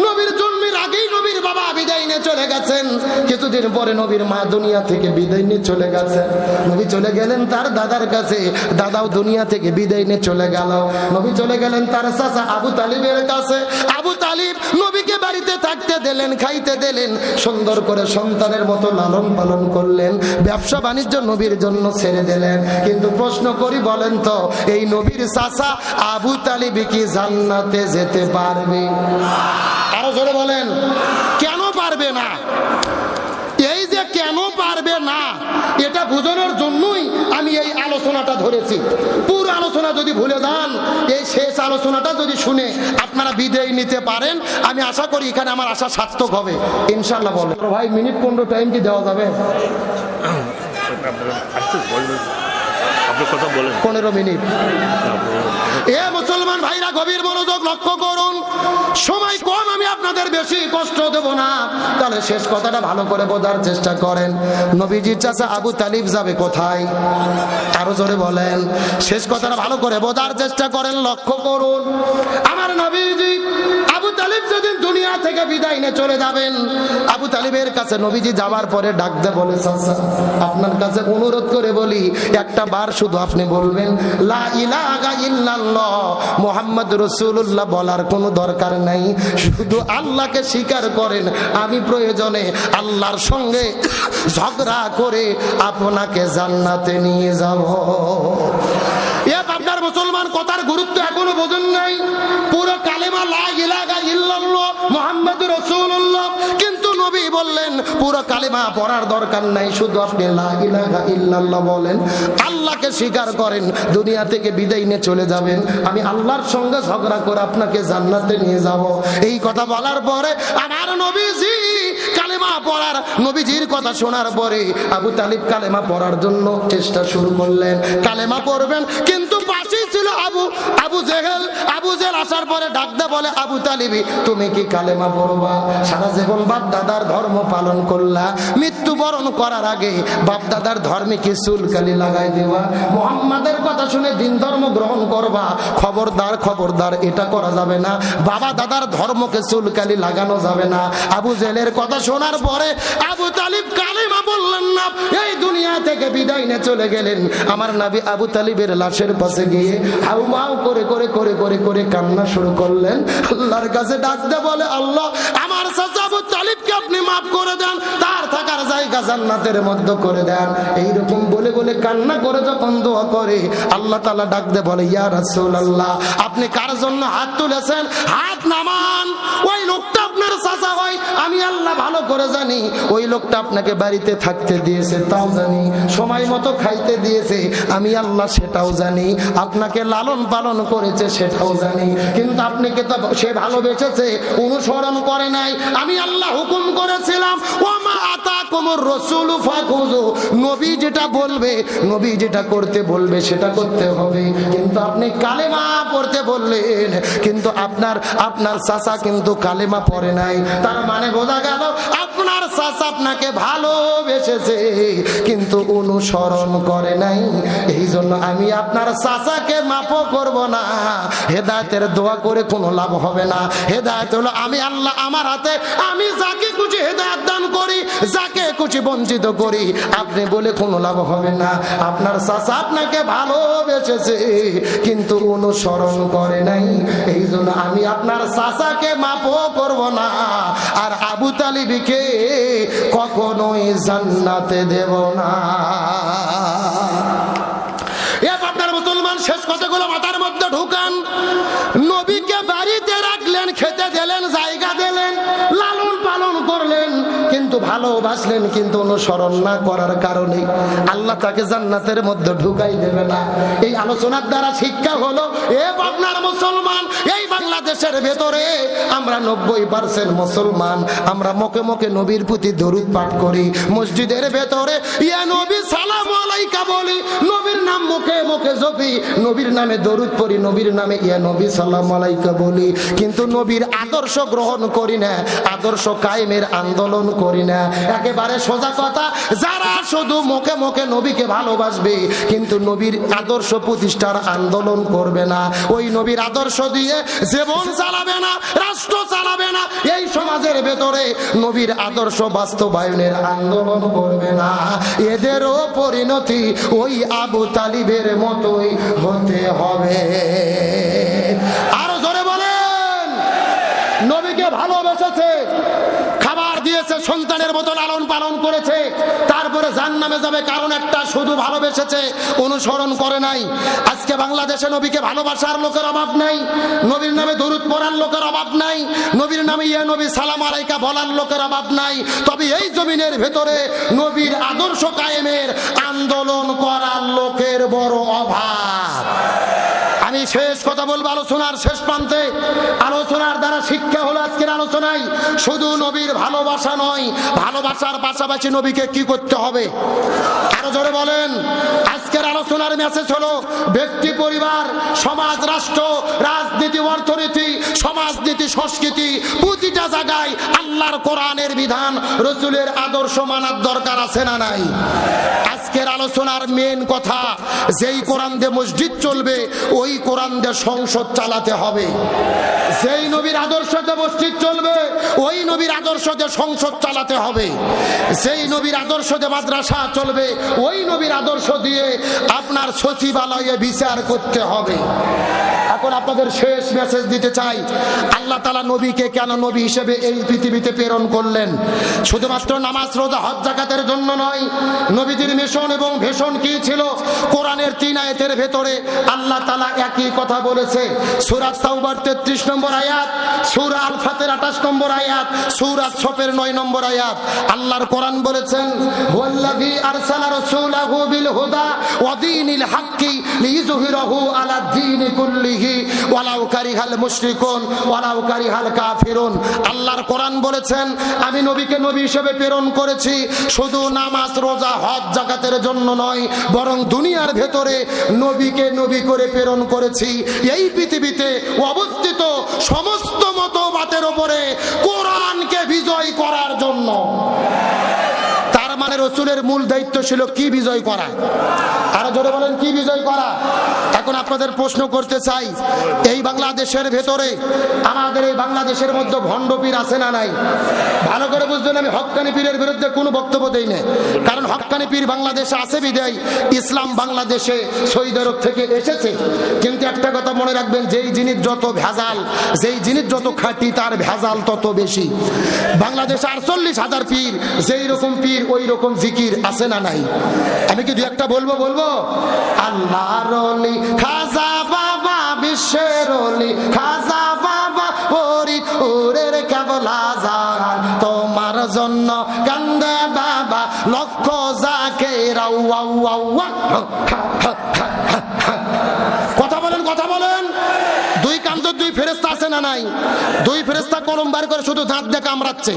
নবীর জন্মের আগেই নবীর বাবা বিদায় নিয়ে চলে গেছেন। কিছুদিন পরে নবীর মা দুনিয়া থেকে বিদায় নিয়ে চলে গেছেন। নবী চলে গেলেন তার দাদার কাছে, দাদাও দুনিয়া থেকে বিদায় নিয়ে চলে গেল। নবী চলে গেলেন তার চাচা আবু তালিবের কাছে। আবু তালিব নবীকে বাড়িতে থাকতে দিলেন, খাইতে দিলেন, সুন্দর করে সন্তানের মতো লালন পালন করলেন। ব্যবসা বাণিজ্য নবীর জন্য ছেড়ে দিলেন। কিন্তু প্রশ্ন করি, বলেন তো, এই নবীর চাচা আবু তালিব কি জান্নাতে যেতে পারবে? আরো জোরে বলেন, কেন পারবে না? এই যে কেন পারবে না, এটা বোঝানোর জন্যই আমি এই আলোচনাটা ধরেছি। পুরো আলোচনা যদি ভুলে যান, এই শেষ আলোচনাটা যদি শুনে আপনারা বিদায় নিতে পারেন, আমি আশা করি এখানে আমার আশা সার্থক হবে ইনশাআল্লাহ। বলে ভাই, মিনিট 15 টাইম কি দেওয়া যাবে? 15 মিনিট। এ মুসলমান ভাইরা, গভীর মনোযোগ লক্ষ্য করুন। সময় কম, আমি আপনাদের বেশি কষ্ট দেব না, তাহলে শেষ কথাটা ভালো করে বোঝার চেষ্টা করেন। নবীজির চাচা আবু তালিব যাবে কোথায়? আরো জোরে বলেন। শেষ কথাটা ভালো করে বোঝার চেষ্টা করেন, লক্ষ্য করুন। আমার নবীজি আবু তালিব যেদিন দুনিয়া থেকে বিদায় নিয়ে চলে যাবেন, আবু তালিবের কাছে নবীজি যাওয়ার পরে ডাকতে বলে, চাচা আপনার কাছে অনুরোধ করে বলি, একটা বার শুধু আপনি বলবেন লা ইলাহা ইল্লাল্লাহ মুহাম্মাদুর রাসূলুল্লাহ, বলার কোনো দরকার নাই, শুধু আল্লাহকে স্বীকার করেন, আমি প্রয়োজনে আল্লাহর সঙ্গে ঝগড়া করে আপনাকে জান্নাতে নিয়ে যাব। আপনার মুসলমান কথার গুরুত্ব এখনো বোঝেন নাই। পুরো কালেমা লা ইলাহা ইল্লাল্লাহ মুহাম্মাদুর রাসূলুল্লাহ, কিন্তু নবী বললেন পুরো কালেমা পড়ার দরকার নাই, শুধু আপনি লা ইলাহা ইল্লাল্লাহ বলেন, আল্লাহকে স্বীকার করেন, দুনিয়া থেকে বিদায় নিয়ে চলে যাবেন, আমি আল্লাহর সঙ্গে ঝগড়া করে আপনাকে জান্নাতে নিয়ে যাব। এই কথা বলার পরে আমার নবীজি কালেমা পড়ার, নবীজির কথা শোনার পরে আবু তালিব কালেমা পড়ার জন্য চেষ্টা শুরু করলেন। কালেমা পড়বেন, কিন্তু পাশেই ছিল আবু জেহেল আসার পরে ডাকতে বলে, আবু তালিবি তুমি কি কালেমা পড়বা? সারা জীবন বাপ দাদার ধর্ম পালন করলা, মৃত্যুবরণ করার আগে বাপ দাদার ধর্মে কি চুলকালি লাগাই দেবা? মুহাম্মাদের কথা শুনে দিন ধর্ম গ্রহণ করবা? খবরদার এটা করা যাবে না। বাবা দাদার ধর্মকে চুলকালি লাগানো যাবে না। আবু জেহেলের কথা শোনার পরে আবু তালিব কালেমা বললেন না, এই দুনিয়া থেকে বিদায় নিয়ে চলে গেলেন। আমার নবী আবু তালিবের লাশের পাশে গিয়ে হাউমাউ করে করে করে করে করে কান্না শুরু করলেন। আল্লাহর কাছে ডাকতে বলে, আল্লাহ আমার চাচা আবু তালিবকে আপনি মাফ করে দেন, তার থাকার জায়গা জান্নাতের মধ্যে করে দেন। এইরকম বলে বলে কান্না করে যখন দোয়া করে, আল্লাহ তাআলা ডাকতে বলে, ইয়া রাসূলুল্লাহ আপনি কার জন্য হাত তুলেছেন? হাত নামান। ওই লোকটা আপনার চাচা হয়, আমি আল্লাহ ভালো করে জানি। ওই লোকটা আপনাকে বাড়িতে থাকতে দিয়েছে তাও জানি, সময় মতো খাইতে দিয়েছে আমি আল্লাহ সেটাও জানি, আপনাকে লালন পালন করেছে সেটাও জানি। কিন্তু আপনি কে তো সে ভালোবেসেছে, অনুসরণ করে নাই। আমি আল্লাহ হুকুম করেছিলাম, ওমা আতাকুমুর রাসূলু ফাখুযু, নবী যেটা বলবে, নবী যেটা করতে বলবে সেটা করতে হবে। কিন্তু আপনি কালেমা পড়তে বললেন, কিন্তু আপনার চাচা কিন্তু কালেমা পড়ে নাই। তার মানে বোঝা গেল আপনার চাচা আপনাকে ভালোবেসেছে কিন্তু অনুসরণ করে নাই। এই জন্য আমি আপনার চাচাকে মাফও করব না। হেদায়েতের দোয়া করে কোনো লাভ হবে না। হেদায়েত হলো আমি আল্লাহ আমার হাতে, আমি যাকে খুশি হেদায়েত দান করি, যাকে খুশি বঞ্চিত করি। আপনি বলে কোনো লাভ হবে না। আপনার চাচা আপনাকে ভালোবেসেছে কিন্তু অনুসরণ করে নাই। এই জন্য আমি আপনার চাচাকে মাফও করব না, আর আবু তালিবকে কখনোই জান্নাতে দেব না। আপনার মুসলমান শেষ কথাগুলো মাথার মধ্যে ঢুকান। নবীকে বাড়িতে রাখলেন, খেতে দিলেন, জায়গা দিলেন, লালন পালন করলেন, কিন্তু ভালোবাসলেন, কিন্তু অনুসরণ না করার কারণে আল্লাহ তাকে জান্নাতের মধ্যে ঢুকাই দেবে না। এই আলোচনার দ্বারা শিক্ষা হলো, আপনার মুসলমান, এই বাংলাদেশের ভেতরে আমরা 90% মুসলমান, আমরা মুখে মুখে নবীর প্রতি দরুদ পাঠ করি। মসজিদের ভেতরে ইয়া নবী সালাম আলাইকা বলি, নবীর নাম মুখে মুখে জপি, নবীর নামে দরুদ পড়ি, নবীর নামে ইয়া নবী সালাম আলাইকা বলি, কিন্তু নবীর আদর্শ গ্রহণ করি না, আদর্শ কায়েমের আন্দোলন করি না। একেবারে সোজা কথা, যারা শুধু মুখে মুখে নবীকে ভালোবাসবে কিন্তু নবীর আদর্শ প্রতিষ্ঠার আন্দোলন করবে না, ওই নবীর আদর্শ দিয়ে জীবন চালাবে না, রাষ্ট্র চালাবে না, এই সমাজের ভেতরে নবীর আদর্শ বাস্তবায়নের আন্দোলন করবে না, এদেরও পরিণতি ওই আবু তালিবের মতোই হতে হবে। আরো জোরে বলেন। নবীকে ভালোবেসেছে, খাবার দিয়েছে, সন্তানের মতো লালন পালন করেছে, তারপরে জান্নাতে যাবে কারণ একটা, শুধু ভালোবেসেছে, অনুসরণ করে নাই। আজকে বাংলাদেশে নবীকে ভালোবাসার লোকের অভাব নাই, নবীর নামে দরুদ পড়ার লোকের অভাব নাই, নবীর নামে ইয়া নবী সালাম আলাইকা বলার লোকের অভাব নাই। তবে এই জমিনের ভেতরে নবীর আদর্শ কায়েমের আন্দোলন করার লোকের বড় অভাব। আমি শেষ কথা বলবো আলোচনার শেষ প্রান্তে। আলোচনার দ্বারা শিক্ষা হলো আজকের আলোচনায় শুধু নবীর ভালোবাসা নয়, ভালোবাসার পাশাপাশি নবীকে কি করতে হবে? আরো জোরে বলেন। আজকের আলোচনার মেসেজ হলো ব্যক্তি, পরিবার, সমাজ, রাষ্ট্র, রাজনীতি, অর্থনীতি, সমাজনীতি, সংস্কৃতি, প্রতিটা জায়গায় আল্লাহর কোরআনের বিধান, রাসূলের আদর্শ মানার দরকার আছে না নাই? আজকের আলোচনার মেন কথা, যেই কোরআন দিয়ে মসজিদ চলবে ওই কোরআন দিয়ে সংসদ চালাতে হবে। যেই নবীর আদর্শ দিয়ে মসজিদ চলবে ওই নবীর আদর্শ দিয়ে সংসদ চালাতে হবে। যেই নবীর আদর্শ দিয়ে মাদ্রাসা চলবে ওই নবীর আদর্শ দিয়ে আপনার সচিবালয়ে বিচার করতে হবে। এখন আপনাদের শেষ মেসেজ দিতে চাই, আল্লাহ তাআলা নবীকে কেন নবী হিসেবে এই পৃথিবীতে প্রেরণ করলেন? শুধুমাত্র নামাজ, রোজা, হজ, যাকাতের জন্য নয়। নবীজির মিশন এবং ভিশন কি ছিল? কোরআনের 3 আয়াতের ভেতরে আল্লাহ তাআলা একই কথা বলেছে। সূরা তাওবার 33 নম্বর আয়াত, সূরা আল ফাতির 28 নম্বর আয়াত, সূরা সফের 9 নম্বর আয়াত। আল্লাহর কোরআন বলেছেন, ওয়াল্লাযী আরসালা রাসূলাহু বিল হুদা ওয়া দীনিল হাক্কি লিইযহিরাহু আলা দ্বীনি কুল্লিহি ফিহি ওয়ালাউ কারিহাল মুশরিকুন ওয়ালাউ কারিহাল কাফিরুন। আল্লাহর কোরআন বলেছেন আমি নবীকে নবী হিসেবে প্রেরণ করেছি শুধু নামাজ রোজা হজ যাকাতের জন্য নয়, বরং দুনিয়ার ভেতরে নবীকে নবী করে প্রেরণ করেছি এই পৃথিবীতে অবস্থিত সমস্ত মতবাদের উপরে কোরআনকে বিজয় করার জন্য। তার মানে রসুলের মূল দায়িত্ব ছিল কি বিজয় করা? আরো জোরে বলেন, কি বিজয় করা? এখন আপনাদের প্রশ্ন করতে চাই, এই বাংলাদেশের ভেতরে আমাদের এই বাংলাদেশের মধ্যে ভণ্ড পীর আছে না নাই? ভালো করে বুঝবেন, আমি হক্কানি পীরের বিরুদ্ধে কোনো বক্তব্য দেই না, কারণ হক্কানি পীর বাংলাদেশে আছে বিদায় ইসলাম বাংলাদেশে সৌদি আরব থেকে এসেছে। কিন্তু একটা কথা মনে রাখবেন, যেই জিনিস যত ভেজাল, যেই জিনিস যত খাঁটি তার ভেজাল তত বেশি। বাংলাদেশে 48,000 পীর, যেই রকম পীর ওই রকম জিকির আছে না নাই? আমি কি দু একটা বলবো? আল্লাহর ওলি খাজা বাবা, বিশ্বের ওলি খাজা বাবা, ফরিদপুরের কেবলা জান তোমার জন্য কান্দে বাবা, লক্ষ জাকের। কথা বলেন। দুই কান্দর দুই ফেরেশতা আছে না নাই? দুই ফেরেশতা কলম বার করে শুধু দাঁত দিয়ে কামড়াচ্ছে।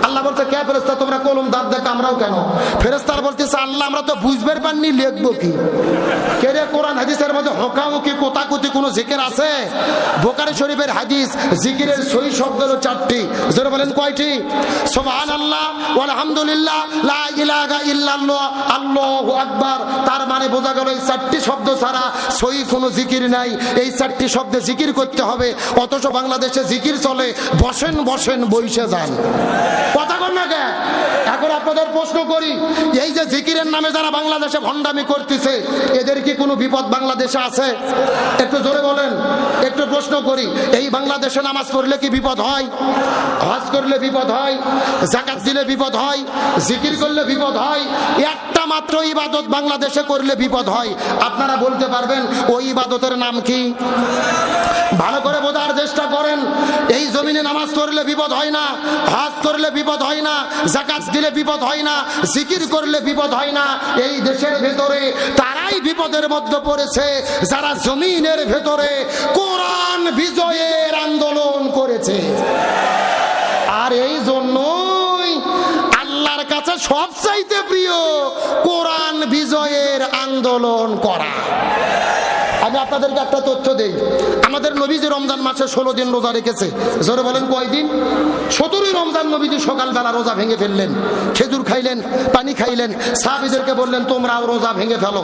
আল্লাহ বলতে, কে ফেরেশতা তোমরা কলম দাঁত দিয়ে কামড়াও কেন? ফেরেশতার বলতেছে, আল্লাহ আমরা তো বুঝবার পারিনি, লিখবো কি? কে রে, কোরআন হাদিসের মধ্যে হকামুকি কোতাকুতি কোনো জিকির আছে? বুখারী শরীফের হাদিস, জিকিরের সহি শব্দ হলো 4টি। যারা বলেন কয়টি? সুবহানাল্লাহ, আলহামদুলিল্লাহ, লা ইলাহা ইল্লাল্লাহ, আল্লাহু আকবার। তার মানে বোঝা গেল এই 4টি শব্দ ছাড়া সহি কোনো জিকির নাই। এই 4টি শব্দে জিকির করতে হবে, অথচ বাংলাদেশে জিকির চলে বসেন বইসে যান। কথা কন না কে? এখন আপনাদের প্রশ্ন করি, এই যে জিকিরের নামে যারা বাংলাদেশে ভণ্ডামি করতেছে, এদের কি কোনো বিপদ বাংলাদেশে আছে? একটু জোরে বলেন। একটু প্রশ্ন করি, এই বাংলাদেশে নামাজ পড়লে কি বিপদ হয়? হজ করলে বিপদ হয়? যাকাত দিলে বিপদ হয়? জিকির করলে বিপদ হয়? একটা মাত্র ইবাদত বাংলাদেশে করলে বিপদ হয়। আপনারা বলতে পারবেন ওই ইবাদতের নাম কি? ভালো করে বোঝার চেষ্টা করেন। এই জমিনে নামাজ পড়লে বিপদ হয় না, হজ করলে বিপদ হয় না, যাকাত দিলে বিপদ হয় না, জিকির করলে বিপদ হয় না। এই দেশের ভেতরে তারাই বিপদের মধ্যে পড়েছে যারা জমিনের ভেতরে কোরআন বিজয়ের আন্দোলন করেছে। আর এই জন্যই আল্লাহর কাছে সবচাইতে প্রিয় কোরআন বিজয়ের আন্দোলন করা। আমি আপনাদেরকে একটা তথ্য দেই, আমাদের নবীজি রমজান মাসে 16 দিন রোজা রেখেছে। জোরে বলেন কয়দিন? 17ই রমজান নবীজি সকালবেলা রোজা ভেঙে ফেললেন, খেজুর খাইলেন, পানি খাইলেন, সাহাবীদেরকে বললেন তোমরাও রোজা ভেঙে ফেলো।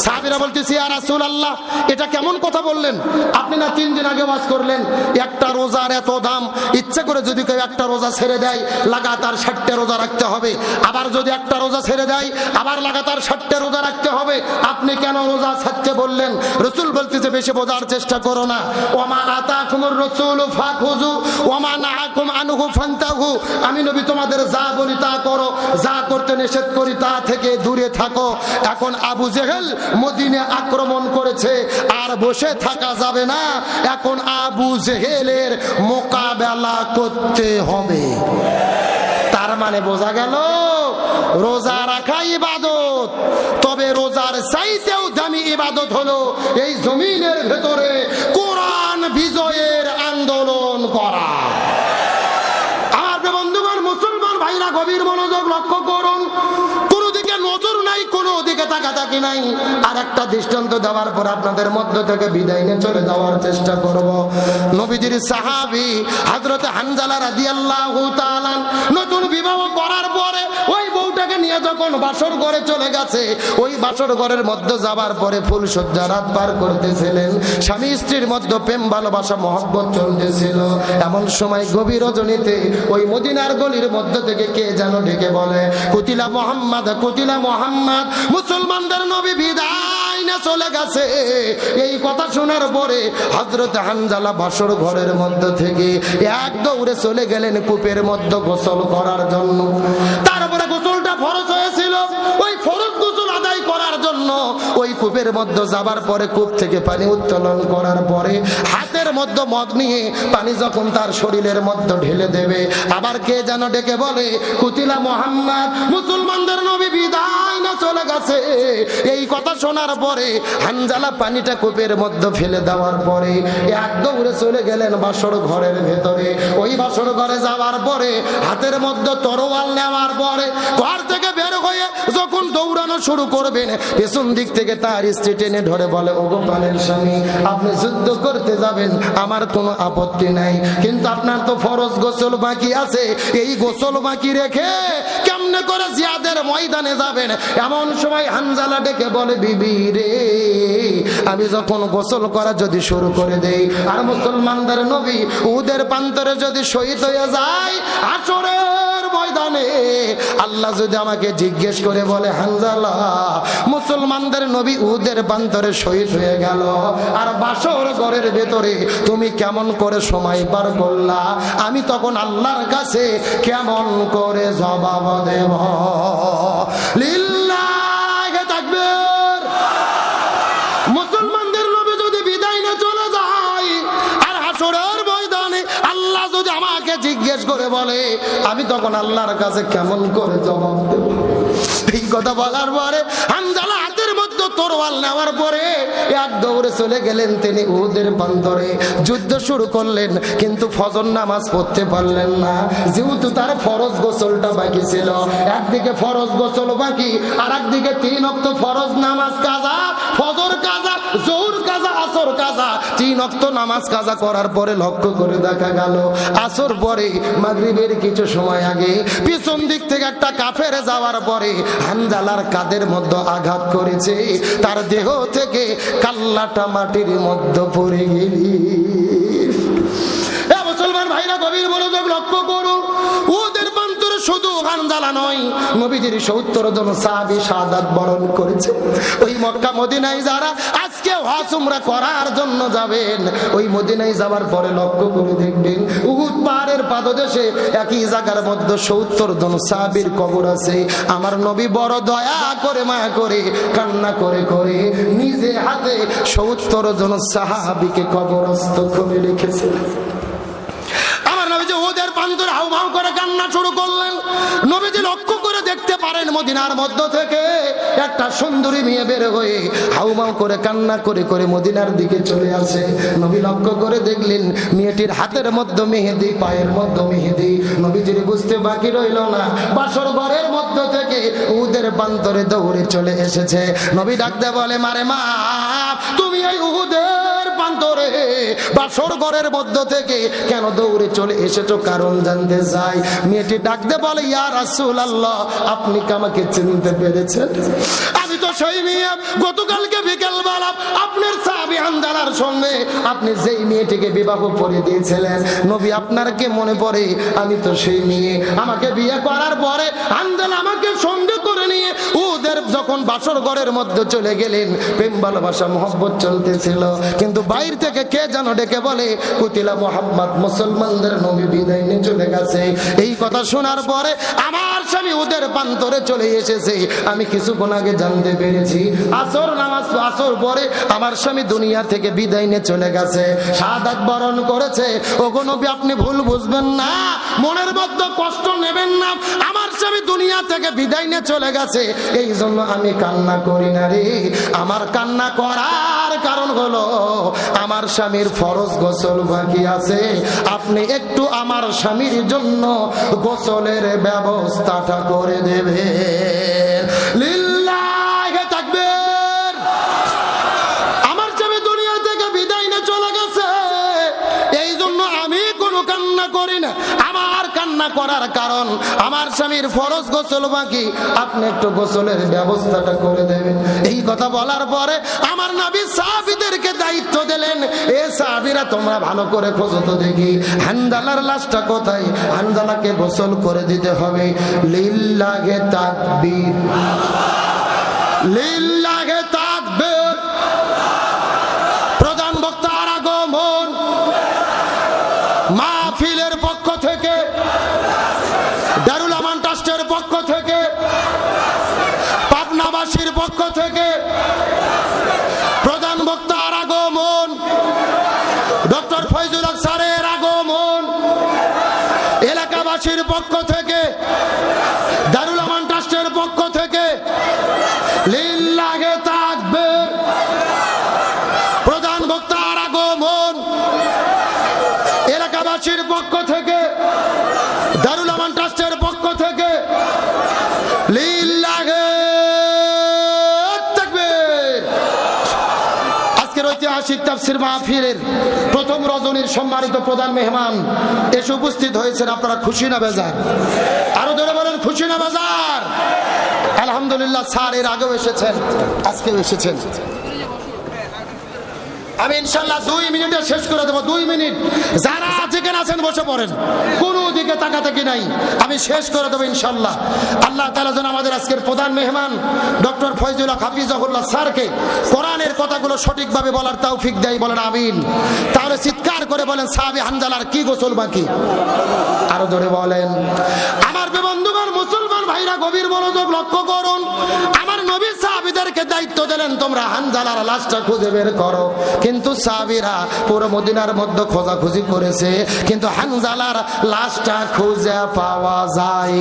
সাহাবীরা বলতেছে, ইয়া রাসূলুল্লাহ, এটা কেমন কথা বললেন? আপনি না 3 দিন আগে ওয়াজ করলেন একটা রোজার এত দাম, ইচ্ছে করে যদি কেউ একটা রোজা ছেড়ে দেয় লাগাতার 60টা রোজা রাখতে হবে, আবার যদি একটা রোজা ছেড়ে দেয় আবার লাগাতার 60টা রোজা রাখতে হবে, আপনি কেন রোজা ছাড়তে বললেন? রাসূল বলতেছে, বেশি বোঝার চেষ্টা করো না। ওমা আতাকুমুর রাসূলু ফাখুযু ওমা নাহাকুম আনহু ফান্তাহু। আমি নবী তোমাদের যা বলি তা করো, যা করতে নিষেধ করি তা থেকে দূরে থাকো। এখন আবু জেহেল মদিনা আক্রমণ করেছে, আর বসে থাকা যাবে না। এখন আবু জেহেলের মোকাবেলা করতে হবে। তার মানে বোঝা গেল রোজা রাখা ইবাদত, তবে রোজার চাইতেও দামি ইবাদত হলো এই জমিনের ভেতরে কোরআন বিজয়ের আন্দোলন করা। আমার বন্ধুগণ, মুসলমান ভাইরা গভীর মনোযোগ লক্ষ্য করুন। কোনো দিকে নজর নাই, কোনো দিকে তাকাতাকি নাই। আর একটা দৃষ্টান্ত দেওয়ার পর আপনাদের মধ্য থেকে বিদায় নিয়ে চলে যাওয়ার চেষ্টা করব। নবীজির সাহাবী হযরত হানজালা রাদিয়াল্লাহু তাআলা নতুন বিবাহ করার পরে ওই বউটাকে নিয়ে যখন বাসর ঘরে চলে গেছে, ওই বাসর ঘরের মধ্যে যাবার পরে ফুলসজ্জা রাত পার করতেছিলেন, স্বামী স্ত্রীর মধ্যে প্রেম ভালোবাসা মহব্বত চলতেছিল। এমন সময় গভীর রজনীতে ওই মদিনার গলির মধ্যে থেকে কে যেন ডেকে বলে, কুতিলা মুহাম্মদ, কুতিলা মুহাম্মদ, মুসলমানদের নবী বিদায় না চলে গেছে। এই কথা শোনার পরে হযরত হানজালা বাসর ঘরের মধ্যে থেকে এক দৌড়ে চলে গেলেন কূপের মধ্যে গোসল করার জন্য। তারপরে গোসলটা ফরজ হয়েছিল, ওই ফরজ গোসল আদায় করার জন্য ওই কূপের মধ্যে যাবার পরে কূপ থেকে পানি উত্তোলন করার পরে হাতের হাতের মধ্যে মদ নিয়ে পানি যখন তার শরীরের মধ্যে ঢেলে দেবে, আবার কে যেন ডেকে বলে কুতিলা মুহাম্মদ, মুসলমানদের নবী বিদায় না চলে গেছে। এই কথা শোনার পরে হানজালা পানিটা কূপের মধ্যে ফেলে দেওয়ার পরে এক দৌড়ে চলে গেলেন বাসর ঘরের ভেতরে। ওই বাসর ঘরে যাওয়ার পরে হাতের মধ্যে তরোয়াল নেওয়ার পরে ঘর থেকে বের হয়ে যখন দৌড়ানো শুরু করবেন, পেছন দিক থেকে তার স্ত্রী টেনে ধরে বলে, ওগো প্রাণের স্বামী, আপনি যুদ্ধ করতে যাবেন আমার কোনো আপত্তি নাই, কিন্তু আপনার তো ফরজ গোসল বাকি আছে, এই গোসল বাকি রেখে কেমনে করে জিহাদের ময়দানে যাবেন? এমন সময় হানজালা ডেকে বলে, বিবি রে, আমি যখন গোসল করা যদি শুরু করে দেই আর মুসলমানদের নবী উহুদের প্রান্তরে যদি শহীদ হয়ে যায়, হাশরের ময়দানে আল্লাহ যদি আমাকে জিজ্ঞেস করে বলে, হানজালা, মুসলমানদের নবী উহুদের প্রান্তরে শহীদ হয়ে গেল আর বাসর ঘরের ভেতরে তুমি কেমন করে সময় পার করলা, আমি তখন আল্লাহর কাছে কেমন করে জবাব দেব? লিল্লাহি তাকবীর। মুসলমানদের নবী যদি বিদায় না চলে যায় আর হাশরের ময়দানে আল্লাহ যদি আমাকে জিজ্ঞেস করে বলে, আমি তখন আল্লাহর কাছে কেমন করে জবাব দেব? এই কথা বলার পরে হানজালা হাতের মধ্যে তরোয়াল নেওয়ার পরে এক দৌড়ে চলে গেলেন তিনি উহুদের প্রান্তরে। যুদ্ধ শুরু করলেন, কিন্তু ফজর নামাজ পড়তে পারলেন না, যেহেতু তার ফরজ গোসলটা বাকি ছিল। একদিকে ফরজ গোসল বাকি, আর একদিকে 3 ওয়াক্ত ফরজ নামাজ কাজা, ফজর কাজা, জোহর কাজা, আসর কাজা, 3 ওয়াক্ত নামাজ কাজা করার পরে লক্ষ্য করে দেখা গেল আসর পরে মাগরিবের কিছু সময় আগে পিছন দিক থেকে একটা কাফের যাওয়ার পরে হানজালার কাঁধের মধ্যে আঘাত করেছে, তার দেহ থেকে কাল্লাটা মাটির মধ্যে পড়ে গেলি। মুসলমান ভাইরা গভীর মনোযোগ লক্ষ্য করুন, ওদের প্রান্তরে শুধু হানজালা নয়, নবীজির 70 জন সাহাবী শাহাদাত বরণ করেছে। ওই মক্কা মদিনায় যারা আজকে হজ উমরা করার জন্য যাবেন, ওই মদিনায় যাওয়ার পরে লক্ষ্য করে দেখবেন উহুদ পাহাড়ের পাদদেশে একই জায়গার মধ্যে 70 জন সাহাবীর কবর আছে। আমার নবী বড় দয়া করে মায়া করে কান্না করে করে নিজে হাতে 70 জন সাহাবীকে কবরস্থ করে রেখেছে। ওদের প্রান্তরে হাউমাউ করে কান্না শুরু করলেন। নবীজি লক্ষ্য করে দেখতে পারেন মদিনার মধ্য থেকে একটা সুন্দরী মেয়ে বের হয়ে হাউমাউ করে কান্না করে করে মদিনার দিকে চলে আসে। নবী লক্ষ্য করে দেখলেন মেয়েটির হাতের মধ্যে মেহেদি, পায়ের মধ্যে মেহেদি। নবীজির বুঝতে বাকি রইল না, বাসর ঘরের মধ্য থেকে উহুদের প্রান্তরে দৌড়ে চলে এসেছে। নবী ডাকতে বলে, মারে মা, তুমি এই উহুদের প্রান্তরে বাসর ঘরের মধ্য থেকে কেন দৌড়ে চলে এসেছো? কারণ জানতে চাই। মেয়েটি ডাকতে বলে, ইয়া রাসূলুল্লাহ, আপনি কি আমাকে চিনতে পেরেছেন? আমি তো সেই মেয়ে গতকালকে বিকেল বেলা আপনার সাহাবী হানজালার সঙ্গে আপনি যেই মেয়েটিকে বিবাহ করে দিয়েছিলেন, নবী আপনার কে মনে পড়ে? আমি তো সেই মেয়ে। আমাকে বিয়ে করার পরে হানজালা আমাকে সঙ্গে করে নিয়ে ওদের যখন বাসর ঘরের মধ্যে চলে গেলেন, প্রেম ভালোবাসা মহব্বত চলতেছিল, কিন্তু বাইরে থেকে কে যেন ডেকে বলে, কুতিলা মুহাম্মদ, মুসলমানদের নবী বিদায় নিয়ে চলে গেছে। এই কথা শোনার পরে আমার স্বামী ওদের প্রান্তরে চলে এসেছে। আমি কিছুক্ষণ আগে জানতে পেরেছি আসর নামাজ, আসর পরে আমার স্বামী দুনিয়া থেকে বিদায় নিয়ে চলে গেছে, শাহাদাত বরণ করেছে। ওগো নবী, আপনি ভুল বুঝবেন না, মনের মধ্যে কষ্ট নেবেন না, আমার স্বামী দুনিয়া থেকে বিদায় নিয়ে চলে গেছে, এই জন্য আমি কান্না করি না রে। আমার কান্না করার কারণ হলো আমার স্বামীর ফরজ গোসল বাকি আছে। আপনি একটু আমার স্বামীর জন্য গোসলের ব্যবস্থাটা করে দেবেন। লিল্লাহি তাকবীর। আমার স্বামী দুনিয়া থেকে বিদায় নিয়ে চলে গেছে, এই জন্য আমি কোনো কান্না করি না। আমার কান্না করার কারণ আমার স্বামীর ফরজ গোসল বাকি, আপনি একটু গোসলের ব্যবস্থাটা করে দেবেন। এই কথা বলার পরে আমার নবী সাহাবীদেরকে দায়িত্ব দিলেন, এ সাহাবীরা তোমরা ভালো করে খোঁজো তো দেখি হানজালার লাশটা কোথায়, হানজালাকে গোসল করে দিতে হবে। লিল্লাহি তাকবীর, লিল্লাহি তাকবীর। প্রধান বক্তার আগমন, মাহফিলের পক্ষ থেকে, দারুল আমান ট্রাস্টের পক্ষ থেকে, পাবনাবাসীর পক্ষ থেকে প্রধান বক্তার আগমন, ডক্টর বার্ষিক তাফসীর মাহফিলের প্রথম রজনীর সম্মানিত প্রধান মেহমান এসে উপস্থিত হয়েছেন। আপনারা খুশি না বেজার? আরো ধরে বলেন খুশি না বেজার? আলহামদুলিল্লাহ, স্যার এর আগেও এসেছেন, আজকেও এসেছেন। আমি ইনশাল্লাহ 2 মিনিটে শেষ করে দেবো। 2 মিনিট, যারা যেখানে আছেন বসে পড়েন, কোনো দিকে তাকাতাকি নাই, আমি শেষ করে দেবো ইনশাল্লাহ। আল্লাহ তাআলা যেন আমাদের আজকের প্রধান মেহমান ডক্টর ফয়জুল হক হাফিজাহুল্লাহ স্যারকে কোরআনের কথাগুলো সঠিকভাবে বলার তৌফিক দেয়, বলেন আমিন। তাহলে চিৎকার করে বলেন সাহাবী হানজালার কি গোসল বাকি? আরো জোরে বলেন। আমার বন্ধুগণ, মুসলমান ভাইরা গভীর মনোযোগ লক্ষ্য করুন। আমার নবী সাহাবীদেরকে দায়িত্ব দিলেন, তোমরা হানজালার লাশটা খুঁজে বের করো। কিন্তু সাহাবীরা পুরো মদিনার মধ্যে খোঁজাখুঁজি করেছে, কিন্তু হানজালার লাশটা খুঁজে পাওয়া যায়।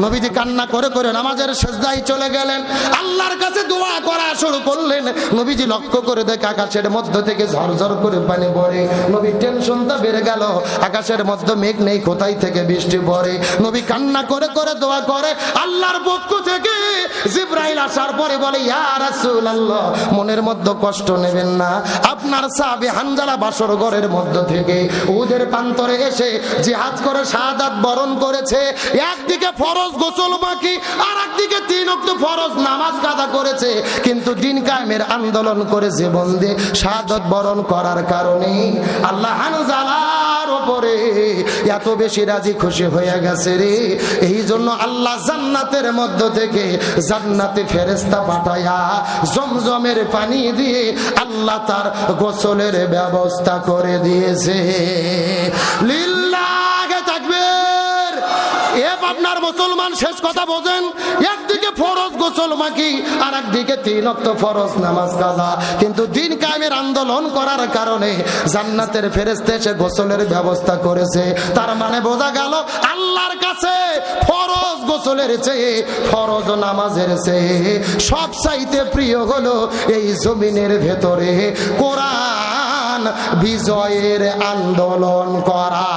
নবীজি কান্না করে করে নামাজের সিজদায় চলে গেলেন, আল্লাহর কাছে দোয়া করা শুরু করলেন। নবীজি লক্ষ্য করে দেখে আকাশের মধ্য থেকে ঝরঝর করে পানি পড়ে। নবীর টেনশনটা বেড়ে গেল, আকাশের মধ্যে মেঘ নেই, কোথায় থেকে বৃষ্টি পড়ে। নবী কান্না করে করে দোয়া করে, আল্লাহর পক্ষ থেকে জিবরাইল আসার পরে বলে, ইয়া রাসূলুল্লাহ, মনের মধ্যে কষ্ট নেবেন না, আপনার সাহাবী হানজালা বাসর ঘরের মধ্য থেকে উহুদের প্রান্তরে এসে জিহাদ করে শাহাদাত বরণ করেছে। একদিকে ফরজ গোসল বাকি, আর একদিকে 3 ওয়াক্ত ফরজ নামাজ কাজা করেছে, কিন্তু দিন কায়েমের আন্দোলন করে জীবন দিয়ে শাহাদাত বরণ করার কারণে আল্লাহ হানজালার উপরে এত বেশি রাজি খুশি হয়ে গেছে রে। এই জন্য আল্লাহ জান্নাতের মধ্য থেকে জান্নাতে ফেরেশতা পাঠায়া জমজমের পানি দিয়ে আল্লাহ তার গোসলের ব্যবস্থা করে দিয়েছে। লিল্লাহি তাকবীর। আপনার মুসলমান শেষ কথা বোঝেন, একদিকে ফরজ গোসল বাকি, আর একদিকে 3 ওয়াক্ত ফরজ নামাজ কাজা, কিন্তু দিন কায়েমের আন্দোলন করার কারণে জান্নাতের ফেরেশতা এসে গোসলের ব্যবস্থা করেছে। তার মানে বোঝা গেল, আল্লাহর কাছে ফরজ গোসলের চেয়ে, ফরজ নামাজের চেয়ে সব চাইতে প্রিয় হলো এই জমিনের ভেতরে কোরআন বিজয়ের আন্দোলন করা।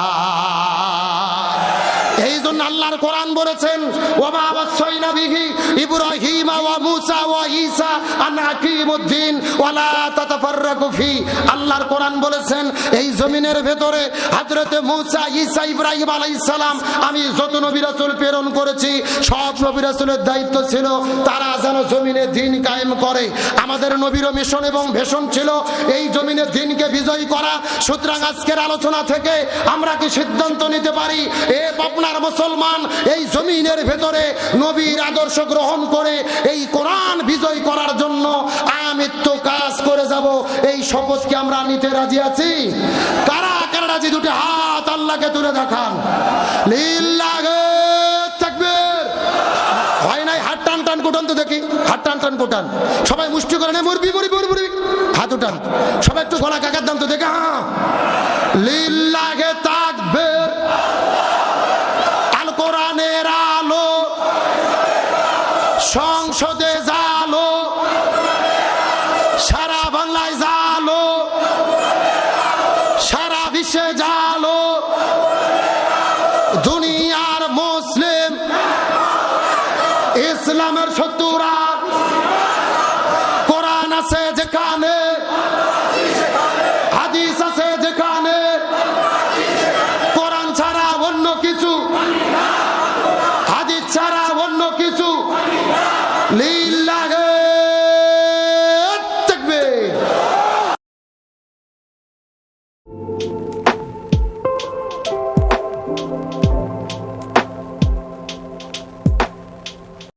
এই জন্য আল্লাহর কোরআন বলেছেন, ওয়া ওয়াসাইনা বিহি ইব্রাহিম ওয়া মুসা ওয়া ঈসা আন আকিমুদ্দিন ওয়া লা তাতাফাররাকু ফি। আল্লাহর কোরআন বলেছেন, এই জমিনের ভেতরে হযরতে মুসা, ঈসা, ইব্রাহিম আলাইহিস সালাম, আমি যত নবী রাসূল প্রেরণ করেছি, সব নবী রাসূলের দায়িত্ব ছিল তারা যেন জমিনে দ্বীন কায়েম করে। আমাদের নবীর মিশন এবং ভীষণ ছিল এই জমিনে দ্বীনকে বিজয়ী করা। সুতরাং আজকের আলোচনা থেকে আমরা কি সিদ্ধান্ত নিতে পারি, আপনার মুসলমান এই জমিনের ভেতরে নবীর আদর্শ গ্রহণ করে এই কোরআন বিজয় করার জন্য আমৃত্যু কাজ করে যাব, এই শপথকে আমরা নিতে রাজি আছি? কারা কারা রাজি? দুটি হাত আল্লাহকে তুলে দেখান। লিল্লাহি তাকবীর। হয় নাই? হাত টান টান কোটান তো দেখি, হাত টান টান কোটান। সবাই মুষ্টি করে নে, মুরবি মুরবি মুরবি, হাত উঠান। সবাই একটু গলা কাকার দাম তো দেখে। হ্যাঁ, লিল্লাহি তাকবীর। কোরআনের আলো সংসদে জালো, সারা বাংলায় জালো, সারা বিশ্বে জালো। দুনিয়ার মুসলিম ইসলামের শত্রুরা কোরআন আছে যেখানে, হাদিস আছে যেখানে, কোরআন ছাড়া অন্য কিছু, হাদিস ছাড়া অন্য কিছু